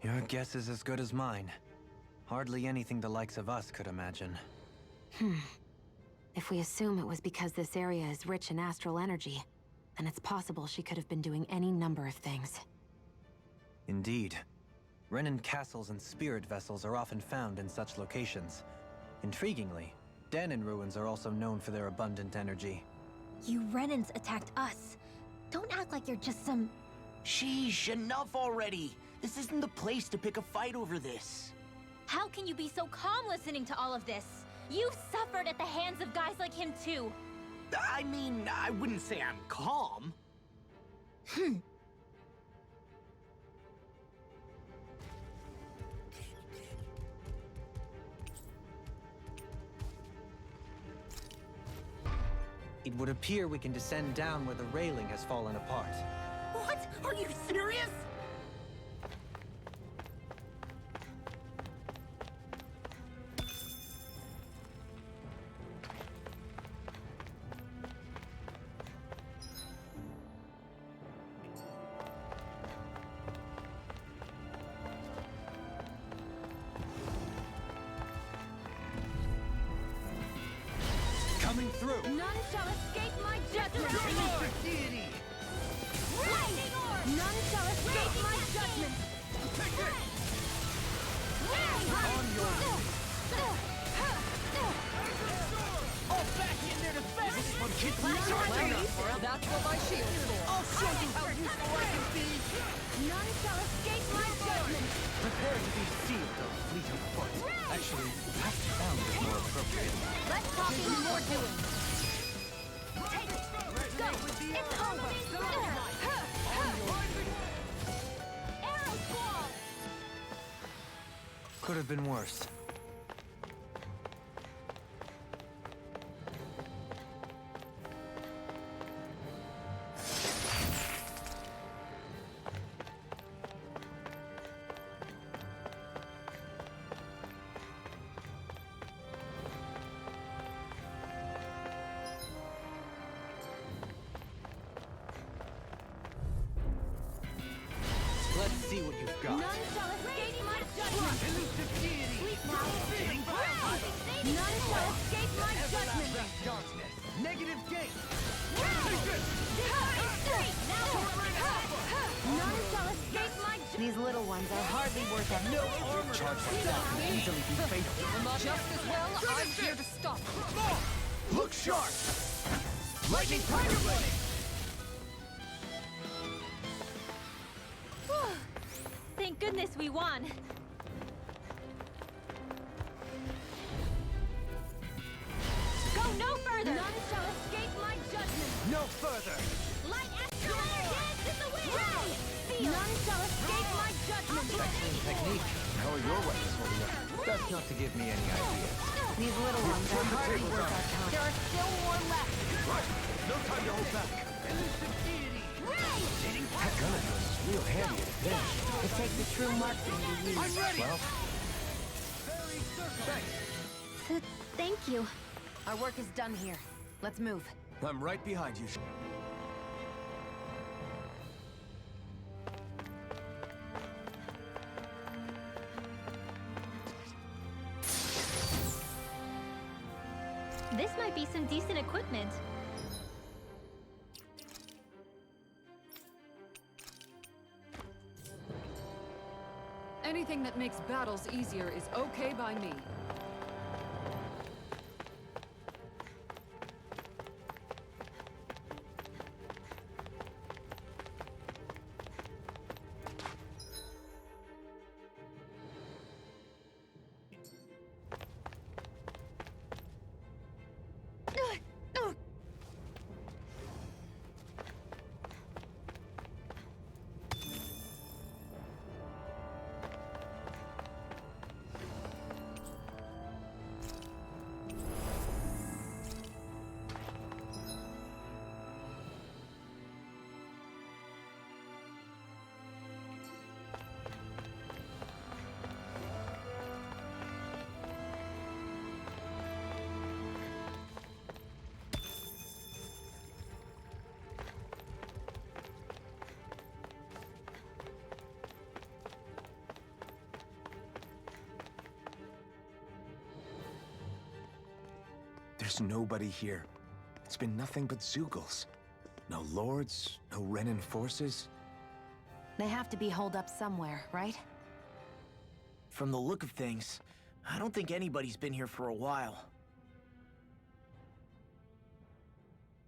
Your guess is as good as mine. Hardly anything the likes of us could imagine. If we assume it was because this area is rich in astral energy, then it's possible she could have been doing any number of things. Indeed. Renin castles and spirit vessels are often found in such locations. Intriguingly, Danon ruins are also known for their abundant energy. You Renins attacked us. Don't act like you're just some... Sheesh, enough already. This isn't the place to pick a fight over this. How can you be so calm listening to all of this? You've suffered at the hands of guys like him too. I mean, I wouldn't say I'm calm. It would appear we can descend down where the railing has fallen apart. What? Are you serious? Coming through! None shall escape my judgment! Deity! Lightning orb! None shall escape my judgment! Take it! On your All back in there to fetch! This one keeps me That's what my shield's for. I'll show you how useful I can be! None shall escape my judgment! Prepare to be sealed of fleeting foot. Actually, perhaps sound is more appropriate. Let's talk more doing! Take it! Go! It's over! Arrow squall! Could have been worse. Let's see what you've got. None shall escape my judgment! Elusive deity! Sleep now! None shall escape my judgment! Darkness! Negative gate! None shall escape my These little ones are hardly worth a No armor! Charge like that can easily be fatal. Just as well, I'm here to stop. Look sharp! Lightning tiger blade! Thank goodness we won. Go no further! None shall escape my judgment! No further! Light astral dance in the wind! None shall escape my judgment! Excellent technique. How are your weapons holding up? That's not to give me any ideas. These little ones are hardly worth our time. There are still more left! Right! No time to hold back! Elusive deity! That gun of yours is real handy at a pinch. It takes a true marksman to use. I'm ready! Well, Very circumspect! Thank you. Our work is done here. Let's move. I'm right behind you. This might be some decent equipment. Anything that makes battles easier is okay by me. There's nobody here. It's been nothing but Zeugles. No lords, no Renin forces. They have to be holed up somewhere, right? From the look of things, I don't think anybody's been here for a while.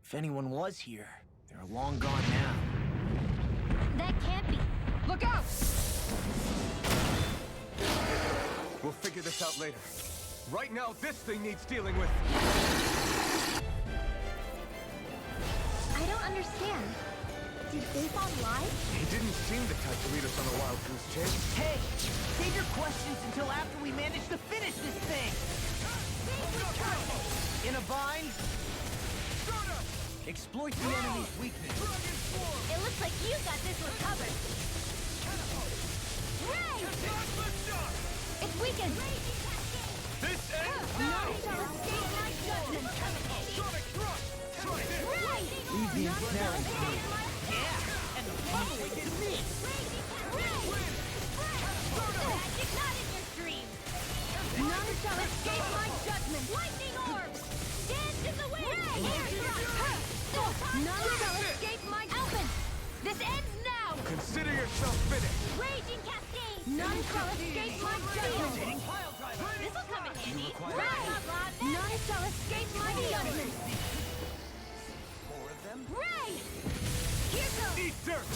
If anyone was here, they're long gone now. That can't be. Look out! We'll figure this out later. Right now, this thing needs dealing with. I don't understand. Did Avon lie? He didn't seem the type to lead us on a wild goose chase. Hey, save your questions until after we manage to finish this thing! In a bind? Exploit the enemy's weakness. It looks like you got this one covered. Ray! It's weakened. This ends None shall escape my judgment. Ray! Leave the ensnaring to me. Yeah, And the following is me! Magic not in your dreams. None shall escape my judgment. Lightning orbs! Dance in the wind! Air thrust! None shall escape my Alpin! This ends now! Consider yourself finished. Raging cascade! None shall escape my judgment! This'll come in handy! None shall escape my judgment! Four of them? Ray! Here goes! Eat dirt!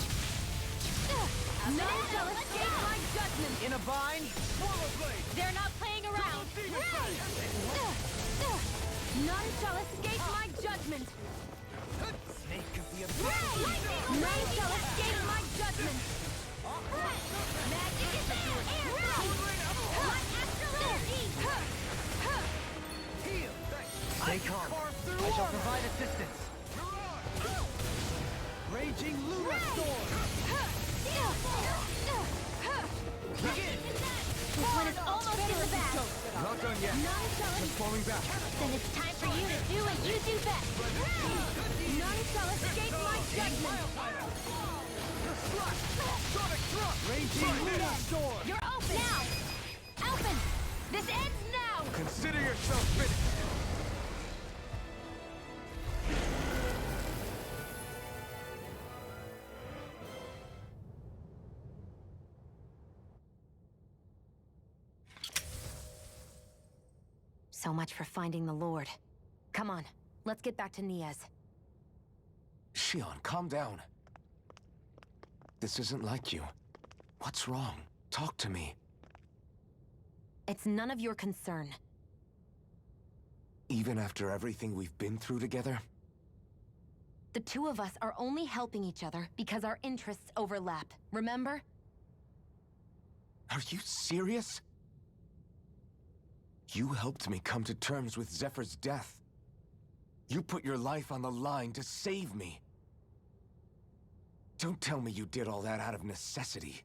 None shall escape my judgment! In a bind? They're not playing around! Ray! None shall escape my judgment! Snake of the Ray! None shall escape my judgment! Magic is there! Air One astral energy! Heal! Stay calm. I shall provide assistance. Raging Luna Storm! Begin! This one is almost in the bag! Not done yet. None shall Just falling back. Then it's time for you to do what you do best! None shall escape my judgment! Raging Luna Storm! You're open! Now! Alpin! This ends now! Consider yourself finished. So much for finding the Lord. Come on, let's get back to NIEZ. Shion, calm down. This isn't like you. What's wrong? Talk to me. It's none of your concern. Even after everything we've been through together? The two of us are only helping each other because our interests overlap, remember? Are you serious? You helped me come to terms with Zephyr's death. You put your life on the line to save me. Don't tell me you did all that out of necessity.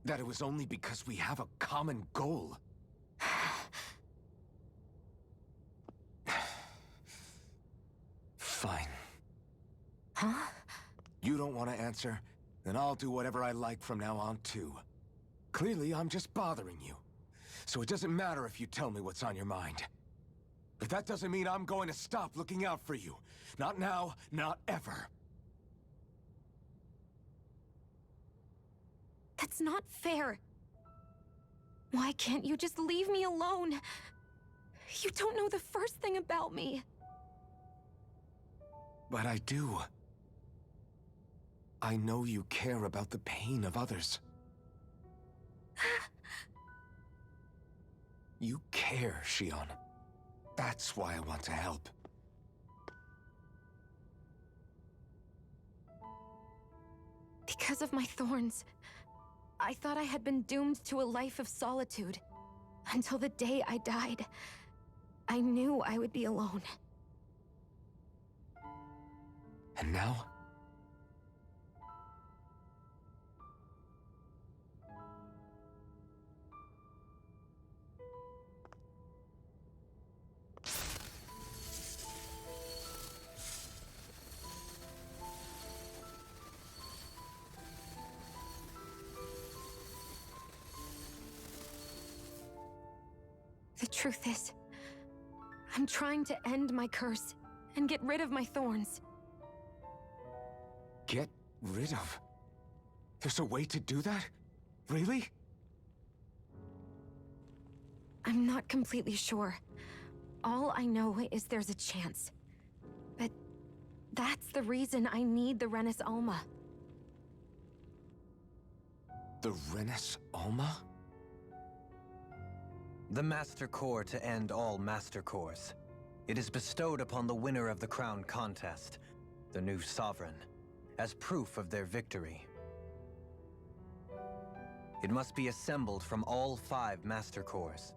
That it was only because we have a common goal. Fine. Huh? You don't want to answer? Then I'll do whatever I like from now on, too. Clearly, I'm just bothering you. So it doesn't matter if you tell me what's on your mind. But that doesn't mean I'm going to stop looking out for you. Not now, not ever. That's not fair. Why can't you just leave me alone? You don't know the first thing about me. But I do. I know you care about the pain of others. You care, Shion. That's why I want to help. Because of my thorns, I thought I had been doomed to a life of solitude. Until the day I died, I knew I would be alone. And now? The truth is, I'm trying to end my curse and get rid of my thorns. Get rid of? There's a way to do that? Really? I'm not completely sure. All I know is there's a chance. But that's the reason I need the Renis Alma. The Renis Alma? The Master Core to end all Master Cores. It is bestowed upon the winner of the Crown Contest, the new Sovereign, as proof of their victory. It must be assembled from all 5 Master Cores.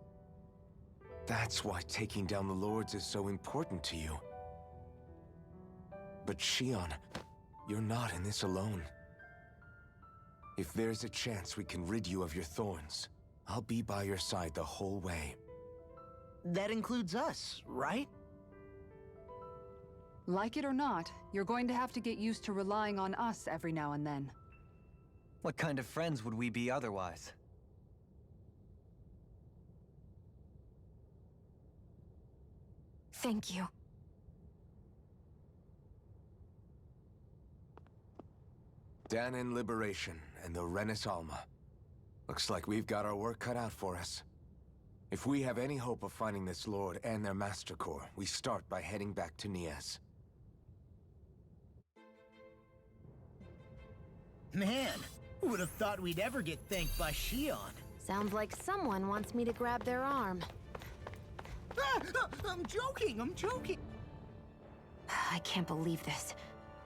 That's why taking down the Lords is so important to you. But Shion, you're not in this alone. If there's a chance we can rid you of your thorns, I'll be by your side the whole way. That includes us, right? Like it or not, you're going to have to get used to relying on us every now and then. What kind of friends would we be otherwise? Thank you. Dahnan Liberation and the Renis Alma. Looks like we've got our work cut out for us. If we have any hope of finding this Lord and their Master Core, we start by heading back to NIEZ. Man, who would have thought we'd ever get thanked by Shion? Sounds like someone wants me to grab their arm. I'm joking, I'm joking. I can't believe this.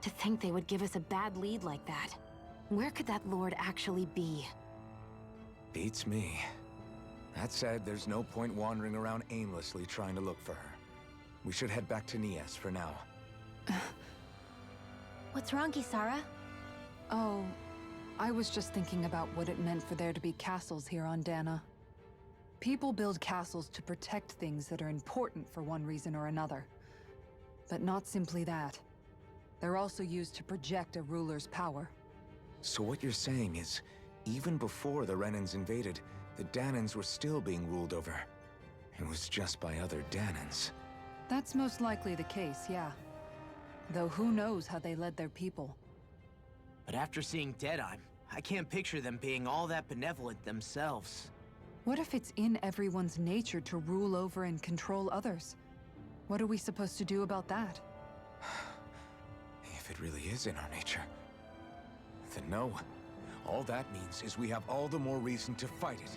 To think they would give us a bad lead like that. Where could that Lord actually be? Beats me. That said, there's no point wandering around aimlessly trying to look for her. We should head back to NIEZ for now. What's wrong, Kisara? Oh, I was just thinking about what it meant for there to be castles here on Dana. People build castles to protect things that are important for one reason or another. But not simply that. They're also used to project a ruler's power. So what you're saying is, even before the Renans invaded, the Dahnans were still being ruled over. It was just by other Dahnans. That's most likely the case, yeah. Though who knows how they led their people. But after seeing DEDYME, I can't picture them being all that benevolent themselves. What if it's in everyone's nature to rule over and control others? What are we supposed to do about that? If it really is in our nature, then no. All that means is we have all the more reason to fight it.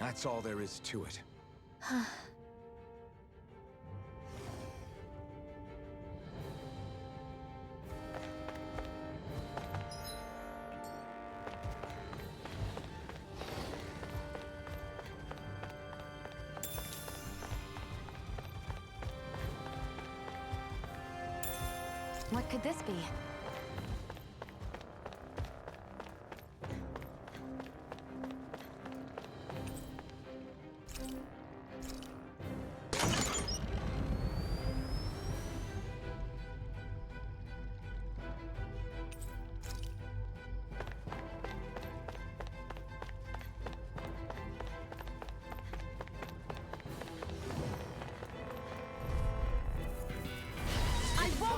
That's all there is to it. What could this be?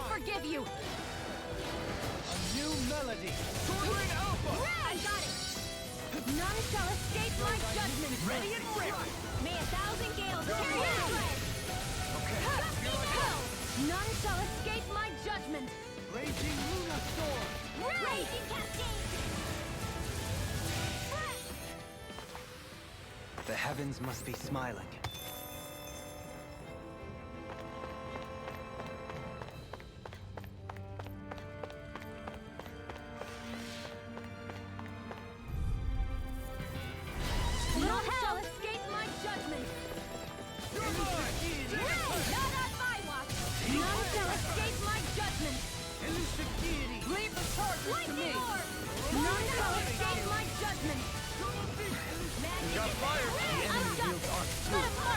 Forgive you! A new melody! Sword Alpha! I got it! None shall escape my judgment! Ready and ready! May 1,000 gales carry your thread! None shall escape my judgment! Raging Luna Storm! Raging Cascade! The heavens must be smiling.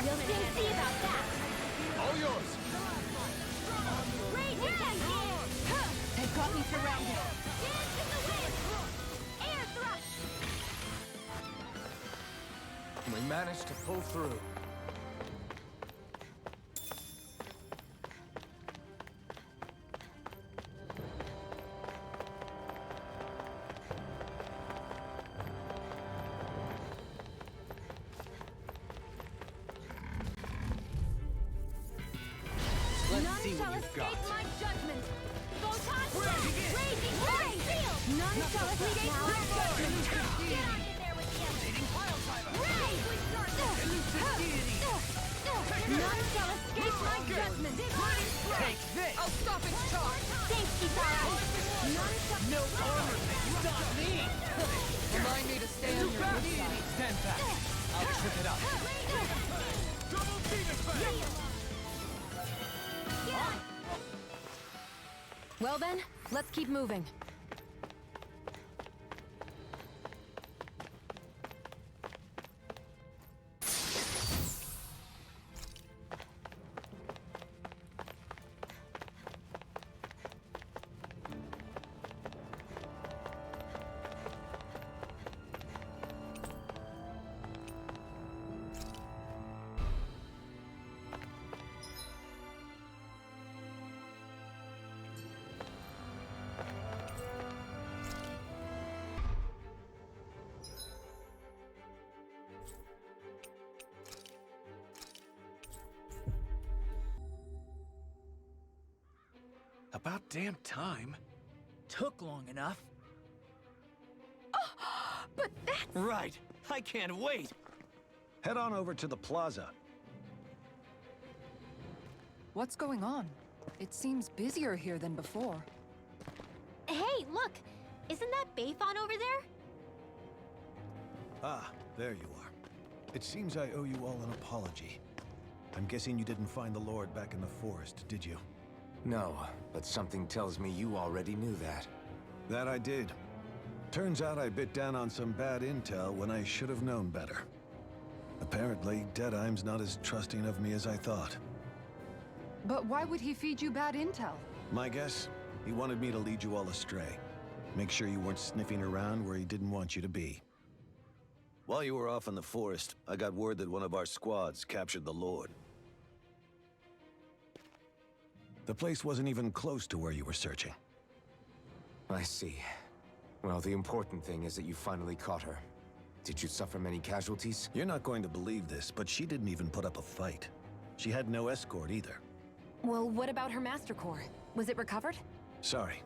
We'll soon see about that! All yours! Raging Cascade! They've got me surrounded! Dance in the wind! Air thrust! We managed to pull through. shall you've escape got. my judgment. Photon raging ray field. None shall escape my judgment. Get on in there with the evidence. Ray! None shall escape my judgment. Take this! I'll stop its charge. Thanks, Kisara. None shall... No armor can stop me! Remind me to stay on your good side. Stand back. I'll trip it up. Double team effect! Well then, let's keep moving. About damn time. Took long enough. But that's... Right. I can't wait. Head on over to the plaza. What's going on? It seems busier here than before. Hey, look! Isn't that Bayfon over there? Ah, there you are. It seems I owe you all an apology. I'm guessing you didn't find the Lord back in the forest, did you? No, but something tells me you already knew that. That I did. Turns out I bit down on some bad intel when I should have known better. Apparently, DEDYME's not as trusting of me as I thought. But why would he feed you bad intel? My guess? He wanted me to lead you all astray. Make sure you weren't sniffing around where he didn't want you to be. While you were off in the forest, I got word that one of our squads captured the Lord. The place wasn't even close to where you were searching. I see. Well, the important thing is that you finally caught her. Did you suffer many casualties? You're not going to believe this, but she didn't even put up a fight. She had no escort either. Well, what about her Master Core? Was it recovered? Sorry.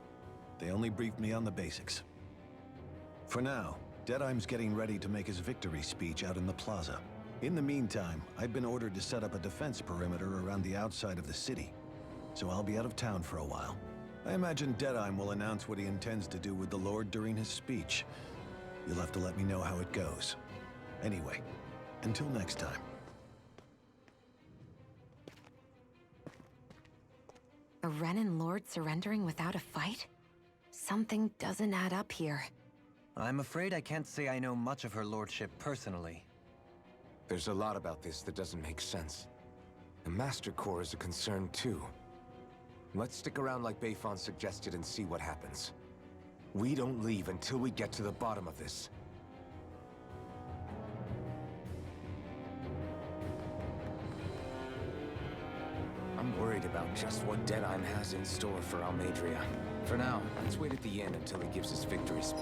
They only briefed me on the basics. For now, DEDYME's getting ready to make his victory speech out in the plaza. In the meantime, I've been ordered to set up a defense perimeter around the outside of the city. So I'll be out of town for a while. I imagine DEDYME will announce what he intends to do with the Lord during his speech. You'll have to let me know how it goes. Anyway, until next time. A Renin Lord surrendering without a fight? Something doesn't add up here. I'm afraid I can't say I know much of her lordship personally. There's a lot about this that doesn't make sense. The Master Core is a concern too. Let's stick around like Bayfon suggested and see what happens. We don't leave until we get to the bottom of this. I'm worried about just what DEDYME has in store for Almadria. For now, let's wait at the inn until he gives his victory speech.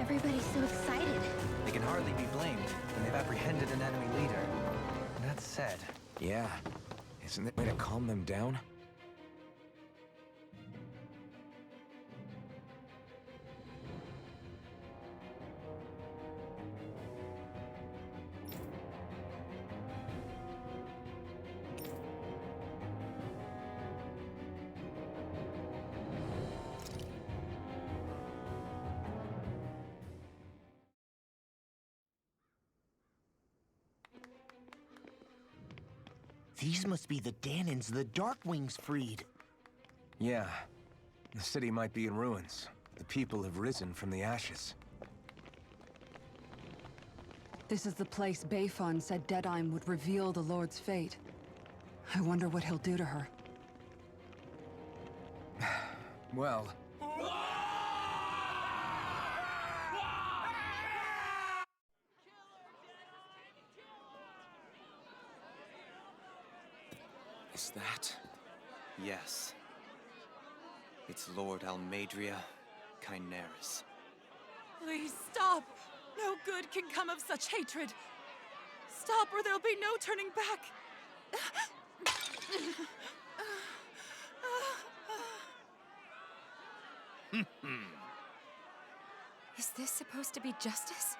Everybody's so excited. They can hardly be blamed when they've apprehended an enemy leader. That said... Yeah. Isn't there a way to calm them down? These must be the Danins the Darkwings freed. Yeah. The city might be in ruins. The people have risen from the ashes. This is the place Bayfon said DEDYME would reveal the Lord's fate. I wonder what he'll do to her. Well... Is that... yes. It's Lord Almadria Kynaris. Please stop! No good can come of such hatred! Stop or there'll be no turning back. Is this supposed to be justice?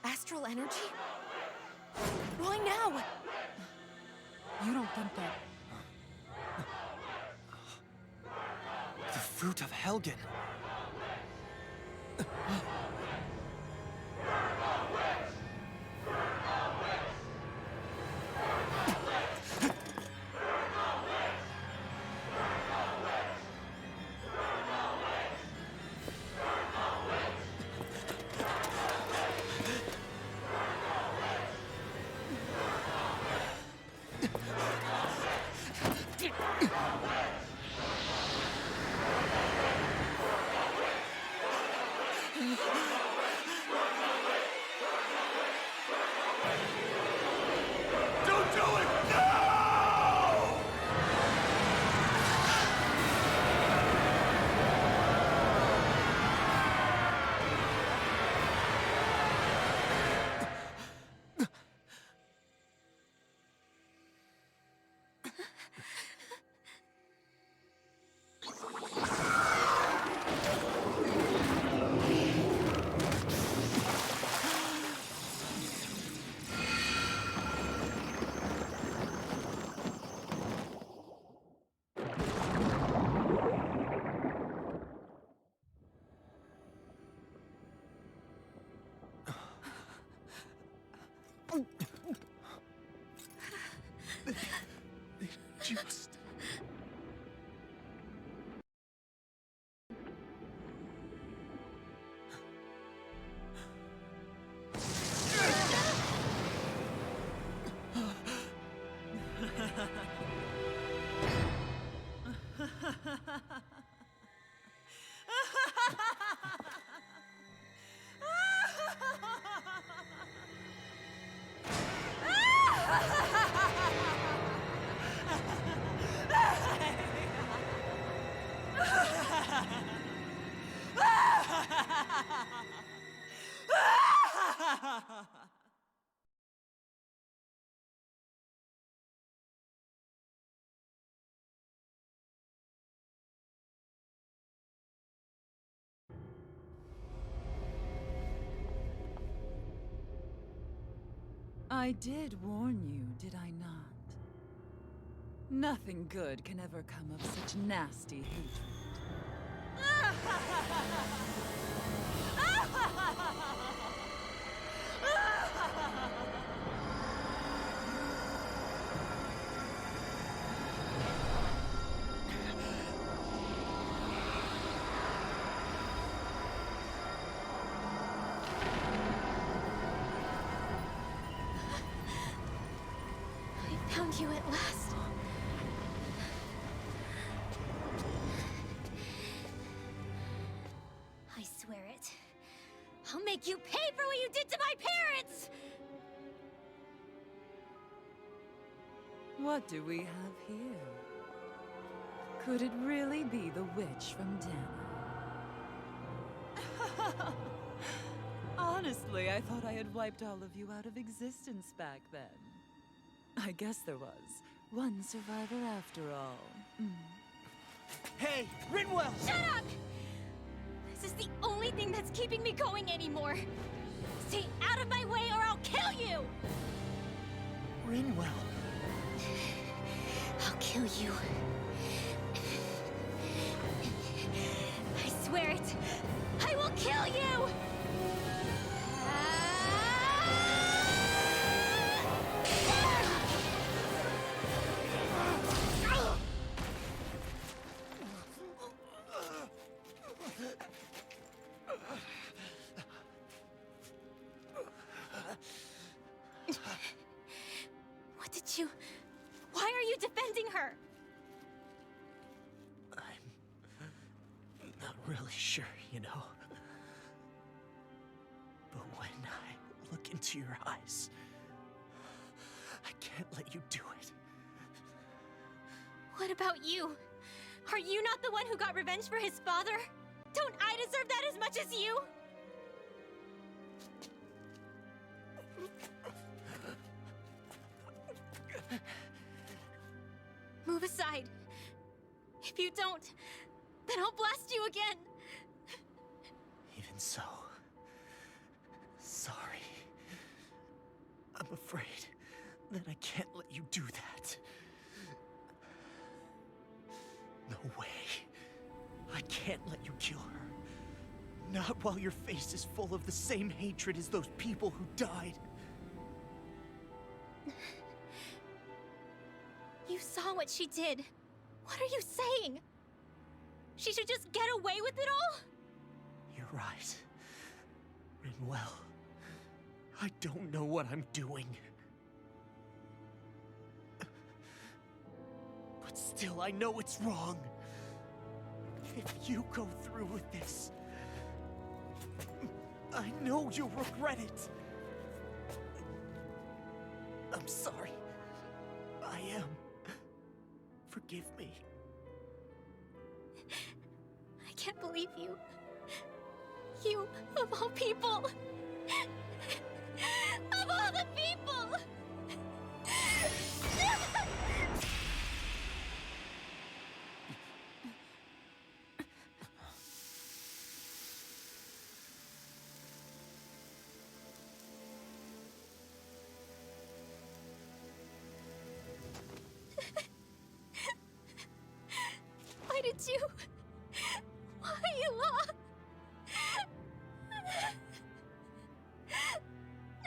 Astral energy? Why now? You don't think that... The fruit of Helgen. I did warn you, did I not? Nothing good can ever come of such nasty hatred. I found you at last. I swear it. I'll make you pay for what you did to my parents! What do we have here? Could it really be the witch from Dana? Honestly, I thought I had wiped all of you out of existence back then. I guess there was one survivor after all. Hey, RENEWAL! Shut up! This is the only thing that's keeping me going anymore. Stay out of my way or I'll kill you! RENEWAL. I'll kill you. I swear it. I will kill you! What did you... Why are you defending her? I'm really sure, you know. But when I look into your eyes, I can't let you do it. What about you? Are you not the one who got revenge for his father? Don't I deserve that as much as you? Move aside. If you don't, then I'll blast you again. Even so, sorry. I'm afraid that I can't let you do that. No way. I can't let you kill her. Not while your face is full of the same hatred as those people who died. You saw what she did. What are you saying? She should just get away with it all? You're right. Renewal. I don't know what I'm doing. But still, I know it's wrong. If you go through with this, I know you'll regret it. I'm sorry. I am. Forgive me. I can't believe you. You, of all people. Of all the people! Why did you? Why you lost?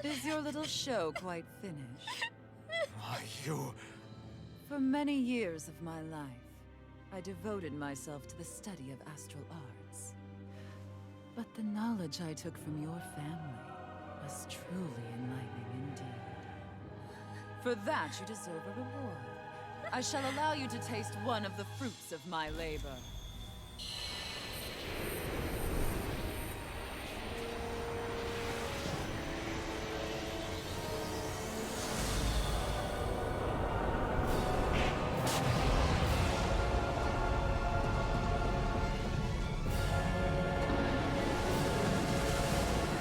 Is your little show quite finished? Why, you... For many years of my life, I devoted myself to the study of astral arts. But the knowledge I took from your family was truly enlightening indeed. For that, you deserve a reward. I shall allow you to taste one of the fruits of my labor.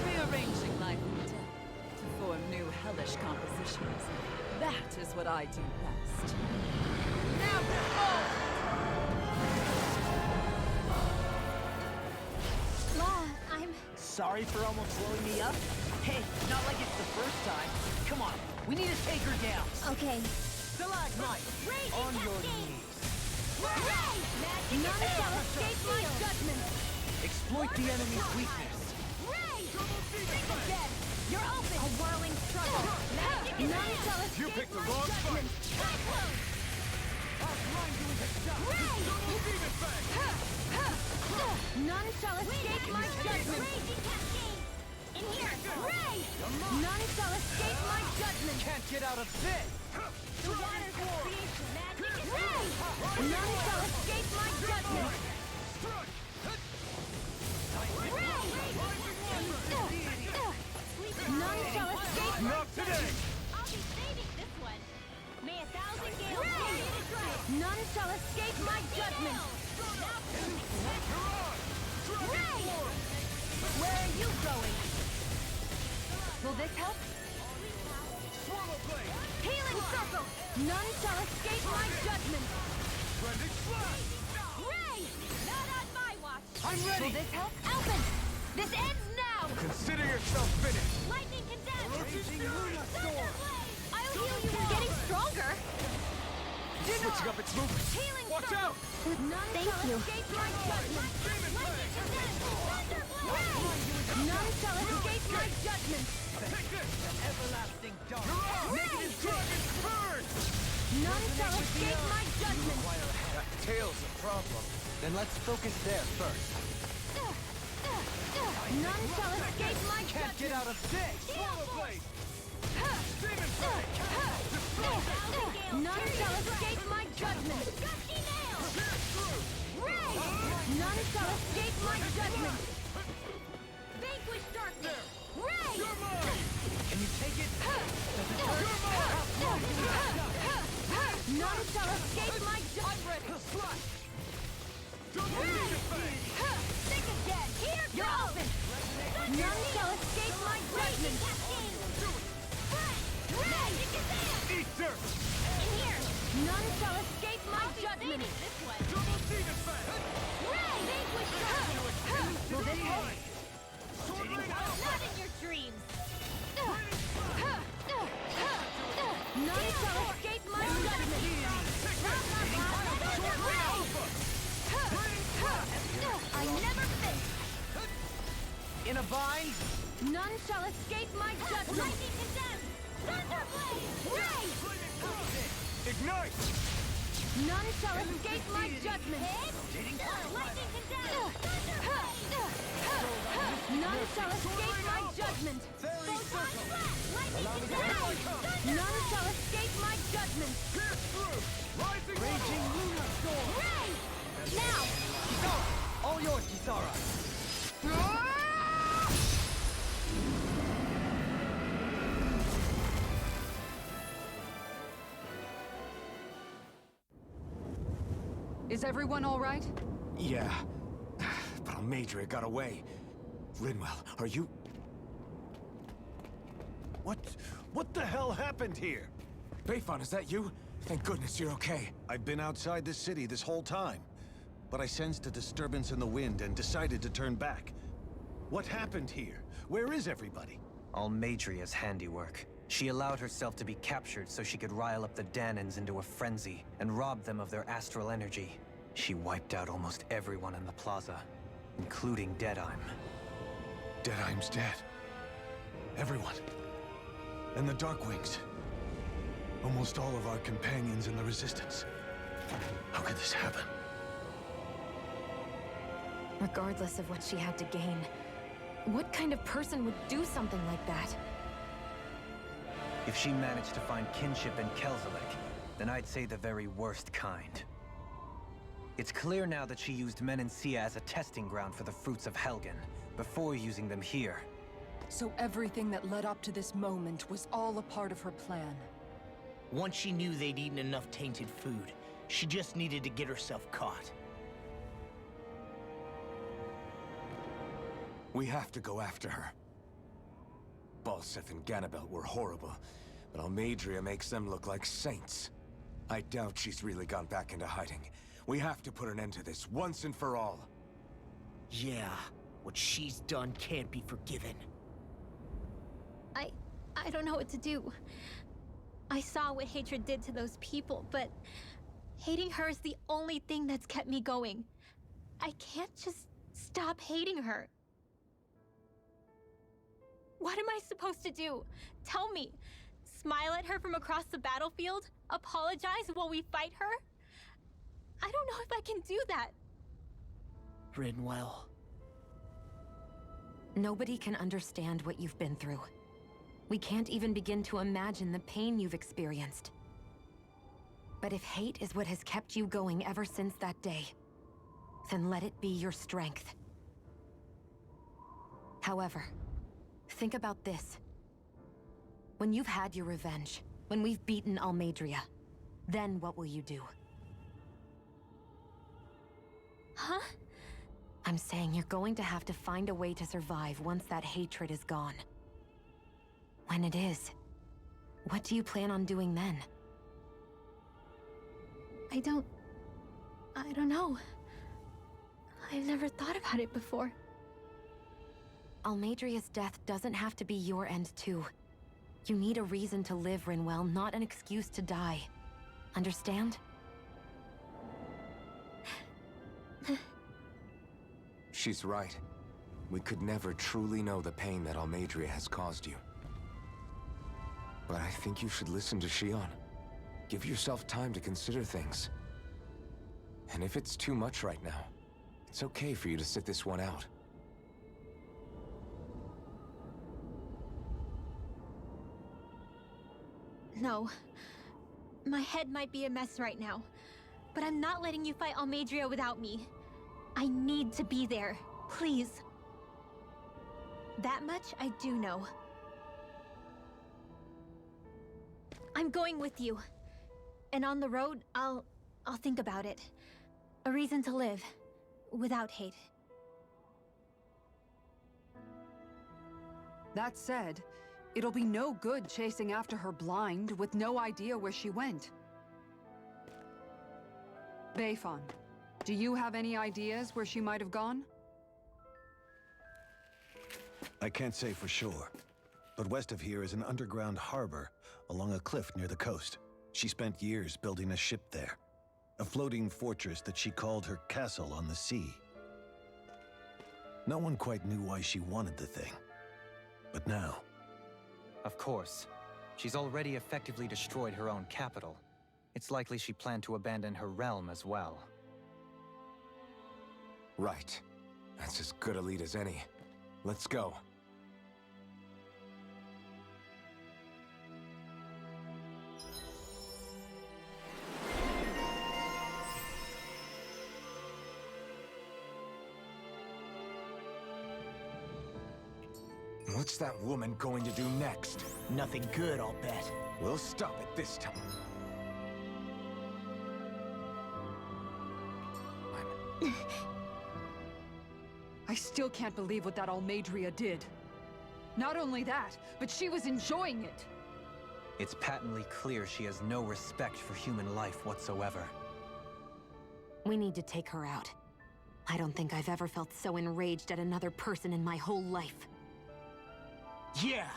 Rearranging life and death to form new hellish compositions. That is what I do best. Now behold! I'm... Sorry for almost blowing me up? Hey, not like it's the first time. Come on, we need to take her down. Okay. Stalagmite, on your knees. None shall escape my judgment! Exploit the enemy's weakness. Dead! You're open! A whirling struggle! None shall escape You picked the my wrong judgment! fight! I'll grind you into dust! None shall escape my judgment! In here! Ray! None shall escape my judgment! Can't get out of this! The waters of creation! Ray! None shall escape my judgment! Ray! None shall escape my Not today! I'll be saving this one. May 1,000 gales Ray! None shall escape my judgment! Ray! Where are you going? Will this help? Swallow blade! Healing circle! None shall escape my judgment! Trending slash! Ray! Not on my watch! I'm ready! Will this help? Alphen! This ends now! Consider yourself finished! Lightning condemned! Storm! I'll heal you! Getting stronger! Switching up its movement! Healing Watch circle! out! None shall escape my judgment! Lightning condemned! Ray! None shall escape my judgment! Take this! Everlasting dark. Negative dragon burn! None shall escape my judgment! That tail's a problem. Then let's focus there first. None shall escape my Can't judgment! get out of this! Swallow blade! None shall escape my judgment! Ray! None shall escape my judgment! Vanquish darkness! Ray! Can you take it? None shall escape my judgment! Ray! Think again! Here goes! You're open! None shall escape my judgment! Ray! Eat dirt! In here! None shall escape my judgment! This way! Double demon fang! Ray! Vanquish darkness! Will this work? Not in your dreams! None shall escape my judgment! I never miss! In a bind? None shall escape my judgment! Lightning condemned! Thunderblade! Ray! Ignite! None shall escape my judgment! Lightning condemned! None shall escape my judgment! Lightning condemned! None shall escape my judgment! Pierce through! Rising Raging Lunar Storm! Ray! Now! Kisara! All yours, Kisara! Is everyone all right? Yeah, but Almeidrea got away. Rinwell, are you... What the hell happened here? Bayfon, is that you? Thank goodness you're okay. I've been outside the city this whole time, but I sensed a disturbance in the wind and decided to turn back. What happened here? Where is everybody? Almeidrea's handiwork. She allowed herself to be captured so she could rile up the Danans into a frenzy and rob them of their astral energy. She wiped out almost everyone in the plaza, including DEDYME. Dedyme's dead. Everyone. And the Darkwings. Almost all of our companions in the Resistance. How could this happen? Regardless of what she had to gain, what kind of person would do something like that? If she managed to find kinship in KELZALIK, then I'd say the very worst kind. It's clear now that she used Menancia as a testing ground for the fruits of Helgen, before using them here. So everything that led up to this moment was all a part of her plan. Once she knew they'd eaten enough tainted food, she just needed to get herself caught. We have to go after her. Balseth and Ganabelt were horrible, but Almeidrea makes them look like saints. I doubt she's really gone back into hiding. We have to put an end to this once and for all. Yeah, what she's done can't be forgiven. I don't know what to do. I saw what hatred did to those people, but hating her is the only thing that's kept me going. I can't just stop hating her. What am I supposed to do? Tell me. Smile at her from across the battlefield? Apologize while we fight her? I don't know if I can do that. Rinwell. Nobody can understand what you've been through. We can't even begin to imagine the pain you've experienced. But if hate is what has kept you going ever since that day, then let it be your strength. However, think about this. When you've had your revenge, when we've beaten Almeidrea, then what will you do? Huh? I'm saying you're going to have to find a way to survive once that hatred is gone. When it is, what do you plan on doing then? I don't know. I've never thought about it before. Almeidrea's death doesn't have to be your end too. You need a reason to live, Rinwell, not an excuse to die. Understand? She's right. We could never truly know the pain that Almeidrea has caused you. But I think you should listen to Shion. Give yourself time to consider things. And if it's too much right now, it's okay for you to sit this one out. No. My head might be a mess right now, but I'm not letting you fight Almadria without me. I need to be there. Please. That much I do know. I'm going with you. And on the road, I'll think about it. A reason to live. Without hate. That said, it'll be no good chasing after her blind with no idea where she went. Beifan, do you have any ideas where she might have gone? I can't say for sure, but west of here is an underground harbor along a cliff near the coast. She spent years building a ship there, a floating fortress that she called her castle on the sea. No one quite knew why she wanted the thing, but now... Of course. She's already effectively destroyed her own capital. It's likely she planned to abandon her realm as well. Right. That's as good a lead as any. Let's go. What's that woman going to do next? Nothing good, I'll bet. We'll stop it this time. I still can't believe what that Almadria did. Not only that, but she was enjoying it. It's patently clear she has no respect for human life whatsoever. We need to take her out. I don't think I've ever felt so enraged at another person in my whole life. Yeah!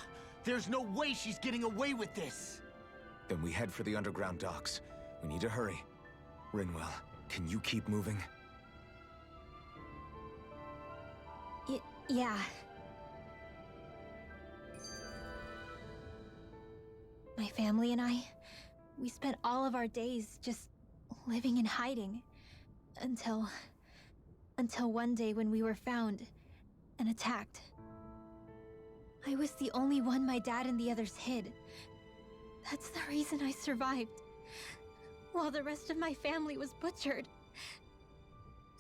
There's no way she's getting away with this! Then we head for the underground docks. We need to hurry. Renewal, can you keep moving? Yeah. My family and I, we spent all of our days just living in hiding. Until one day when we were found and attacked. I was the only one my dad and the others hid. That's the reason I survived. While the rest of my family was butchered.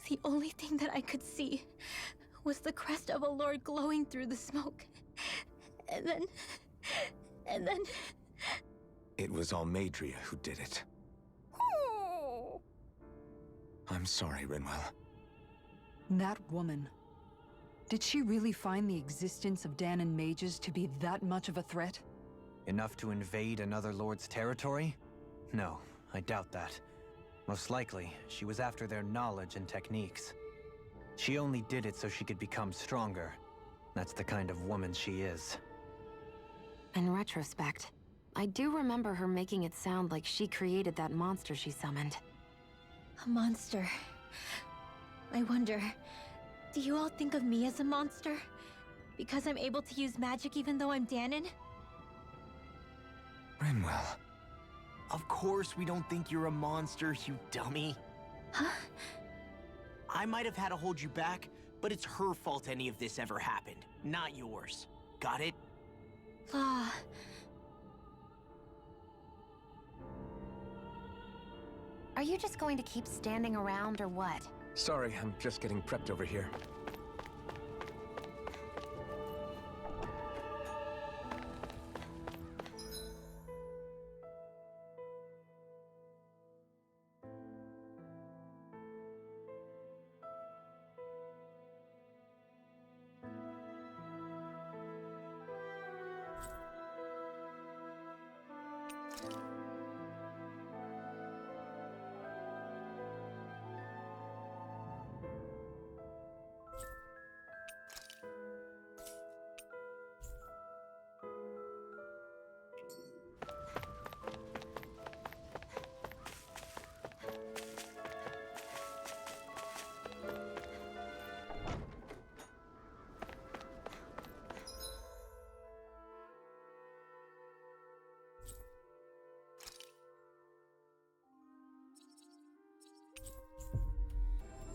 The only thing that I could see was the crest of a lord glowing through the smoke. And then... It was Almadria who did it. I'm sorry, Renewal. That woman. Did she really find the existence of Danon mages to be that much of a threat? Enough to invade another lord's territory? No, I doubt that. Most likely, she was after their knowledge and techniques. She only did it so she could become stronger. That's the kind of woman she is. In retrospect, I do remember her making it sound like she created that monster she summoned. A monster. I wonder, do you all think of me as a monster? Because I'm able to use magic even though I'm Danon? Renewal. Of course we don't think you're a monster, you dummy. Huh? I might have had to hold you back, but it's her fault any of this ever happened, not yours. Got it? Are you just going to keep standing around or what? Sorry, I'm just getting prepped over here.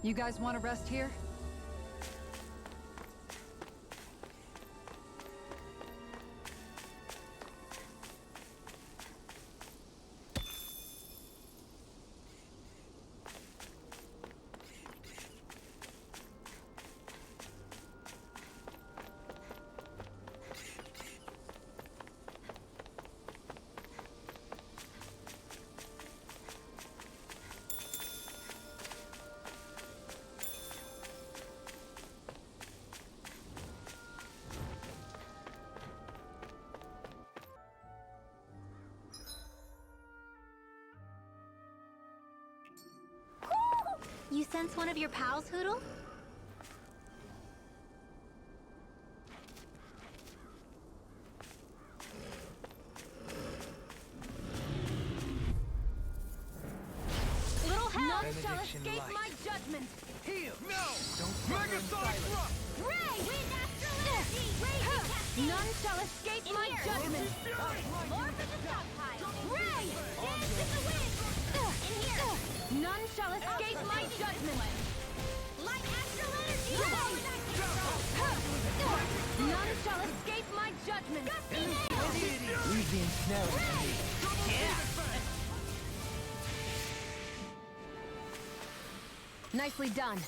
You guys want to rest here? sense one of your pals, Hoodle? Little hell! None shall escape my judgment! Heal! No! Don't suffer in silence. Ray! Wind astral energy! Raging cascade! None shall escape my judgment! More for the stockpile! Ray! Dance in the wind! In here! None shall escape my judgment! Light astral energy! Ray! None shall escape my judgment! Gusty nails! Leave the ensnaring to me. Yeah! Nicely done.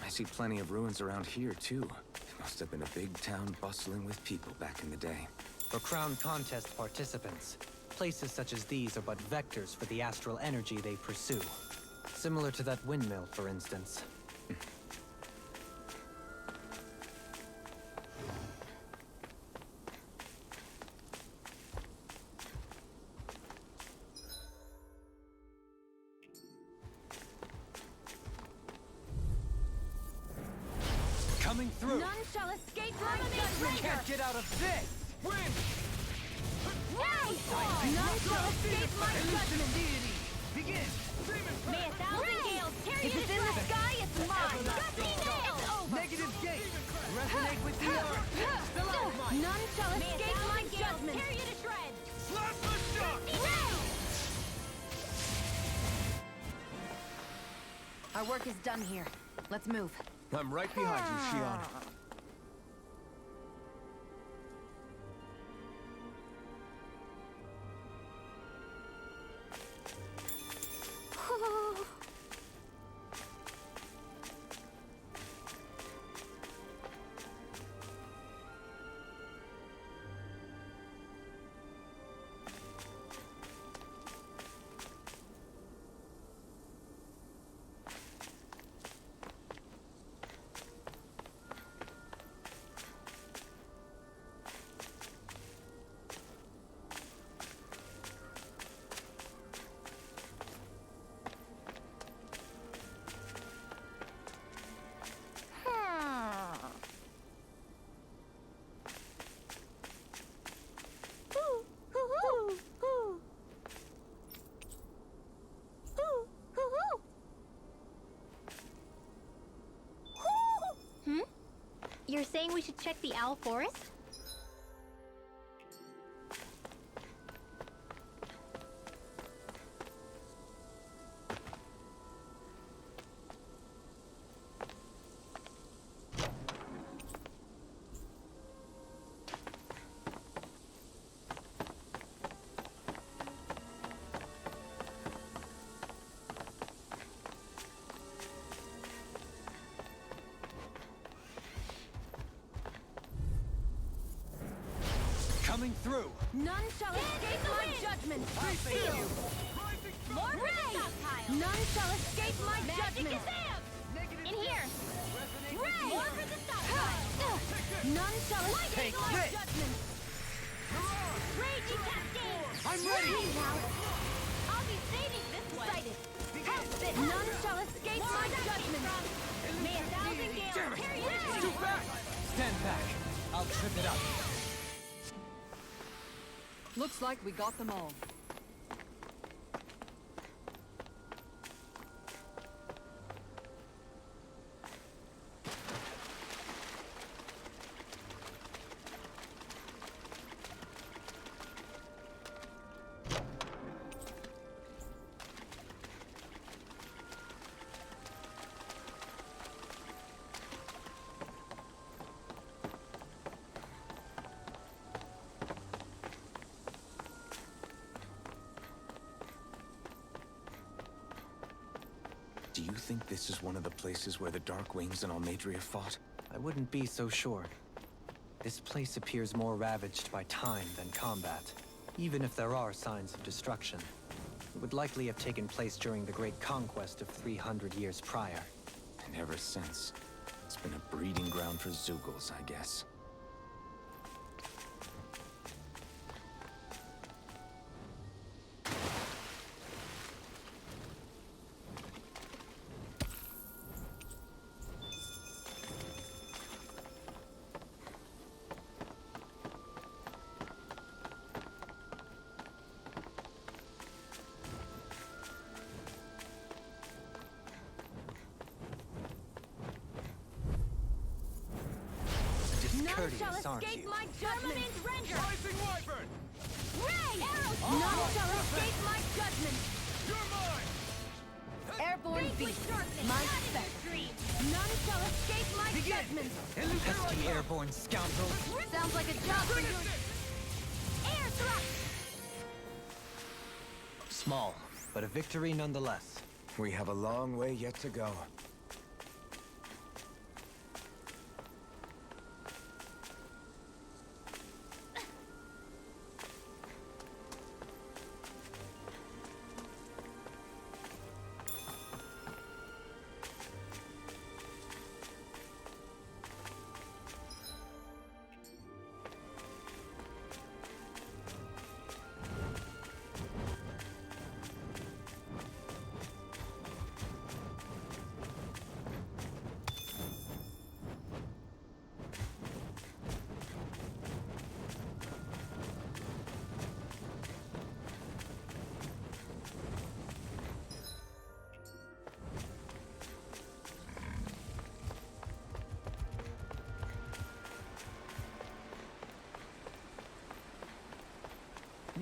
I see plenty of ruins around here, too. It must have been a big town bustling with people back in the day. For Crown Contest participants, places such as these are but vectors for the astral energy they pursue. Similar to that windmill, for instance. Coming through! None shall escape my judgment! Can't get out of this! Win! Ray! None shall escape my judgment! Deity! Begin! May 1,000 gales carry you to in the sky, it's mine! Gusty nails! Over! Negative gate! Resonate with the earth! Stalagmite! None shall escape my judgment! Tear you to shreds! Slap the shot! Our work is done here. Let's move. I'm right behind you, Shion. You're saying we should check the owl forest? Coming through! None shall escape my judgment! I feel you! More Ray! None shall escape my judgment! In here! Ray! More for the stockpile! None shall escape my this. judgment! Raging cascade! I'm ready! I'll be saving this one! Help this! None shall escape my judgment! May 1,000 gales carry you to Too fast! Stand back! I'll trip it up. Looks like we got them all. Do you think this is one of the places where the Dark Wings and Almadria fought? I wouldn't be so sure. This place appears more ravaged by time than combat, even if there are signs of destruction. It would likely have taken place during the Great Conquest of 300 years prior. And ever since, It's been a breeding ground for ZEUGLEs, I guess. None shall escape my judgment! Render! Rising Wyvern! Ray! None shall escape my judgment! You're mine! Airborne beast, my spec. None shall escape my judgment! Pesky airborne scoundrel. Sounds like a job for you. Air thrust! Small, but a victory nonetheless. We have a long way yet to go.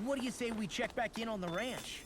What do you say we check back in on the ranch?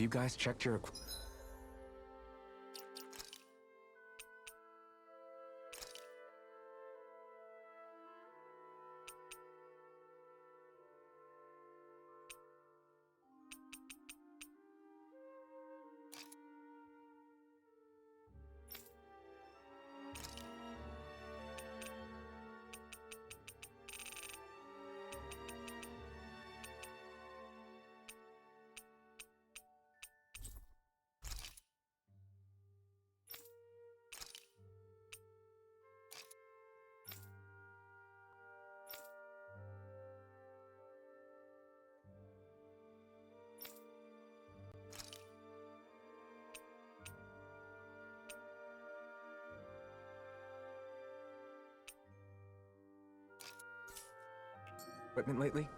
Have you guys checked your... equipment lately?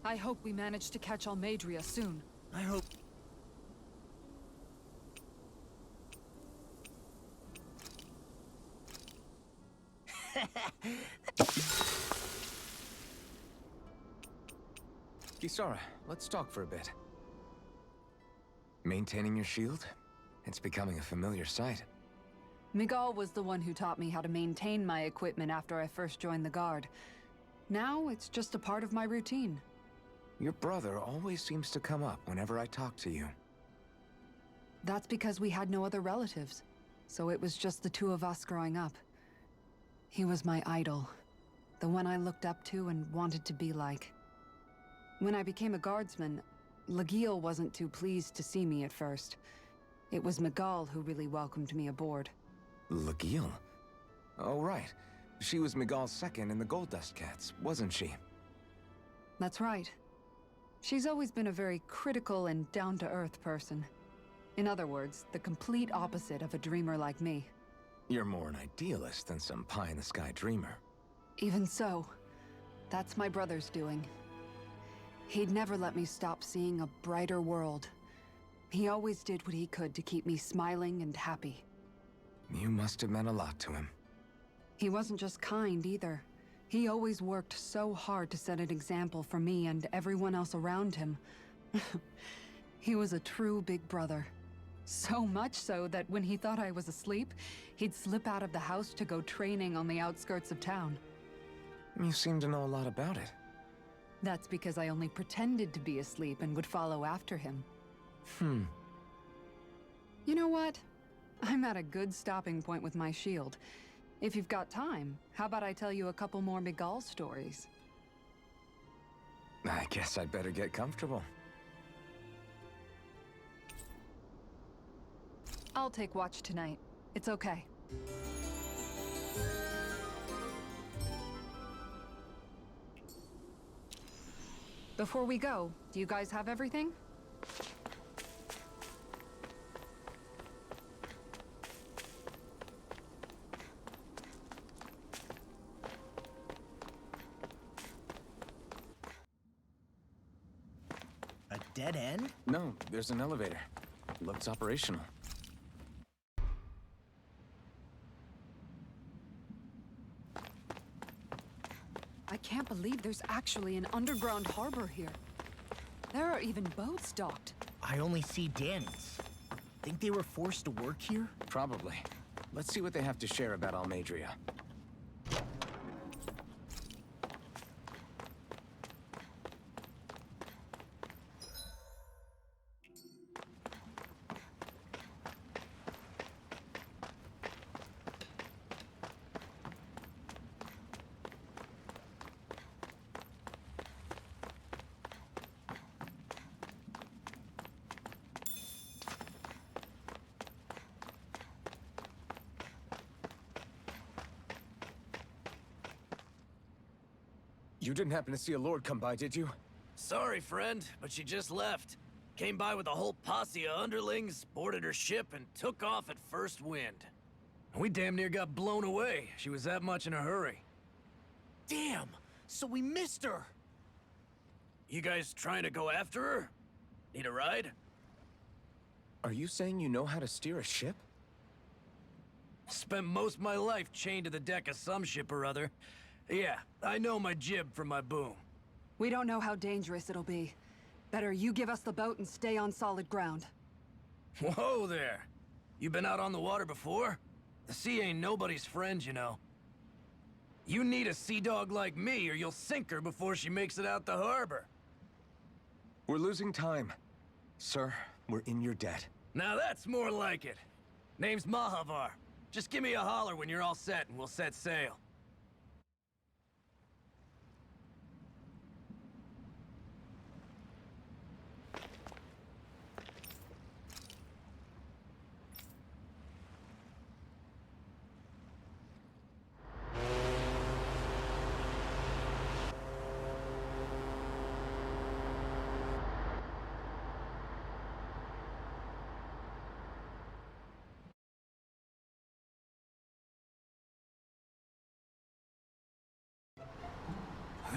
I hope we manage to catch Almadria soon. I hope... Kisara, let's talk for a bit. Maintaining your shield? It's becoming a familiar sight. Miguel was the one who taught me how to maintain my equipment after I first joined the Guard. Now it's just a part of my routine. Your brother always seems to come up whenever I talk to you. That's because we had no other relatives, so it was just the two of us growing up. He was my idol, the one I looked up to and wanted to be like. When I became a guardsman, Lagiel wasn't too pleased to see me at first. It was Miguel who really welcomed me aboard. Lagiel? Oh, right. She was Miguel's second in the Gold Dust Cats, wasn't she? That's right. She's always been a very critical and down-to-earth person. In other words, the complete opposite of a dreamer like me. You're more an idealist than some pie-in-the-sky dreamer. Even so, that's my brother's doing. He'd never let me stop seeing a brighter world. He always did what he could to keep me smiling and happy. You must have meant a lot to him. He wasn't just kind either. He always worked so hard to set an example for me and everyone else around him. He was a true big brother. So much so that when he thought I was asleep, he'd slip out of the house to go training on the outskirts of town. You seem to know a lot about it. That's because I only pretended to be asleep and would follow after him. You know what? I'm at a good stopping point with my shield. If you've got time, how about I tell you a couple more Miguel stories? I guess I'd better get comfortable. I'll take watch tonight. It's okay. Before we go, do you guys have everything? A dead end? No, there's an elevator. Looks operational. I can't believe there's actually an underground harbor here. There are even boats docked. I only see Danny's. Think they were forced to work here? Probably. Let's see what they have to share about Almadria. You didn't happen to see a lord come by, did you? Sorry, friend, but she just left. Came by with a whole posse of underlings, boarded her ship, and took off at first wind. We damn near got blown away. She was that much in a hurry. Damn! So we missed her! You guys trying to go after her? Need a ride? Are you saying you know how to steer a ship? Spent most of my life chained to the deck of some ship or other. Yeah, I know my jib from my boom. We don't know how dangerous it'll be. Better you give us the boat and stay on solid ground. Whoa there! You been out on the water before? The sea ain't nobody's friend, you know. You need a sea dog like me, or you'll sink her before she makes it out the harbor. We're losing time. Sir, we're in your debt. Now that's more like it. Name's Mahavar. Just give me a holler when you're all set and we'll set sail.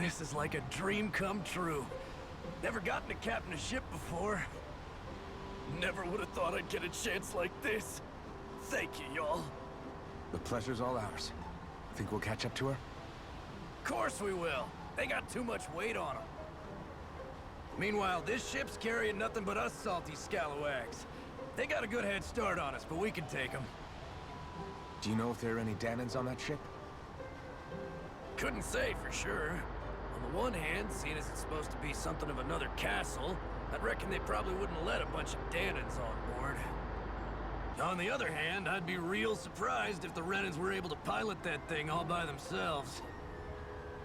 This is like a dream come true. Never gotten to captain a ship before. Never would have thought I'd get a chance like this. Thank you, y'all. The pleasure's all ours. Think we'll catch up to her? Course we will. They got too much weight on them. Meanwhile, this ship's carrying nothing but us salty scalawags. They got a good head start on us, but we can take them. Do you know if there are any Danans on that ship? Couldn't say for sure. On the one hand, seeing as it's supposed to be something of another castle, I'd reckon they probably wouldn't let a bunch of Danans on board. On the other hand, I'd be real surprised if the Renans were able to pilot that thing all by themselves.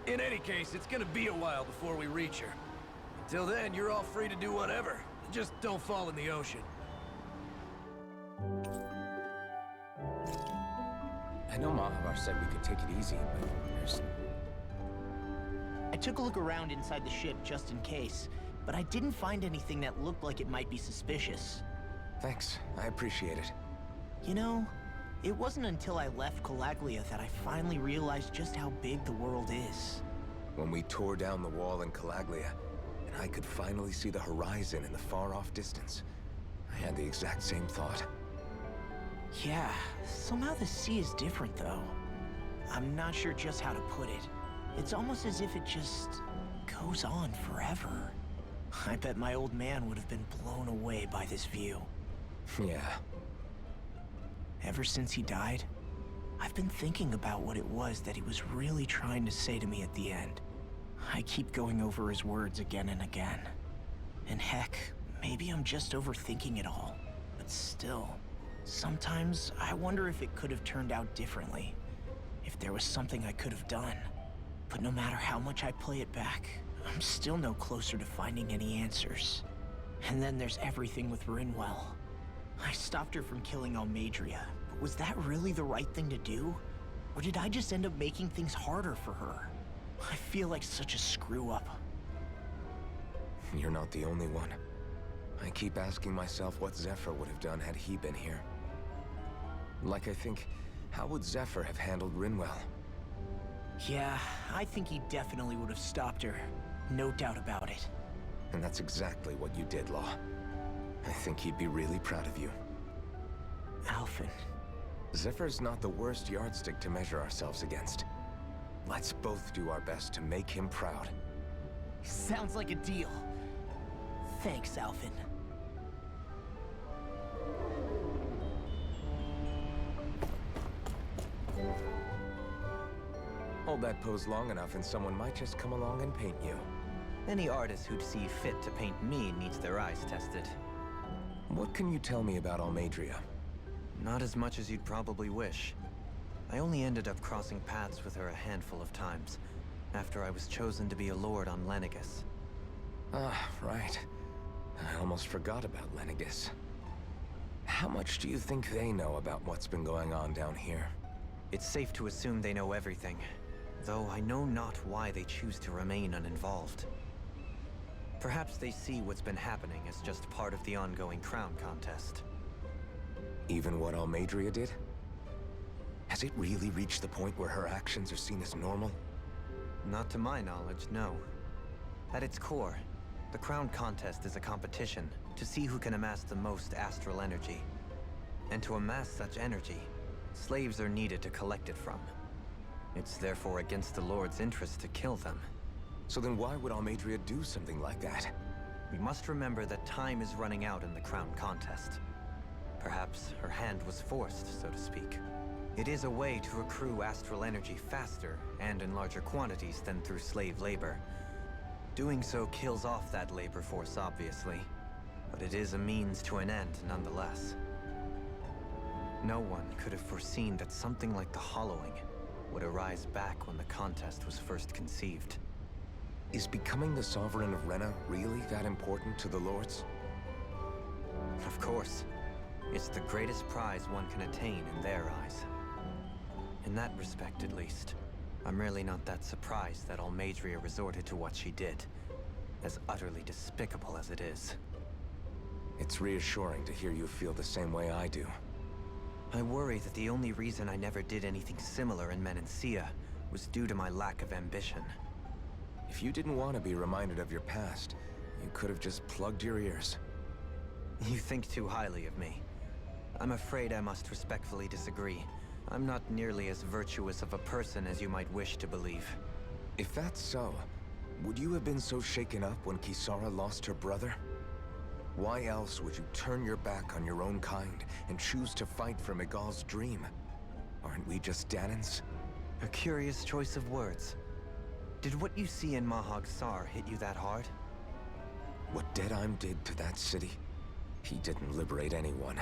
In any case, it's gonna be a while before we reach her. Until then, you're all free to do whatever. Just don't fall in the ocean. I know Mahavar said we could take it easy, but there's... I took a look around inside the ship just in case, but I didn't find anything that looked like it might be suspicious. Thanks, I appreciate it. You know, it wasn't until I left Calaglia that I finally realized just how big the world is. When we tore down the wall in Calaglia, and I could finally see the horizon in the far-off distance, I had the exact same thought. Yeah, somehow the sea is different though. I'm not sure just how to put it. It's almost as if it just goes on forever. I bet my old man would have been blown away by this view. Yeah. Ever since he died, I've been thinking about what it was that he was really trying to say to me at the end. I keep going over his words again and again. And heck, maybe I'm just overthinking it all. But still, sometimes I wonder if it could have turned out differently. If there was something I could have done. But no matter how much I play it back, I'm still no closer to finding any answers. And then there's everything with RENEWAL. I stopped her from killing Almadria, but was that really the right thing to do? Or did I just end up making things harder for her? I feel like such a screw-up. You're not the only one. I keep asking myself what Zephyr would have done had he been here. Like I think, how would Zephyr have handled RENEWAL? Yeah, I think he definitely would have stopped her. No doubt about it. And that's exactly what you did, Law. I think he'd be really proud of you. Alphen. Zephyr's not the worst yardstick to measure ourselves against. Let's both do our best to make him proud. Sounds like a deal. Thanks, Alphen. Hold that pose long enough and someone might just come along and paint you. Any artist who'd see fit to paint me needs their eyes tested. What can you tell me about Almadria? Not as much as you'd probably wish. I only ended up crossing paths with her a handful of times, after I was chosen to be a lord on Lenegus. Ah, right. I almost forgot about Lenegus. How much do you think they know about what's been going on down here? It's safe to assume they know everything, though I know not why they choose to remain uninvolved. Perhaps they see what's been happening as just part of the ongoing crown contest. Even what Almadria did? Has it really reached the point where her actions are seen as normal? Not to my knowledge, no. At its core, The crown contest is a competition to see who can amass the most astral energy. And to amass such energy, slaves are needed to collect it from. It's therefore against the Lord's interest to kill them. So then why would Almadria do something like that? We must remember that time is running out in the crown contest. Perhaps her hand was forced, so to speak. It is a way to accrue astral energy faster and in larger quantities than through slave labor. Doing so kills off that labor force, obviously, but it is a means to an end nonetheless. No one could have foreseen that something like the Hollowing would arise back when the contest was first conceived. Is becoming the Sovereign of Rena really that important to the Lords? Of course. It's the greatest prize one can attain in their eyes. In that respect, at least, I'm really not that surprised that Almadria resorted to what she did, as utterly despicable as it is. It's reassuring to hear you feel the same way I do. I worry that the only reason I never did anything similar in Menancia was due to my lack of ambition. If you didn't want to be reminded of your past, you could have just plugged your ears. You think too highly of me. I'm afraid I must respectfully disagree. I'm not nearly as virtuous of a person as you might wish to believe. If that's so, would you have been so shaken up when KISARA lost her brother? Why else would you turn your back on your own kind and choose to fight for Miguel's dream? Aren't we just Danans? A curious choice of words. Did what you see in Mahag Sar hit you that hard? What DEDYME did to that city, he didn't liberate anyone.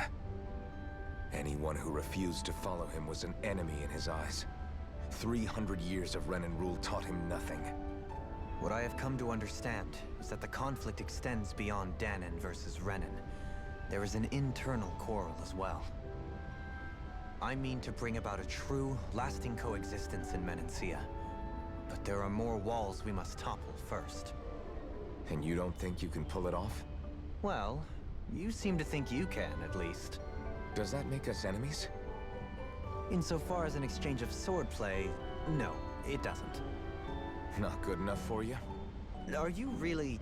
Anyone who refused to follow him was an enemy in his eyes. 300 years of Renan rule taught him nothing. What I have come to understand is that the conflict extends beyond Danan versus Renan. There is an internal quarrel as well. I mean to bring about a true, lasting coexistence in Menancia. But there are more walls we must topple first. And you don't think you can pull it off? Well, you seem to think you can, at least. Does that make us enemies? Insofar as an exchange of swordplay, no, it doesn't. Not good enough for you? Are you really...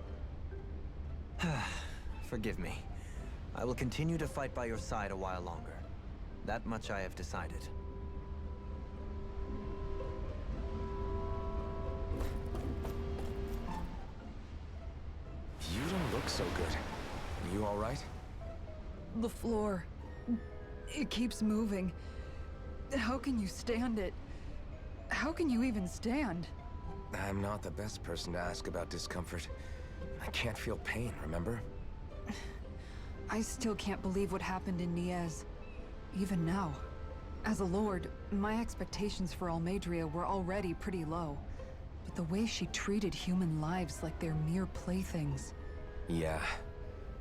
Forgive me. I will continue to fight by your side a while longer. That much I have decided. You don't look so good. You all right? The floor. It keeps moving. How can you stand it? How can you even stand? I'm not the best person to ask about discomfort. I can't feel pain, remember? I still can't believe what happened in NIEZ. Even now. As a lord, my expectations for Almadria were already pretty low. But the way she treated human lives like they're mere playthings. Yeah.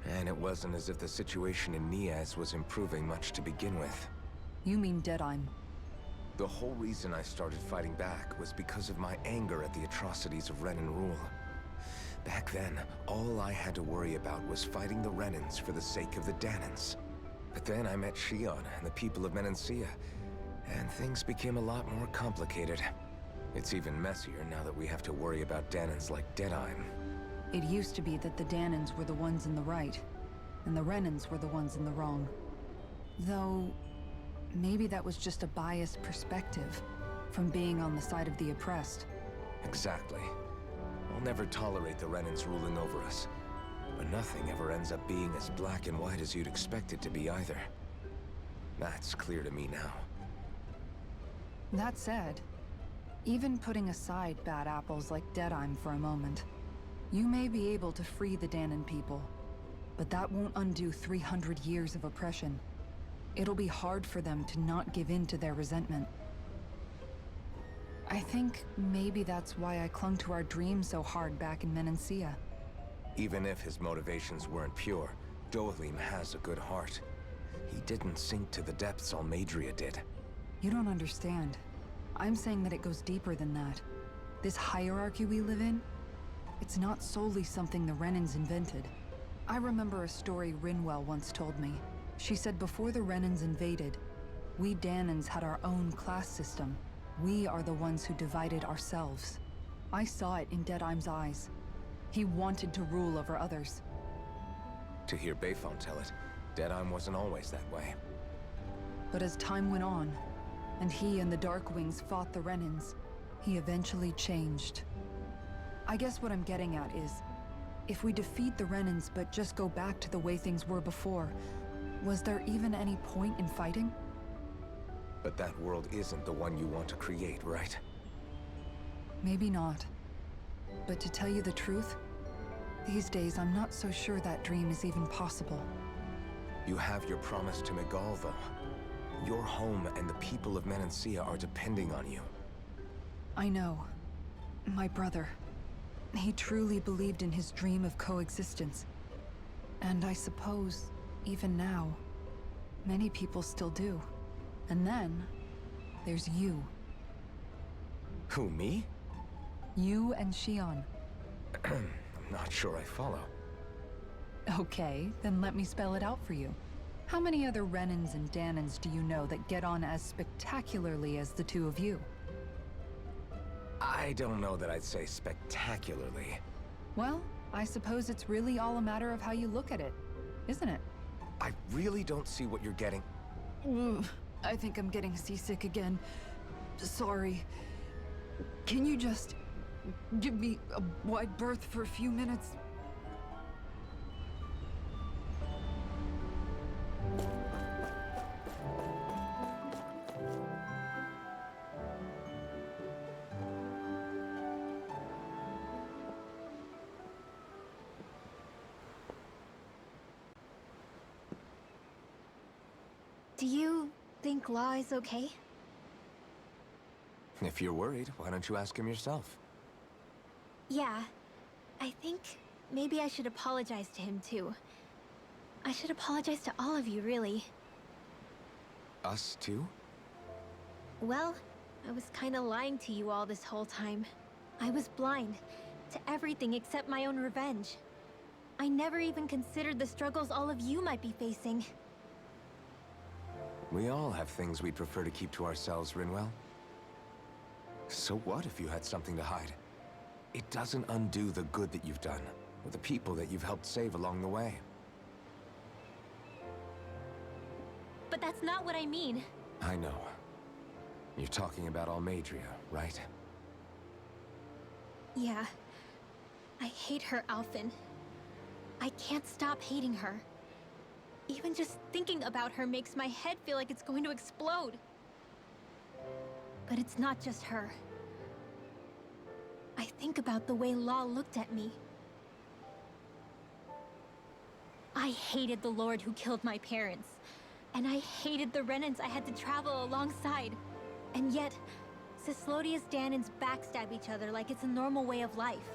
And it wasn't as if the situation in NIEZ was improving much to begin with. You mean DEDYME? The whole reason I started fighting back was because of my anger at the atrocities of Renan rule. Back then, all I had to worry about was fighting the Renans for the sake of the Danans. But then I met Shion and the people of Menancia, and things became a lot more complicated. It's even messier now that we have to worry about Danans like DEDYME. It used to be that the Danans were the ones in the right, and the Renans were the ones in the wrong. Though, maybe that was just a biased perspective from being on the side of the oppressed. Exactly. I'll never tolerate the Renans ruling over us. But nothing ever ends up being as black and white as you'd expect it to be either. That's clear to me now. That said, even putting aside bad apples like DEDYME for a moment, you may be able to free the Danan people, but that won't undo 300 years of oppression. It'll be hard for them to not give in to their resentment. I think maybe that's why I clung to our dream so hard back in Menancia. Even if his motivations weren't pure, DOHALIM has a good heart. He didn't sink to the depths Almadria did. You don't understand. I'm saying that it goes deeper than that. This hierarchy we live in, it's not solely something the Renans invented. I remember a story RENEWAL once told me. She said before the Renans invaded, we Danans had our own class system. We are the ones who divided ourselves. I saw it in DEDYME's eyes. He wanted to rule over others. To hear Bayphone tell it, DEDYME wasn't always that way. But as time went on, and he and the Darkwings fought the Renans, he eventually changed. I guess what I'm getting at is, if we defeat the Renans but just go back to the way things were before, was there even any point in fighting? But that world isn't the one you want to create, right? Maybe not. But to tell you the truth, these days I'm not so sure that dream is even possible. You have your promise to Miguel, though. Your home and the people of Menancia are depending on you. I know. My brother. He truly believed in his dream of coexistence. And I suppose, even now, many people still do. And then, there's you. Who, me? You and Shion. I'm not sure I follow. Okay, then let me spell it out for you. How many other Renans and Danans do you know that get on as spectacularly as the two of you? I don't know that I'd say spectacularly. Well, I suppose it's really all a matter of how you look at it, isn't it? I really don't see what you're getting. I think I'm getting seasick again. Sorry. Can you just give me a wide berth for a few minutes? Do you think Law is okay? If you're worried, why don't you ask him yourself? Yeah. I think maybe I should apologize to him too. I should apologize to all of you, really. Us too? Well, I was kinda lying to you all this whole time. I was blind to everything except my own revenge. I never even considered the struggles all of you might be facing. We all have things we'd prefer to keep to ourselves, Renewal. So what if you had something to hide? It doesn't undo the good that you've done, or the people that you've helped save along the way. But that's not what I mean. I know. You're talking about Almadria, right? Yeah. I hate her, Alphen. I can't stop hating her. Even just thinking about her makes my head feel like it's going to explode. But it's not just her. I think about the way Law looked at me. I hated the Lord who killed my parents. And I hated the Renans I had to travel alongside. And yet, Cislodia's Danans backstab each other like it's a normal way of life.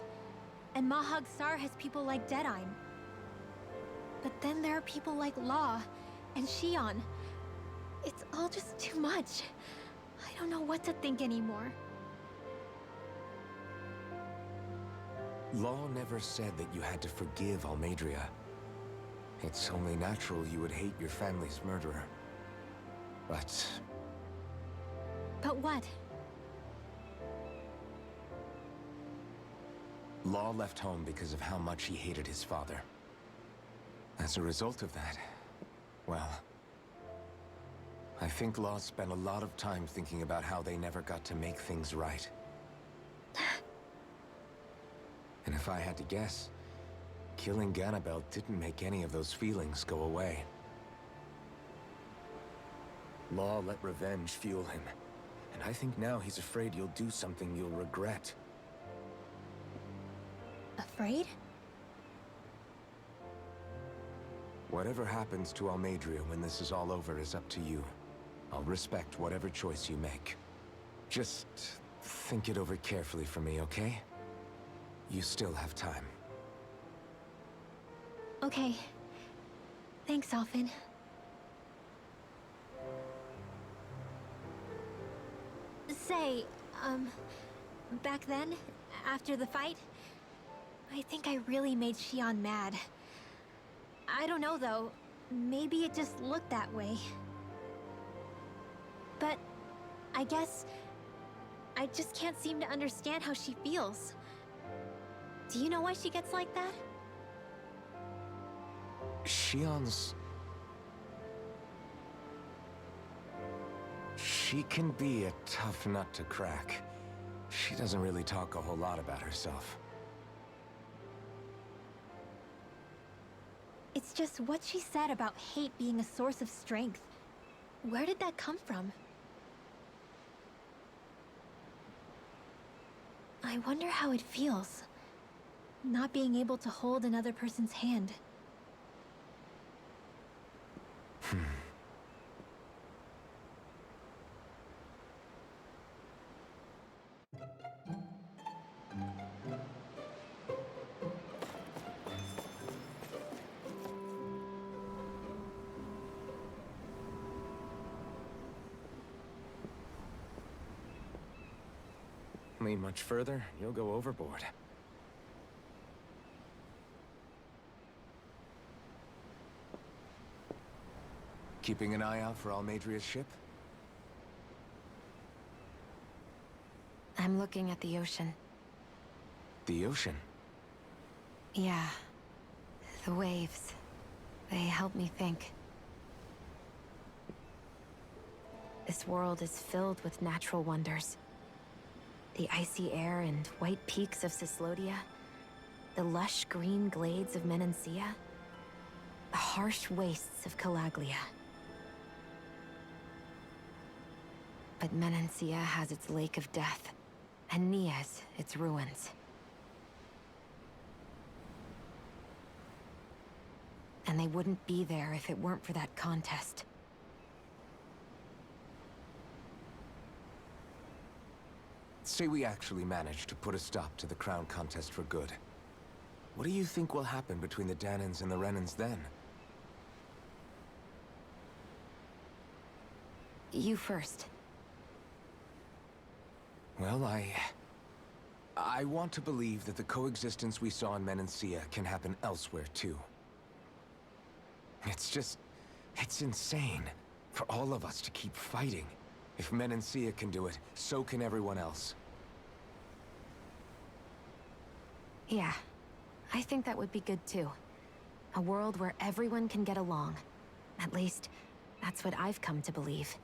And Mahag Sar has people like DEDYME. But then there are people like Law and Shion. It's all just too much. I don't know what to think anymore. Law never said that you had to forgive Almadria. It's only natural you would hate your family's murderer. But what? Law left home because of how much he hated his father. As a result of that, well, I think Law spent a lot of time thinking about how they never got to make things right. And if I had to guess, killing Ganabel didn't make any of those feelings go away. Law let revenge fuel him, and I think now he's afraid you'll do something you'll regret. Afraid? Whatever happens to Almadria when this is all over is up to you. I'll respect whatever choice you make. Just think it over carefully for me, okay? You still have time. Okay. Thanks, Alphen. Say, back then, after the fight, I think I really made Shion mad. I don't know, though. Maybe it just looked that way. But I guess I just can't seem to understand how she feels. Do you know why she gets like that? Shion's... She can be a tough nut to crack. She doesn't really talk a whole lot about herself. It's just what she said about hate being a source of strength. Where did that come from? I wonder how it feels, not being able to hold another person's hand. Lean much further, you'll go overboard. Keeping an eye out for Almadria's ship? I'm looking at the ocean. The ocean? Yeah. The waves. They help me think. This world is filled with natural wonders. The icy air and white peaks of Cislodia, the lush green glades of Menancia, the harsh wastes of Calaglia. But Menancia has its lake of death, and NIEZ its ruins. And they wouldn't be there if it weren't for that contest. Say we actually manage to put a stop to the crown contest for good. What do you think will happen between the Danans and the Renans then? You first. Well, I want to believe that the coexistence we saw in Menancia can happen elsewhere too. It's insane for all of us to keep fighting. If Menancia can do it, so can everyone else. Yeah, I think that would be good too. A world where everyone can get along. At least, that's what I've come to believe.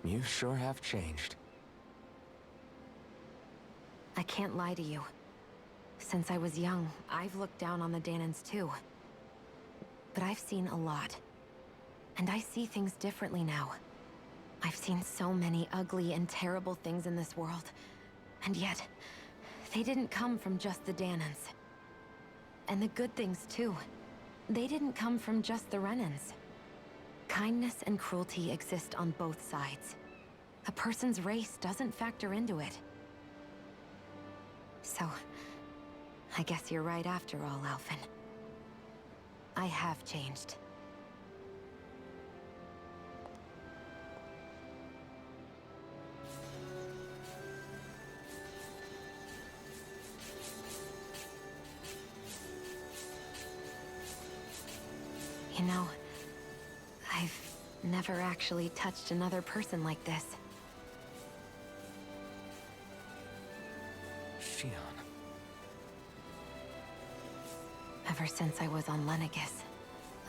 You sure have changed. I can't lie to you. Since I was young, I've looked down on the Danans too. But I've seen a lot. And I see things differently now. I've seen so many ugly and terrible things in this world. And yet, they didn't come from just the Danans. And the good things too. They didn't come from just the Renans. Kindness and cruelty exist on both sides. A person's race doesn't factor into it. So, I guess you're right after all, Alphen. I have changed. You know, I've never actually touched another person like this. Shion. Ever since I was on Lenegis,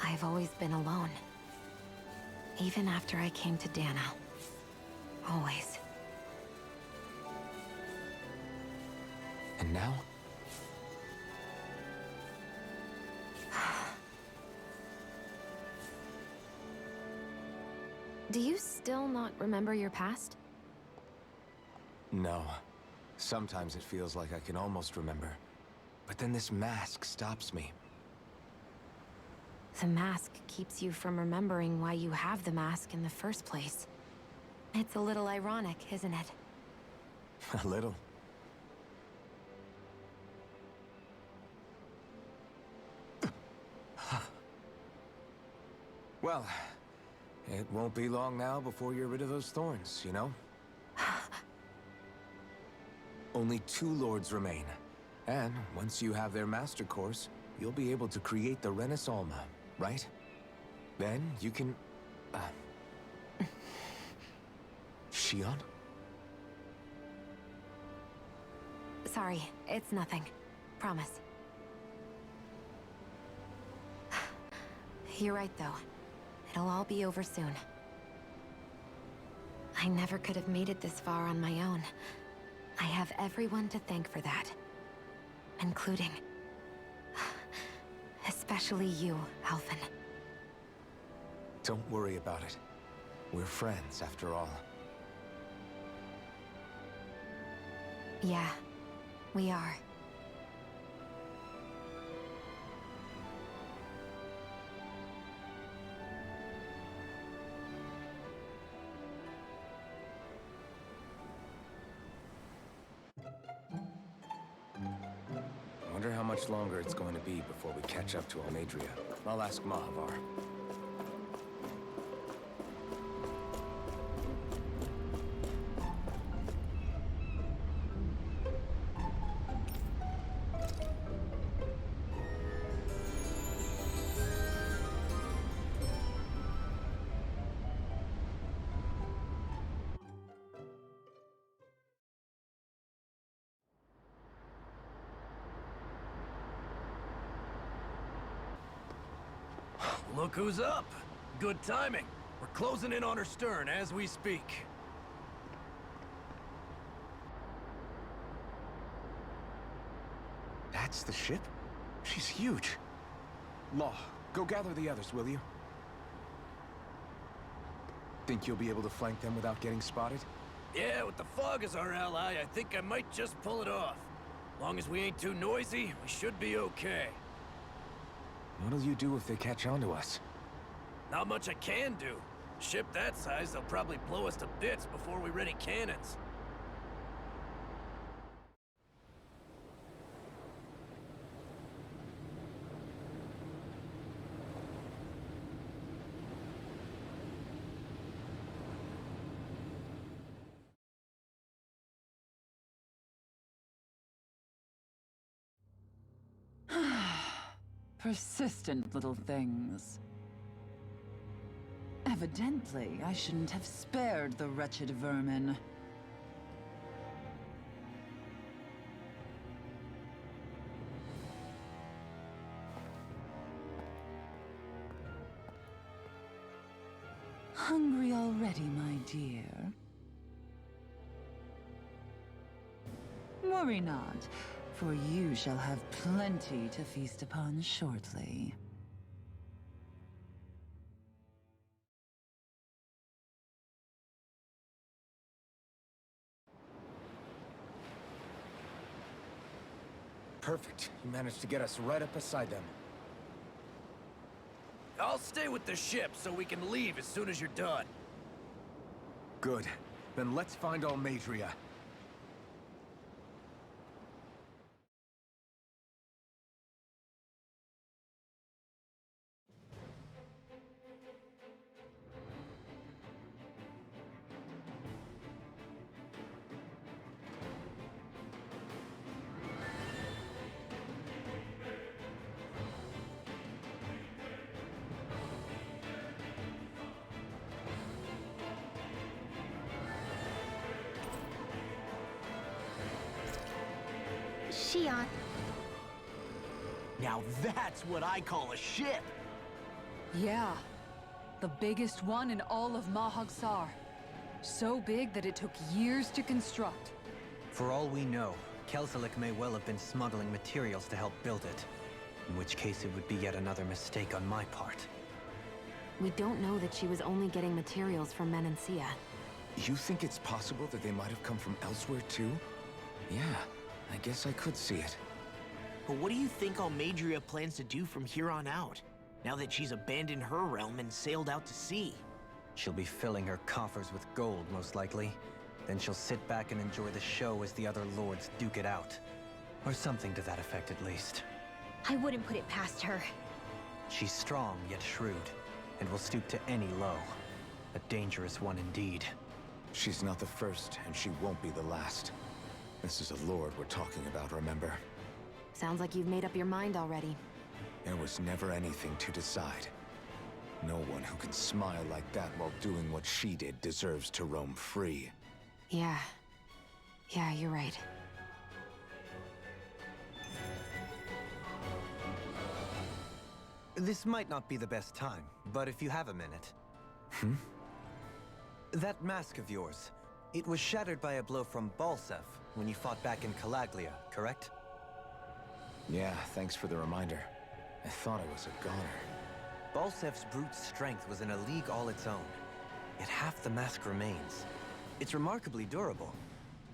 I've always been alone. Even after I came to Dana. Always. And now? Do you still not remember your past? No. Sometimes it feels like I can almost remember. But then this mask stops me. The mask keeps you from remembering why you have the mask in the first place. It's a little ironic, isn't it? A little. Well, it won't be long now before you're rid of those thorns, you know? Only 2 lords remain. And once you have their master course, you'll be able to create the Renis Alma, right? Then you can... Shion? Sorry, it's nothing. Promise. You're right, though. It'll all be over soon. I never could have made it this far on my own. I have everyone to thank for that. Including... especially you, Alphen. Don't worry about it. We're friends, after all. Yeah, we are. I wonder how much longer it's going to be before we catch up to Almadria. I'll ask Mahavar. Look who's up! Good timing. We're closing in on her stern as we speak. That's the ship? She's huge. Law, go gather the others, will you? Think you'll be able to flank them without getting spotted? Yeah, with the fog as our ally, I think I might just pull it off. Long as we ain't too noisy, we should be okay. What'll you do if they catch on to us? Not much I can do. A ship that size, they'll probably blow us to bits before we ready cannons. Persistent little things. Evidently, I shouldn't have spared the wretched vermin. Hungry already, my dear? Worry not, for you shall have plenty to feast upon shortly. Perfect. You managed to get us right up beside them. I'll stay with the ship so we can leave as soon as you're done. Good. Then let's find Almadria. Shion. Now that's what I call a ship! Yeah. The biggest one in all of Mahag-Sar. So big that it took years to construct. For all we know, KELZALIK may well have been smuggling materials to help build it. In which case it would be yet another mistake on my part. We don't know that she was only getting materials from Menancia. You think it's possible that they might have come from elsewhere too? Yeah, I guess I could see it. But what do you think Almadria plans to do from here on out, now that she's abandoned her realm and sailed out to sea? She'll be filling her coffers with gold, most likely. Then she'll sit back and enjoy the show as the other lords duke it out. Or something to that effect, at least. I wouldn't put it past her. She's strong, yet shrewd, and will stoop to any low. A dangerous one indeed. She's not the first, and she won't be the last. This is a lord we're talking about, remember? Sounds like you've made up your mind already. There was never anything to decide. No one who can smile like that while doing what she did deserves to roam free. Yeah. Yeah, you're right. This might not be the best time, but if you have a minute. That mask of yours, it was shattered by a blow from Balsev when you fought back in Calaglia, correct? Yeah, thanks for the reminder. I thought I was a goner. Balsev's brute strength was in a league all its own. Yet half the mask remains. It's remarkably durable.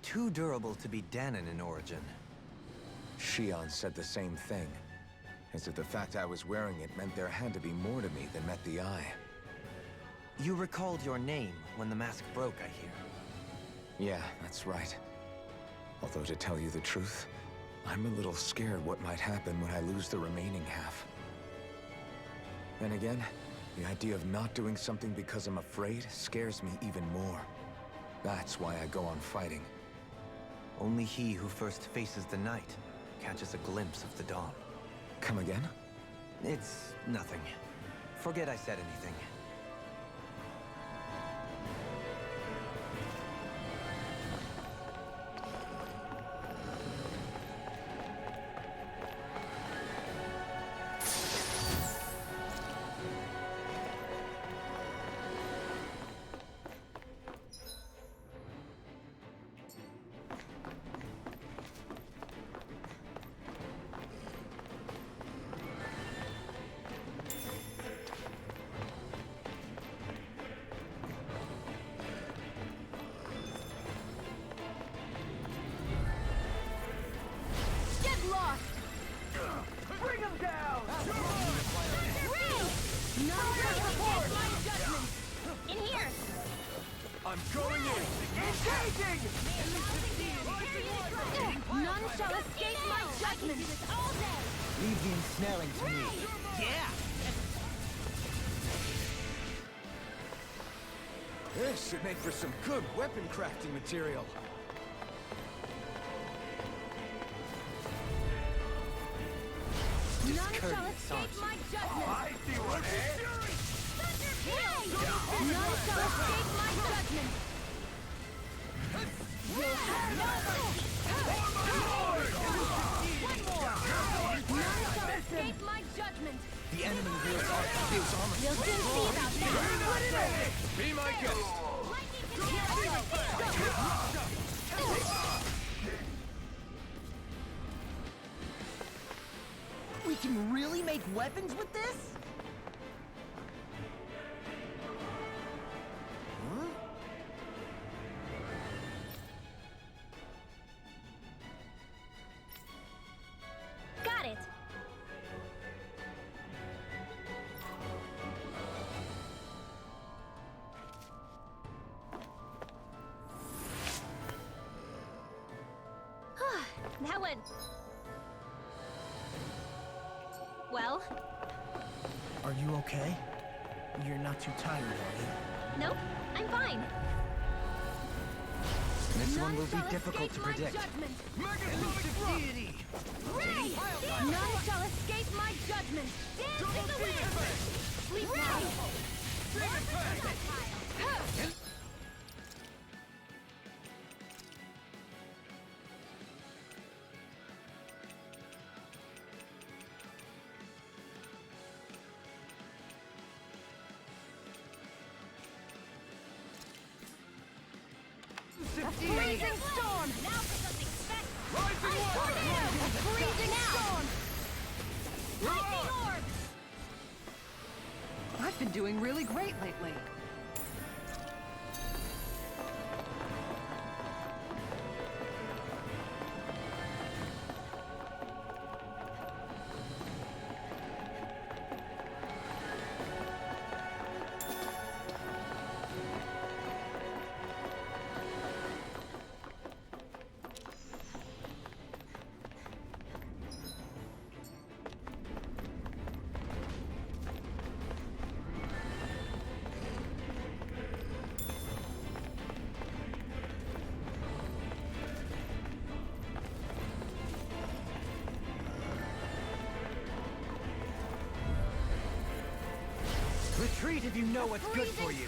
Too durable to be Danon in origin. Shion said the same thing. As if the fact I was wearing it meant there had to be more to me than met the eye. You recalled your name when the mask broke, I hear. Yeah, that's right. Although to tell you the truth, I'm a little scared what might happen when I lose the remaining half. Then again, the idea of not doing something because I'm afraid scares me even more. That's why I go on fighting. Only he who first faces the night catches a glimpse of the dawn. Come again? It's nothing. Forget I said anything. Bring him down! In here! I'm going in! Engaging! None shall escape my judgment! All day! Leave the ensnaring to me. Yeah! This should make for some good weapon crafting material. None shall escape my judgment! I see what it is! None shall escape my judgment! You'll have no mercy! One more! None shall escape my judgment! The enemy wields armor. You'll soon see about that! Be my guest! We can really make weapons with this? Got it! That went... Well? Are you okay? You're not too tired, are you? Nope, I'm fine. This one will be difficult to predict. Ray! None shall escape my judgment! Dance in the wind! Sleep now! A freezing storm! Now for something special! Rising water! A freezing storm! Lightning orb! I've been doing really great lately. Retreat if you know what's good for you.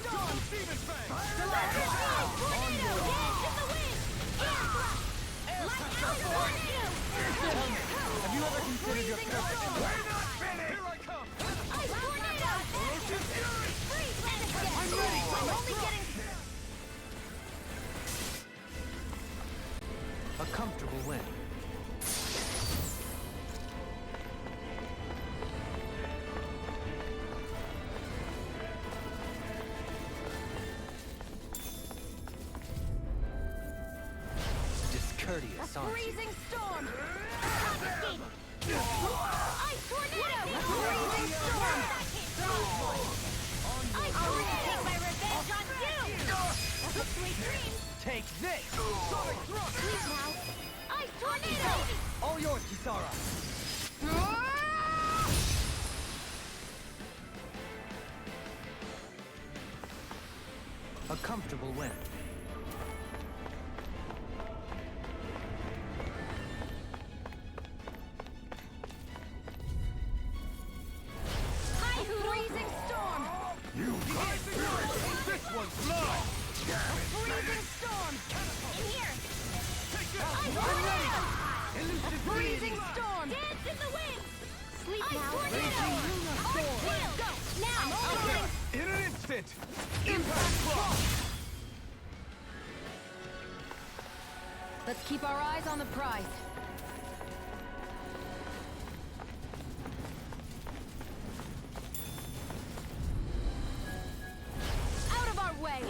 Have you ever considered your purpose? We're not finished! Here I come! comfortable win. Discourteous, aren't you? Freezing storm! Confiscated! Ice tornado! Freezing storm! Ice tornado! Take my revenge on you! Sweet dreams! Take this! Sonic thrust! Please now! Ice tornado! All yours, Kisara! A comfortable win. High freezing storm! This one's mine! Freezing storm! In here! Take this! Ice tornado! Freezing storm! Dance in the wind! Sleep now! Tornado! Ordeal! Go! Now! In an instant! Impact block! Let's keep our eyes on the prize. Out of our way!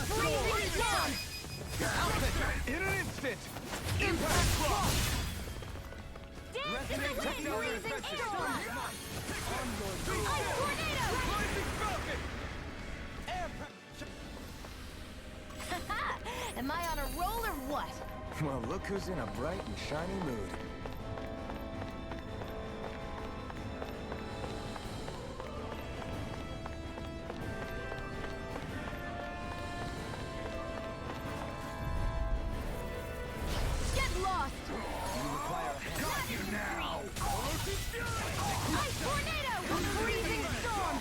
Freezing storm! In an instant! Impact block! Dance in the wind! Freezing storm! Ice tornado! Rising Falcon! Am I on a roll or what? Well, look who's in a bright and shiny mood. Get lost! Got you now! Ice tornado! Freezing storm!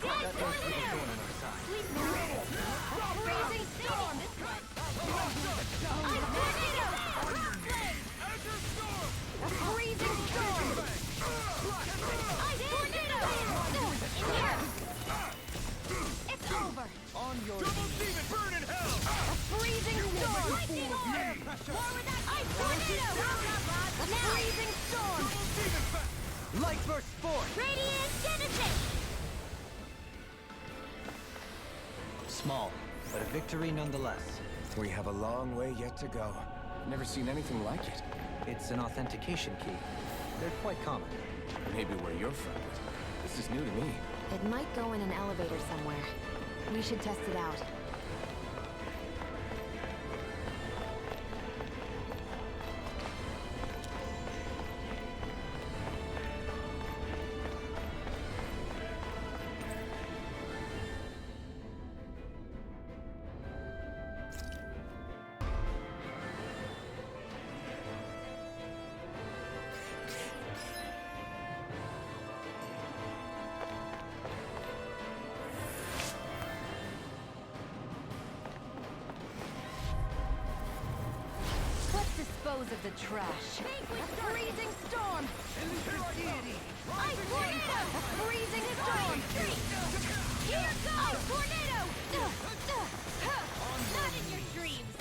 Ice tornado! Sleep now! Freezing storm! Ice tornado! Freezing storm! Ice tornado! In here! It's over! On your double demon burn in hell! Freezing storm! Lightning orb! More with that ice tornado! Freezing storm! Light burst forth! Radiant genesis! Small, but a victory nonetheless. We have a long way yet to go. Never seen anything like it. It's an authentication key. They're quite common. Maybe where you're from. This is new to me. It might go in an elevator somewhere. We should test it out. Dispose of the trash. Freezing storm! Ice tornado! Freezing storm! Here goes! Ice tornado! Not in your dreams!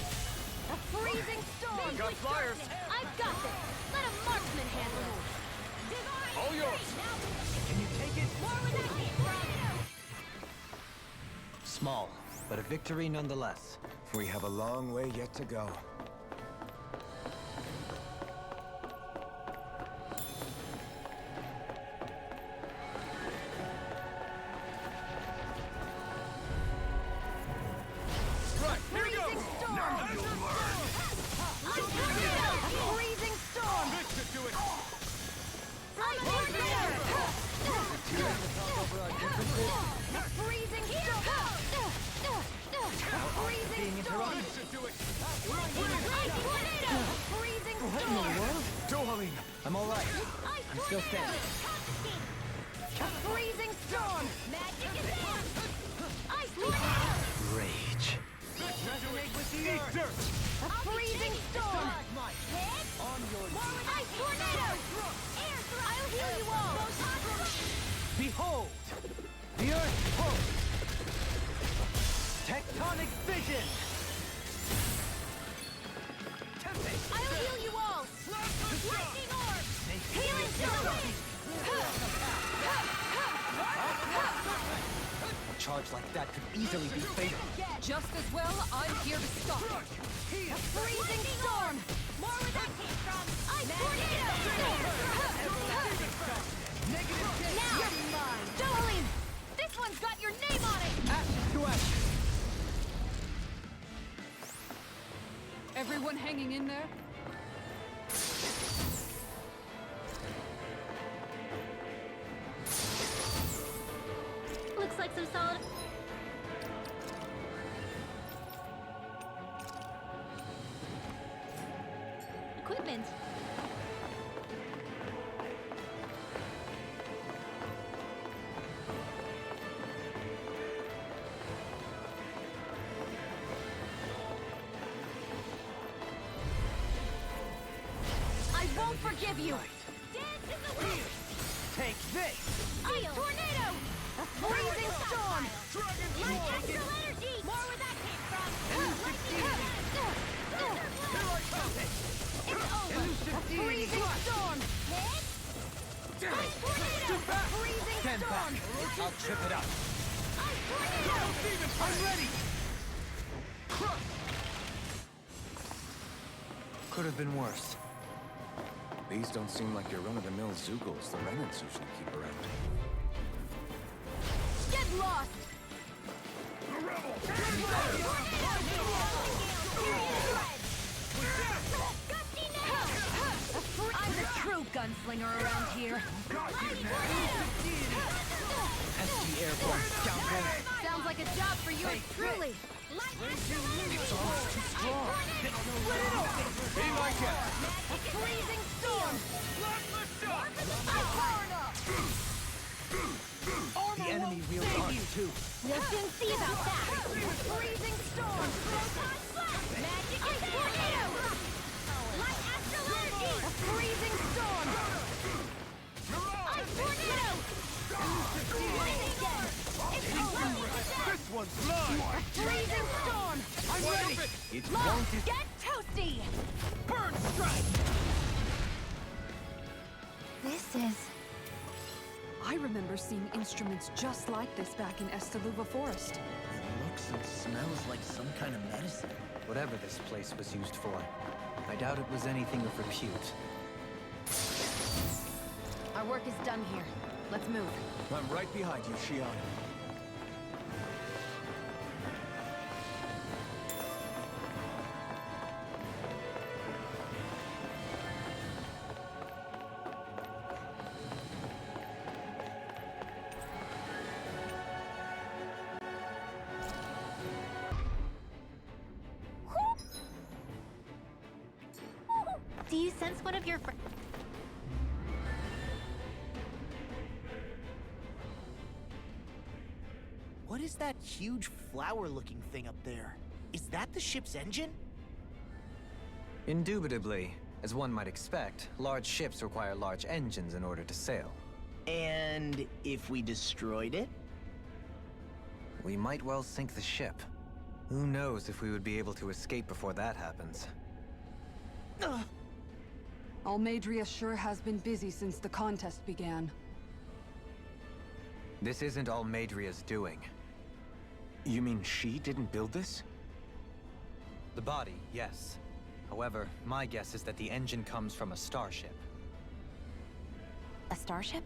A freezing storm! Got flyers! I've got this! Let a marksman handle it! All yours! Can you take it? More with that Small, but a victory nonetheless. We have a long way yet to go. DOHALIM! I'm all right. I'm still standing. Freezing storm! Magic is in! Ice tornado! Rage. Eat dirt! A freezing storm! Hit! On your Ice tornado! Air thrust! I'll heal you all! Behold! The Earth pulse! Tech Tonic vision! I'll heal you all! Lightning orb! Healing to the wings! A charge like that could easily be fatal. Just as well, I'm here to stop it. A freezing storm! More where that came from! Ice tornado! Now! You're mine! DOHALIM! This one's got your name on it! Action to action! Everyone hanging in there? Looks like some solid... equipment. I won't forgive you! Dance in the wind! Take this! Ice tornado! A freezing storm! Light astral energy! More where that came from! It's over! A freezing storm! Hit! Ice tornado! A freezing Stand storm! back. I'll trip it up. Ice tornado! I'm ready! Could have been worse. These don't seem like your run-of-the-mill ZEUGLEs the remnants usually keep around. Get lost! I'm the true gunslinger around here. Pesky airborne scoundrel. Sounds like a job for you truly. It's almost too strong. Be like it! A freezing storm! I'm powered up! The enemy wields arms too. We'll soon see about that! Freezing storm! Magic and tornado! Light astral energy! A freezing storm! Ice tornado! Lightning orb! It's over! This one's mine! A freezing storm! I'm ready! It Look, won't... get toasty! Burn strike! This is... I remember seeing instruments just like this back in Estaluva Forest. It looks and smells like some kind of medicine. Whatever this place was used for, I doubt it was anything of repute. Our work is done here. Let's move. I'm right behind you, Shion. Do you sense one of your friends? What is that huge flower-looking thing up there? Is that the ship's engine? Indubitably. As one might expect, large ships require large engines in order to sail. And if we destroyed it? We might well sink the ship. Who knows if we would be able to escape before that happens. Almadria sure has been busy since the contest began. This isn't Almadria's doing. You mean she didn't build this? The body, yes. However, my guess is that the engine comes from a starship. A starship?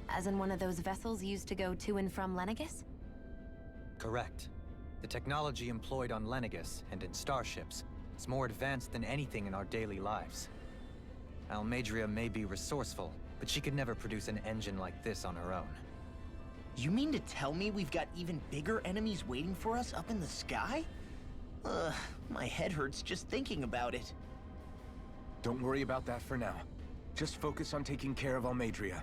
As in one of those vessels used to go to and from Lenegis? Correct. The technology employed on Lenegis and in starships is more advanced than anything in our daily lives. Almadria may be resourceful, but she could never produce an engine like this on her own. You mean to tell me we've got even bigger enemies waiting for us up in the sky? My head hurts just thinking about it. Don't worry about that for now. Just focus on taking care of Almadria.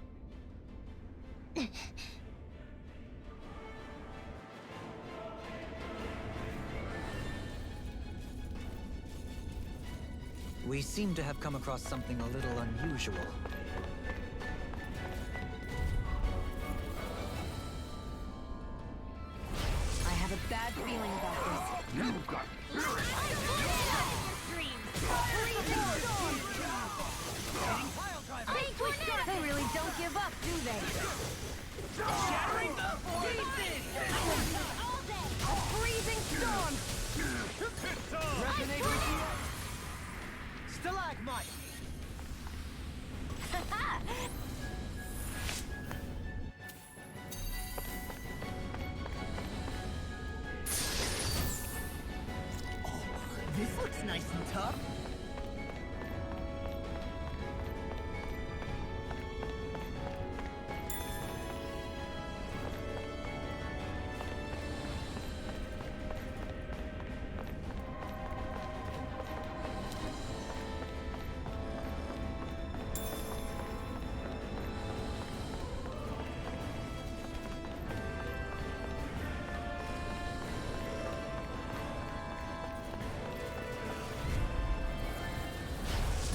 We seem to have come across something a little unusual. I have a bad feeling about this. They really don't give up, do they? Shattering the pieces! All day! A freezing storm! Resonate with you? Stalagmite! This looks nice and tough.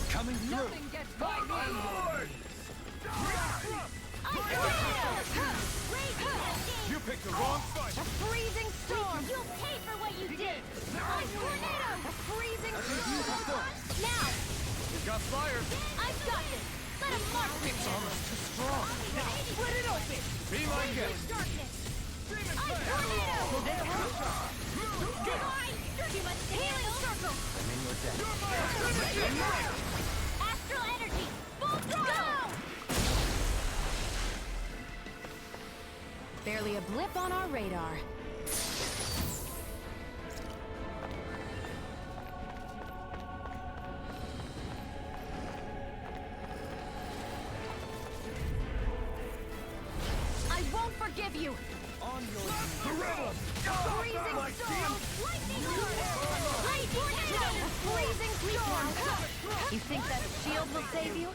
Coming through. Nothing gets by me! You picked the wrong fight! A freezing storm! You'll pay for what you did! Ice tornado! A freezing storm! Now! We've got fire! I've got this! Let him mark me! Almost too strong. Split it open! Be my guest! Darkness! Ice tornado! Divine! Too much healing circle! I'm in your debt. Astral energy! Full throttle! Barely a blip on our radar. I won't forgive you! On your The rebels! Freezing storm! Lightning order! Light tornado! A freezing storm! You think that shield will save you?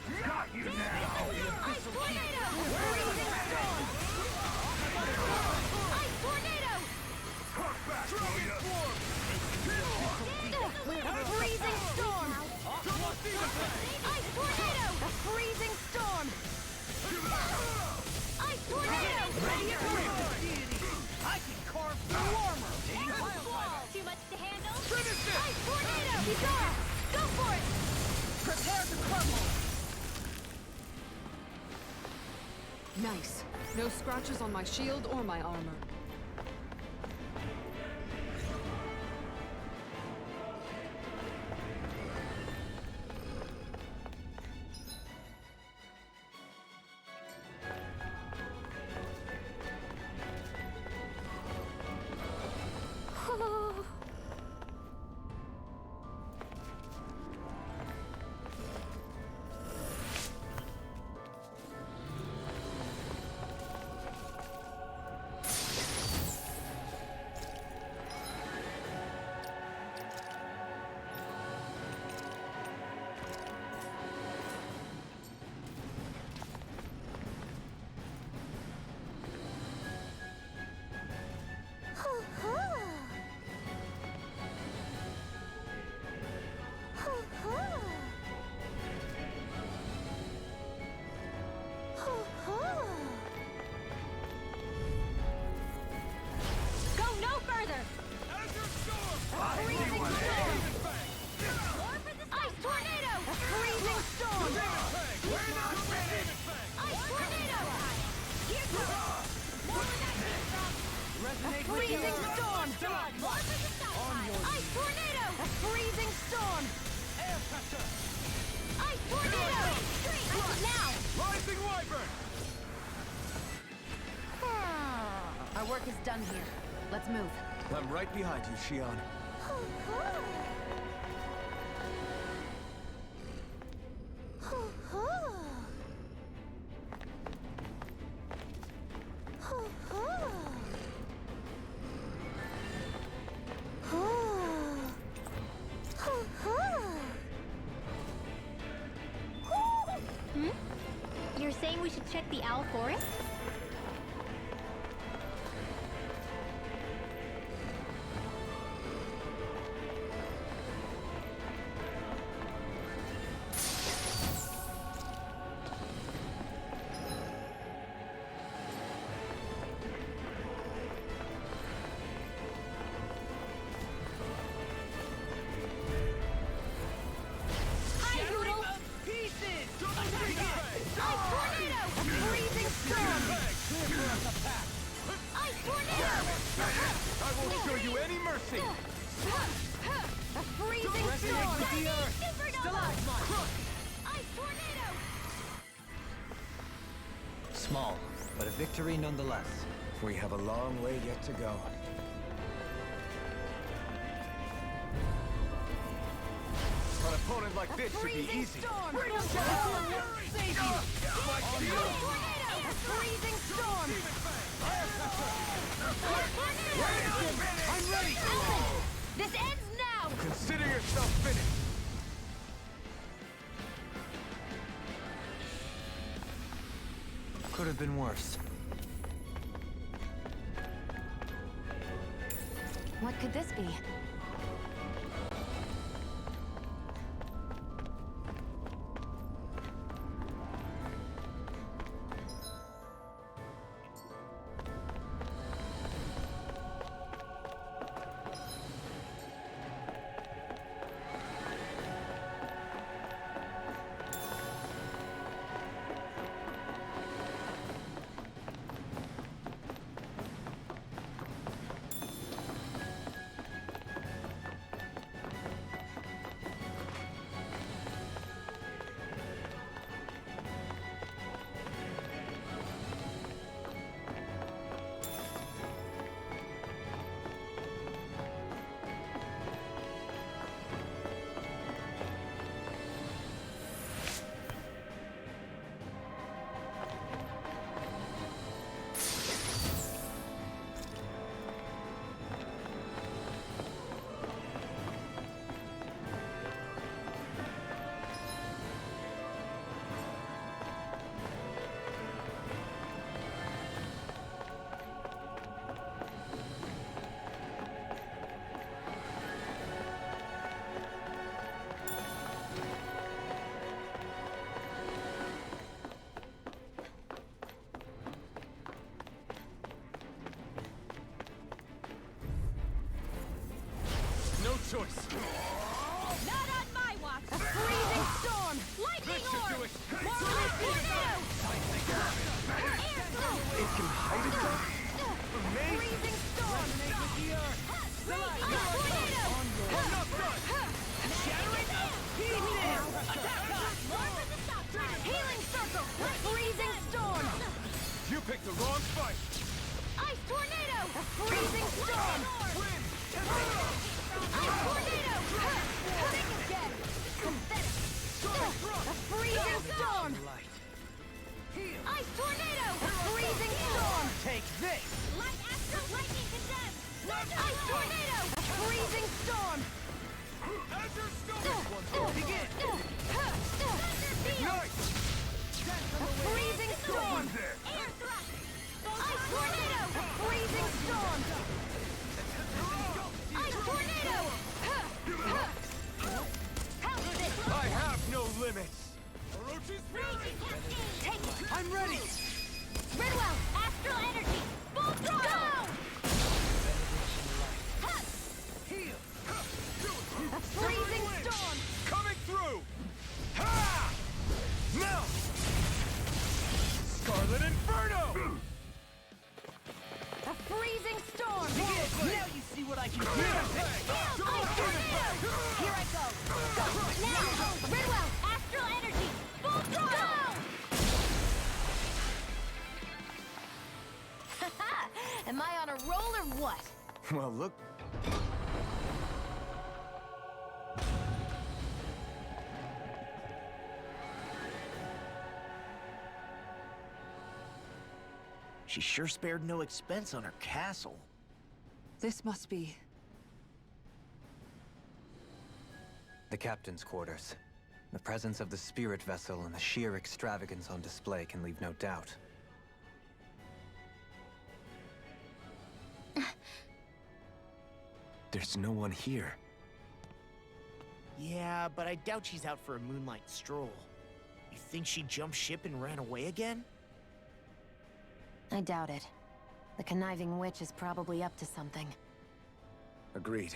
Ice tornado! Freezing storm! Ice tornado! A freezing storm! Ice tornado! A freezing storm! Ice tornado! I can carve warmer! Too much to handle? Finish it! Ice tornado! KISARA! Go for it! Prepare to crumble! Nice. No scratches on my shield or my armor. Go no further! Freezing storm! Ice tornado! A freezing storm! Ice tornado! Here goes! More where that came from! Resonate with Freezing you! storm! Ice tornado! A freezing storm! Air pressure! Ice tornado! Now! Rising Wyvern! Our work is done here. Let's move. I'm right behind you, Shion. You're saying we should check the owl forest? the earth! Stalagmite! Ice tornado! Small, but a victory nonetheless. We have a long way yet to go. An opponent like this should be easy. Storm! Bring him down! Save you! A freezing storm! I'm ready! This ends now! Consider yourself finished! Could have been worse. What could this be? No choice. Not on my watch. A freezing storm. Lightning orb. More tornado. Air storm. It can hide itself? Amazing! Freezing storm. With the earth. Tornado. Enough done. Shattering. Heat now. Attack us. Healing circle. Freezing storm. You picked the wrong fight! Ice tornado. A freezing storm. Win! Ice tornado! Think again! Pathetic! A freezing storm! Ice tornado! A freezing storm! Take this! Light astral lightning condemned! Ice tornado! A freezing storm! Azure Storm! Begin! Ignite! A freezing storm! Air thrust! Ice tornado! A freezing storm! Ice tornado! How's this? I have no limits! Raging cascade! Take it! I'm ready! RENEWAL! Astral energy! Full throttle! Heal! A freezing storm! Coming through! Ha! Now! Scarlet Inferno! A freezing storm! Now you see what I can do! Ice tornado! Here I go! Go! Now! RENEWAL! Astral energy! Full throttle! Am I on a roll or what? Well, look... She sure spared no expense on her castle. This must be... The captain's quarters. The presence of the spirit vessel and the sheer extravagance on display can leave no doubt. There's no one here. Yeah, but I doubt she's out for a moonlight stroll. You think she jumped ship and ran away again? I doubt it. The conniving witch is probably up to something. Agreed.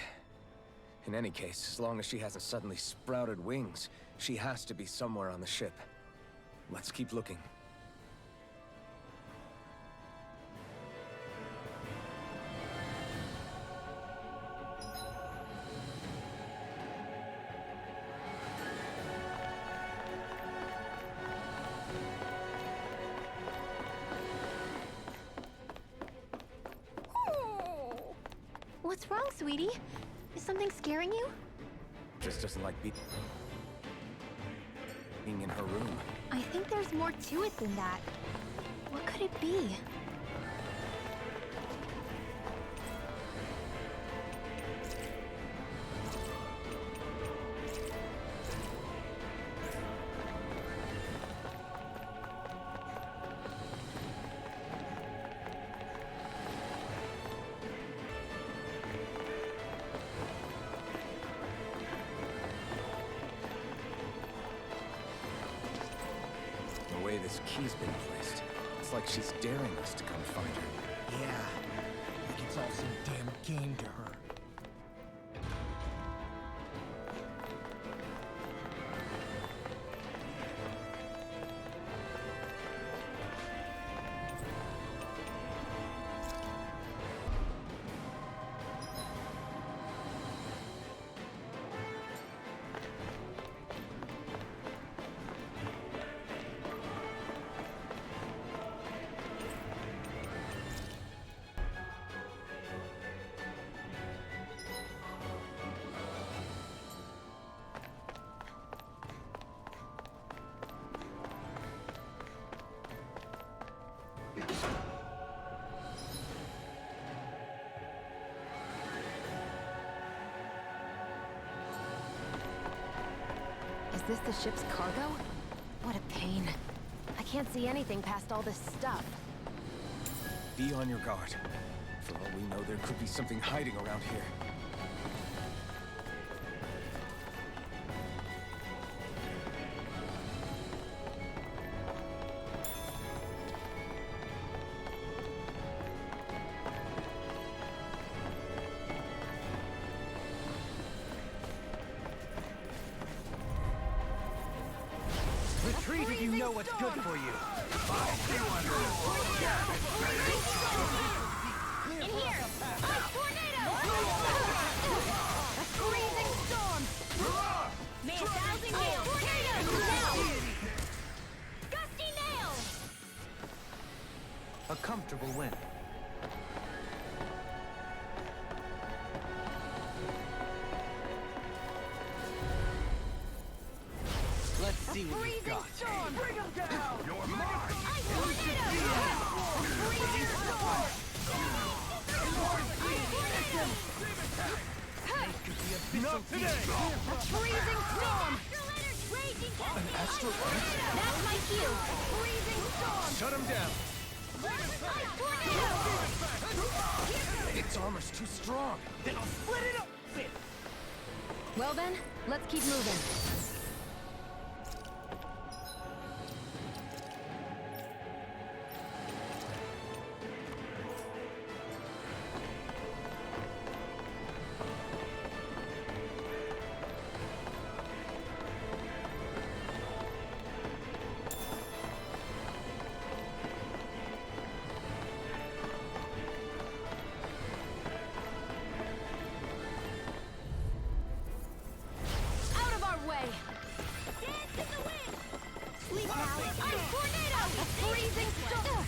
In any case, as long as she hasn't suddenly sprouted wings, she has to be somewhere on the ship. Let's keep looking. What's wrong, sweetie? Is something scaring you? Just doesn't like being in her room. I think there's more to it than that. What could it be? The way this key's been placed, it's like she's daring us to come find her. Yeah, like it's all some damn game to her. Is this the ship's cargo? What a pain. I can't see anything past all this stuff. Be on your guard. For all we know, there could be something hiding around here. Retreat if you know what's good for you. In here! Ice tornado! A freezing storm! May a thousand gales carry us now! Gusty nail! A comfortable win. Let's see what you've got. Bring them down! You're mine! Ice tornado! A freezing storm! Not today! A freezing storm! Raging An astral That's my cue! Freezing storm! Shut him down! Ice tornado! Its armor's too strong. Then I'll split it up! Well then, let's keep moving. Way! Dance in the wind! Sleep now! Ice tornado! A freezing storm!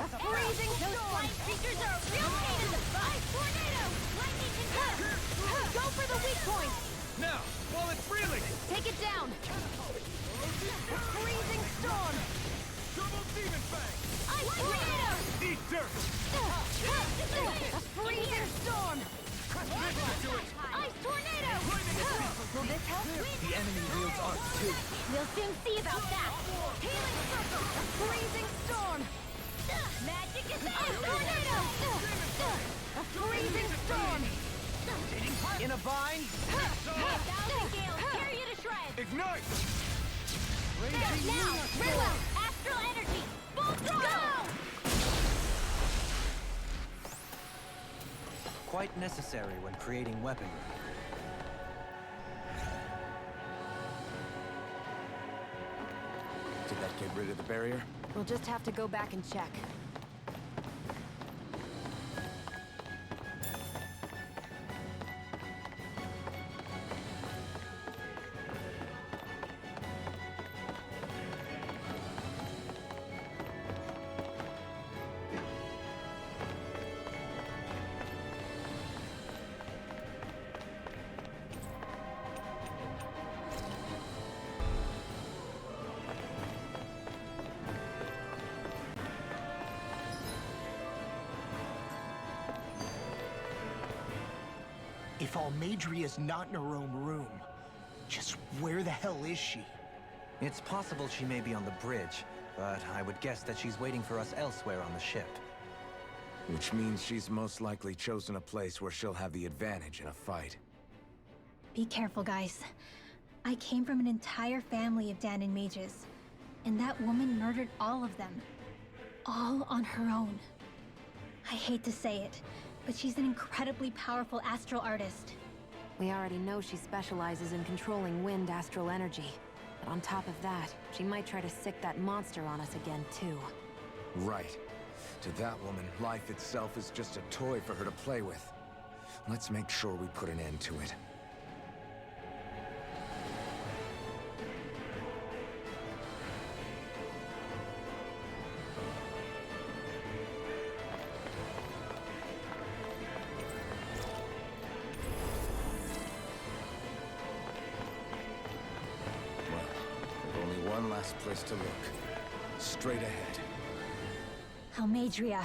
A freezing storm! Those flying creatures are a real pain in the butt! Ice tornado! Lightning can cut! Go for the weak point! Now, while it's reeling! Take it down! A freezing storm! Double demon fang! Ice tornado! Eat dirt! A freezing storm! Ice tornado! Will this help? The enemy wields arc too. We'll soon see about that! Healing circle! A freezing storm! Magic is ice tornado! A freezing storm! In a bind? Thousand gales carry you to shreds! Ignite! Now! Renewal! Astral energy! Full throttle! Quite necessary when creating weaponry. Did that get rid of the barrier? We'll just have to go back and check. If Almadria's not in her own room, just where the hell is she? It's possible she may be on the bridge, but I would guess that she's waiting for us elsewhere on the ship. Which means she's most likely chosen a place where she'll have the advantage in a fight. Be careful, guys. I came from an entire family of Danon mages, and that woman murdered all of them. All on her own. I hate to say it, but she's an incredibly powerful astral artist. We already know she specializes in controlling wind astral energy. But on top of that, she might try to sick that monster on us again, too. Right. To that woman, life itself is just a toy for her to play with. Let's make sure we put an end to it. One last place to look. Straight ahead. Almadria.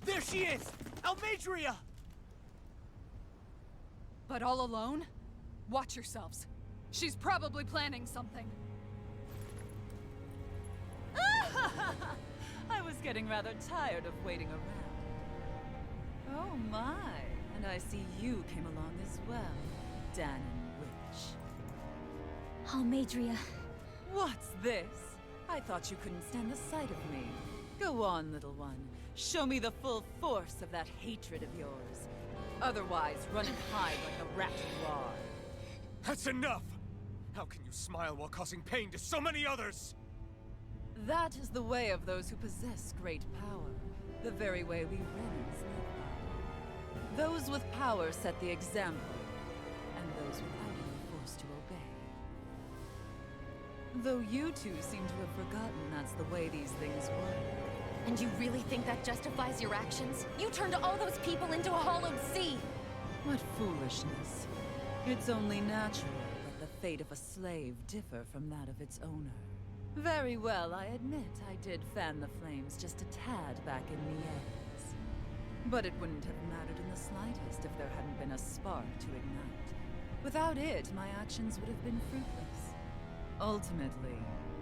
There she is! Almadria! But all alone? Watch yourselves. She's probably planning something. I was getting rather tired of waiting around. Oh my, and I see you came along as well, Danon. Almadria. What's this? I thought you couldn't stand the sight of me. Go on, little one. Show me the full force of that hatred of yours. Otherwise, run and hide like the rat you are. That's enough! How can you smile while causing pain to so many others? That is the way of those who possess great power. The very way we Renans live by. Those with power set the example, and those without it are forced to obey. Though you two seem to have forgotten that's the way these things work. And you really think that justifies your actions? You turned all those people into a hollowed sea! What foolishness. It's only natural that the fate of a slave differ from that of its owner. Very well, I admit I did fan the flames just a tad back in NIEZ. But it wouldn't have mattered in the slightest if there hadn't been a spark to ignite. Without it, my actions would have been fruitless. Ultimately,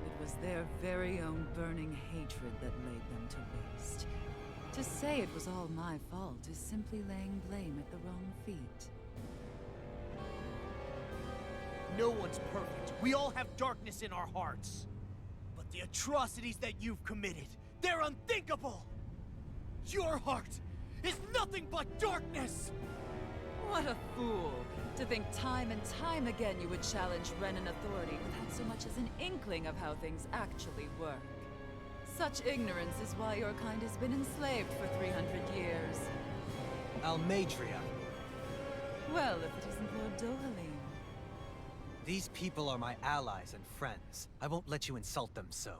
it was their very own burning hatred that laid them to waste. To say it was all my fault is simply laying blame at the wrong feet. No one's perfect. We all have darkness in our hearts. But the atrocities that you've committed, they're unthinkable! Your heart is nothing but darkness! What a fool! To think time and time again you would challenge Renan authority without so much as an inkling of how things actually work. Such ignorance is why your kind has been enslaved for 300 years. Almadria. Well, if it isn't Lord Dohalim. These people are my allies and friends. I won't let you insult them so.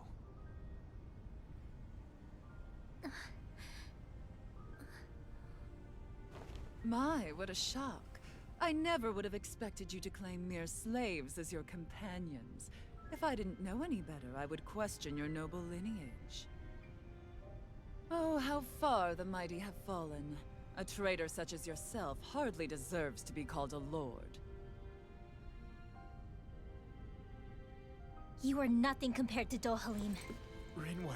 My, what a shock. I never would have expected you to claim mere slaves as your companions. If I didn't know any better, I would question your noble lineage. Oh, how far the mighty have fallen. A traitor such as yourself hardly deserves to be called a lord. You are nothing compared to Dohalim. Renewal.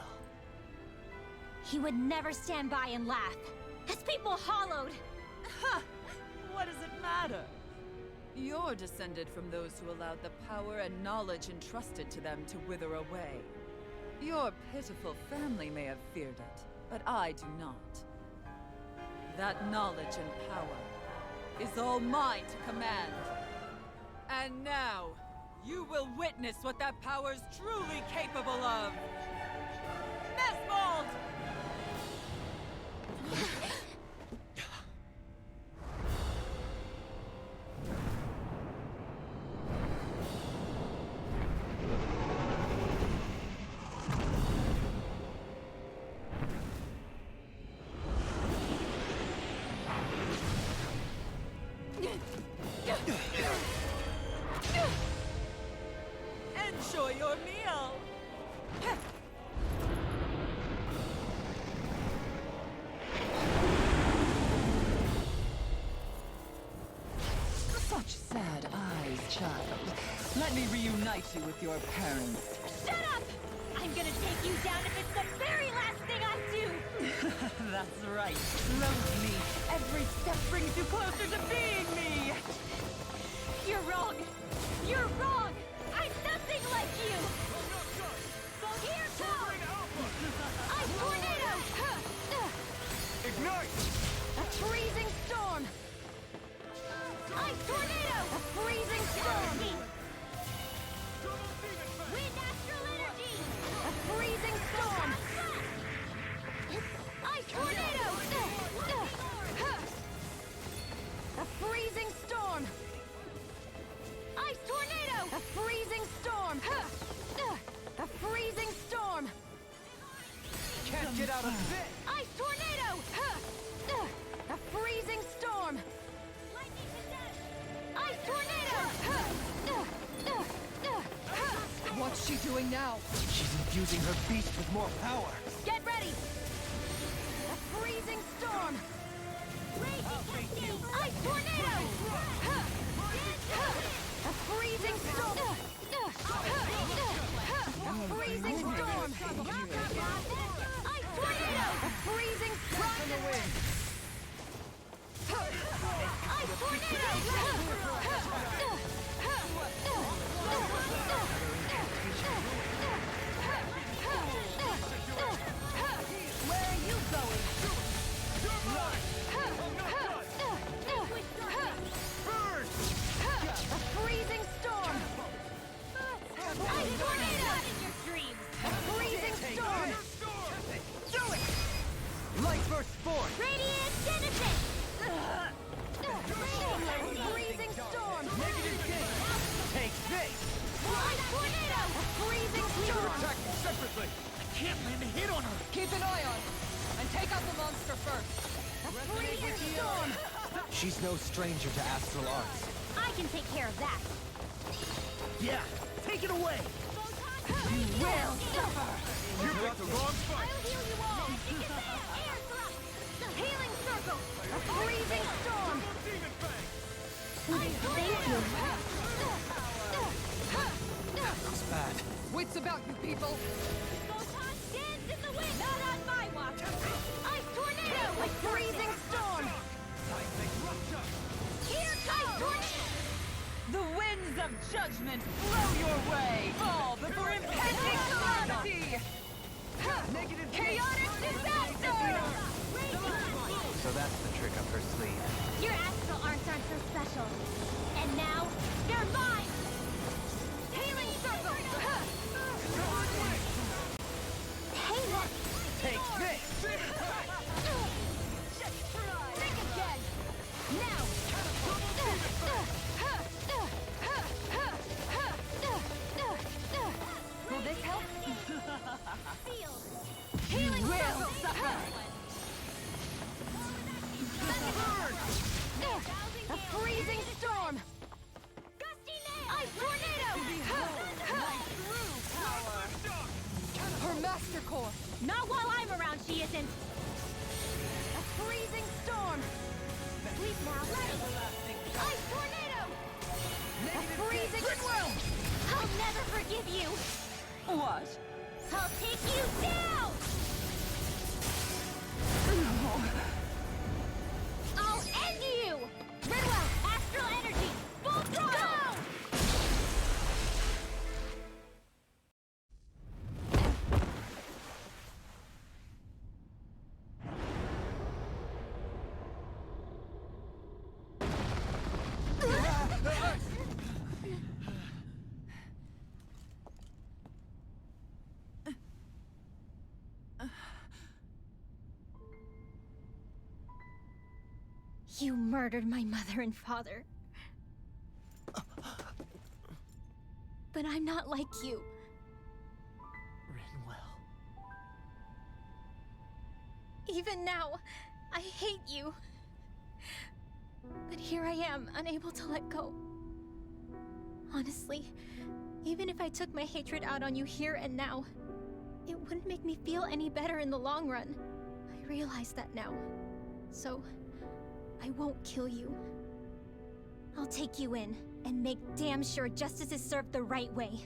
He would never stand by and laugh. His people hollowed! Ha! What does it matter? You're descended from those who allowed the power and knowledge entrusted to them to wither away. Your pitiful family may have feared it, but I do not. That knowledge and power is all mine to command. And now, you will witness what that power's truly capable of! Mesmold! Enjoy your meal! child. Let me reunite you with your parents. Shut up! I'm gonna take you down if it's the very last thing I do! That's right. Trust me. Every step brings you closer to being me! You're wrong! You're wrong! I'm nothing like you! So here goes! Ice tornado! Ignite! A freezing storm! Ice tornado! A freezing storm! Wind astral energy! A freezing storm! Ice tornado! A freezing storm! Ice tornado! A freezing storm! A freezing storm! Can't get out of this! Ice tornado! A freezing storm! Ice tornado! What's she doing now? She's infusing her beast with more power. Get ready! A freezing storm! Ice tornado! A freezing storm! A freezing storm! Ice tornado! A freezing storm! Ice Where are you going? A freezing storm! Ice tornado! A freezing storm! Do it! Light burst forth! Radiant Genesis! Freezing storm! Negative gain! Take this! Ice tornado! A freezing storm! Attacking separately! I can't land a hit on her! Keep an eye on her, and take out the monster first. A freezing storm! She's no stranger to astral arts. I can take care of that! Yeah, take it away! You will suffer! You picked the wrong fight! I'll heal you all! Air thrust! Healing circle! A freezing storm! Demon Fang! Thank you! Looks bad. Wits about you people! Photon stands in the wind! Not on my watch! Ice tornado! A freezing storm! Here comes tornado! The winds of judgment blow your way! Fall before impending calamity! Negative Chaotic disaster! So that's the trick up her sleeve. Your astral arts aren't so special. And now, they're mine! Healing circle! Hey, look! Take this! Think again! Now! Will this help? Sealed! Healing circle! A freezing storm! Ice tornado! Her master core! Not while I'm around, she isn't! A freezing storm! Sleep now! Ice tornado! A freezing storm! I'll never forgive you! What? I'll take you down! I'll end you! RENEWAL! Astral energy! Full throttle! You murdered my mother and father. But I'm not like you. Renwell. Even now, I hate you. But here I am, unable to let go. Honestly, even if I took my hatred out on you here and now, it wouldn't make me feel any better in the long run. I realize that now. So, I won't kill you. I'll take you in and make damn sure justice is served the right way.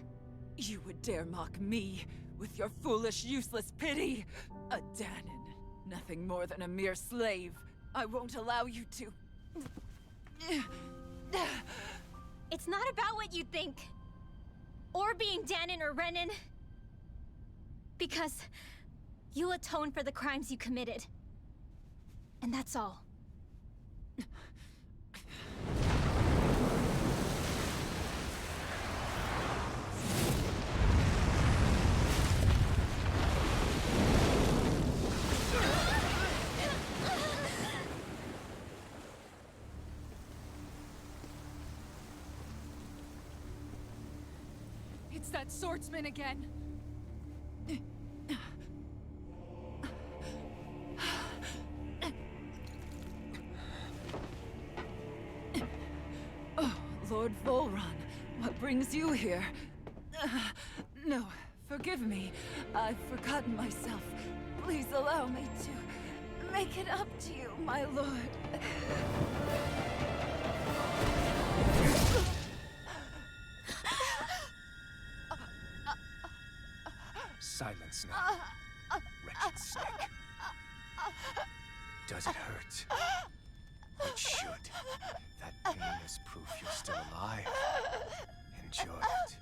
You would dare mock me with your foolish, useless pity? A Danon, nothing more than a mere slave. I won't allow you to... It's not about what you think. Or being Danon or Renan. Because you'll atone for the crimes you committed. And that's all. It's that swordsman again. Oh, Lord Volron, what brings you here? No, forgive me. I've forgotten myself. Please allow me to make it up to you, my lord. Silence now, wretched snake. Does it hurt? It should. That pain is proof you're still alive. Enjoy it.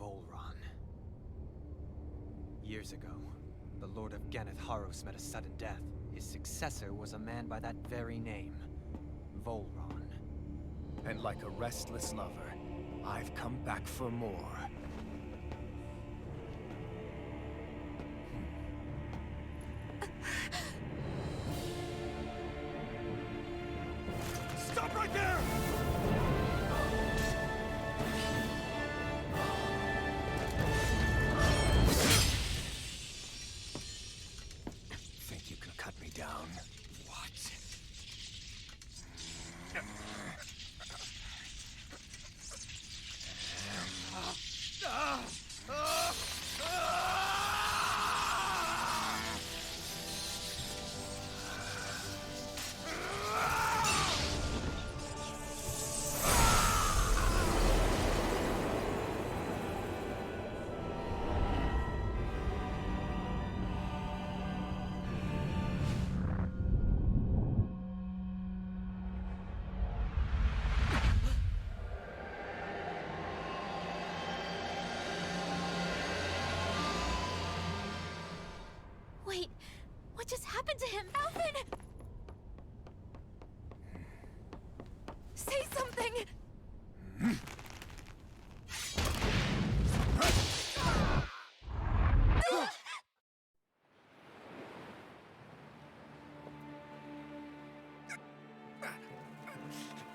Volron. Years ago, the Lord of Ganeth Haros met a sudden death. His successor was a man by that very name, Volron. And like a restless lover, I've come back for more. Stop right there! Think you can cut me down? What? Wait, what just happened to him? Alvin! Say something!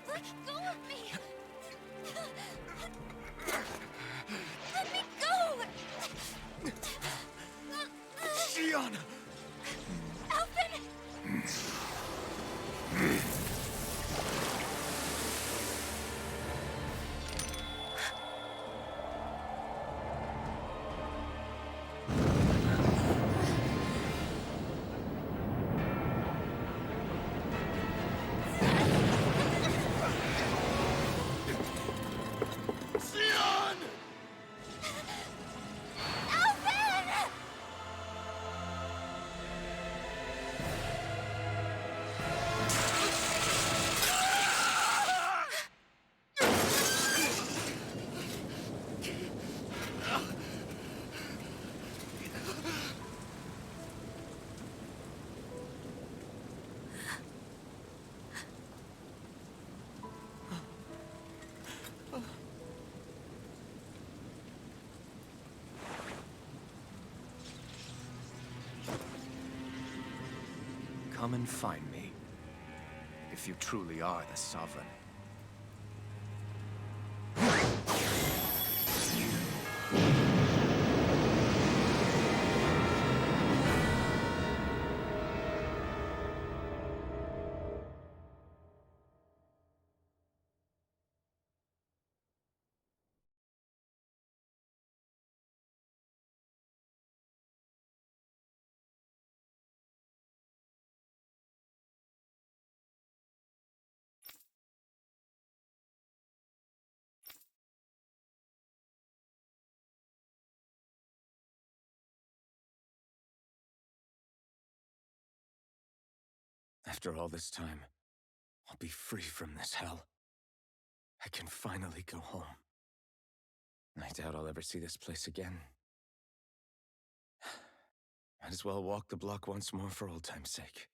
Let go of me! Let me go! Shion! Alvin! Shion! Alvin! Come and find me, if you truly are the Sovereign. After all this time, I'll be free from this hell. I can finally go home. I doubt I'll ever see this place again. Might as well walk the block once more for old time's sake.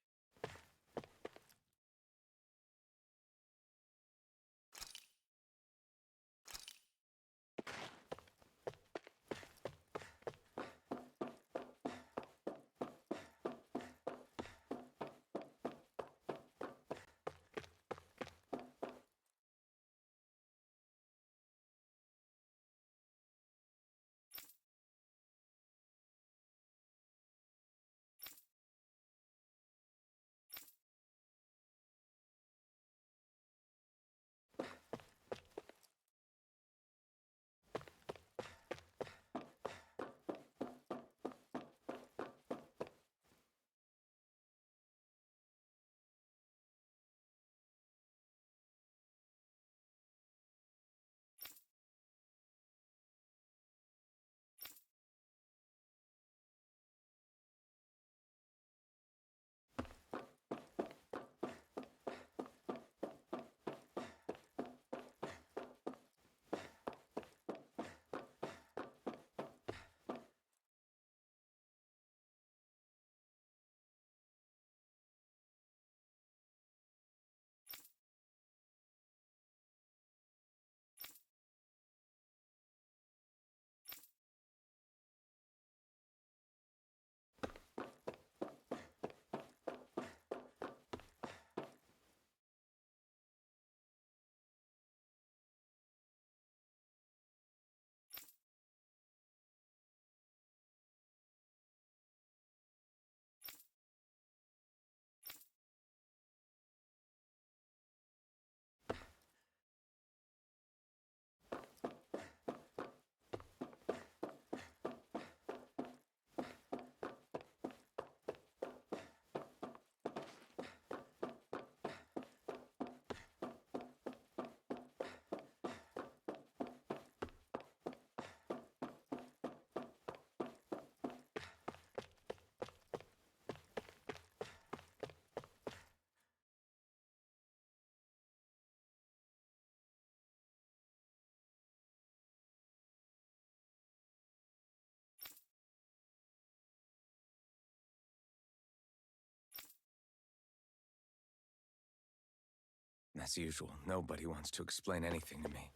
As usual, nobody wants to explain anything to me.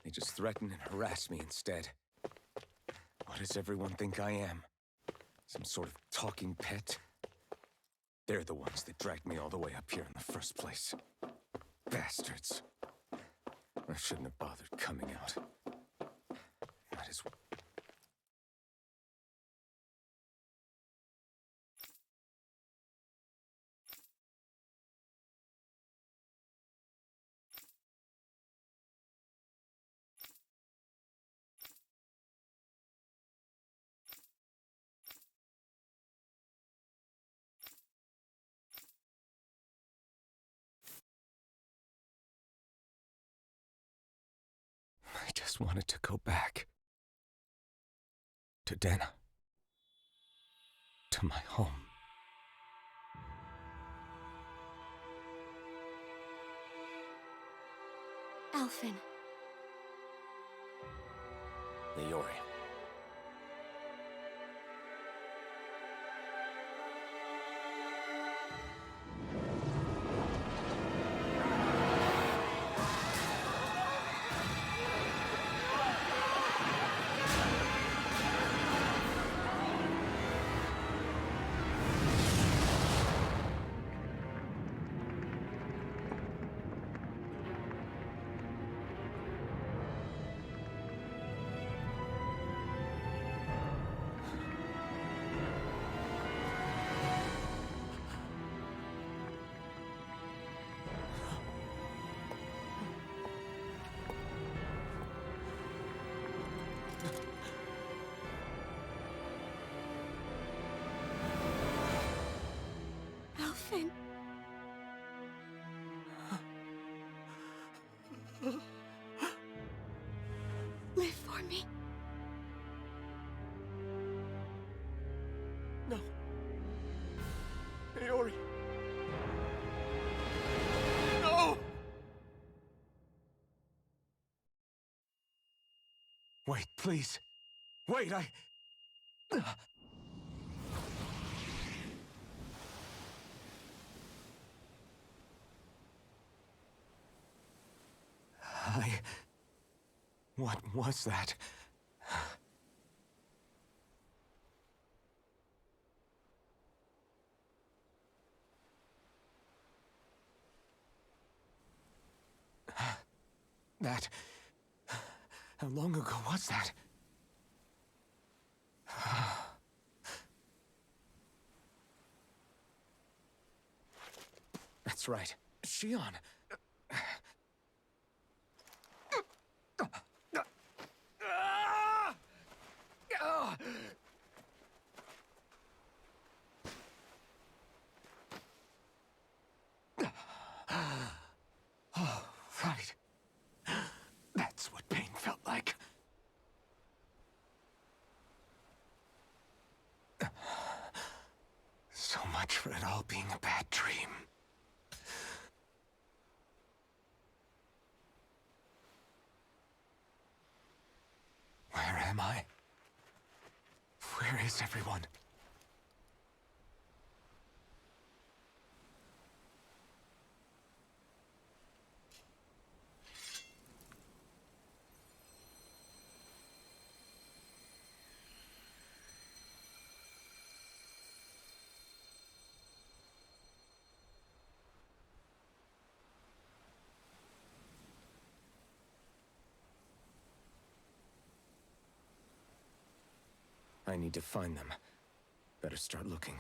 They just threaten and harass me instead. What does everyone think I am? Some sort of talking pet? They're the ones that dragged me all the way up here in the first place. Bastards. I shouldn't have bothered coming out. Might as well. I just wanted to go back. To Dana. To my home. Alphen. Leori. Wait, please. Wait, What was that? That... How long ago was that? That's right. Shion! Oh, right. That's what pain felt like. So much for it all being a bad dream. Where am I? Where is everyone? I need to find them. Better start looking.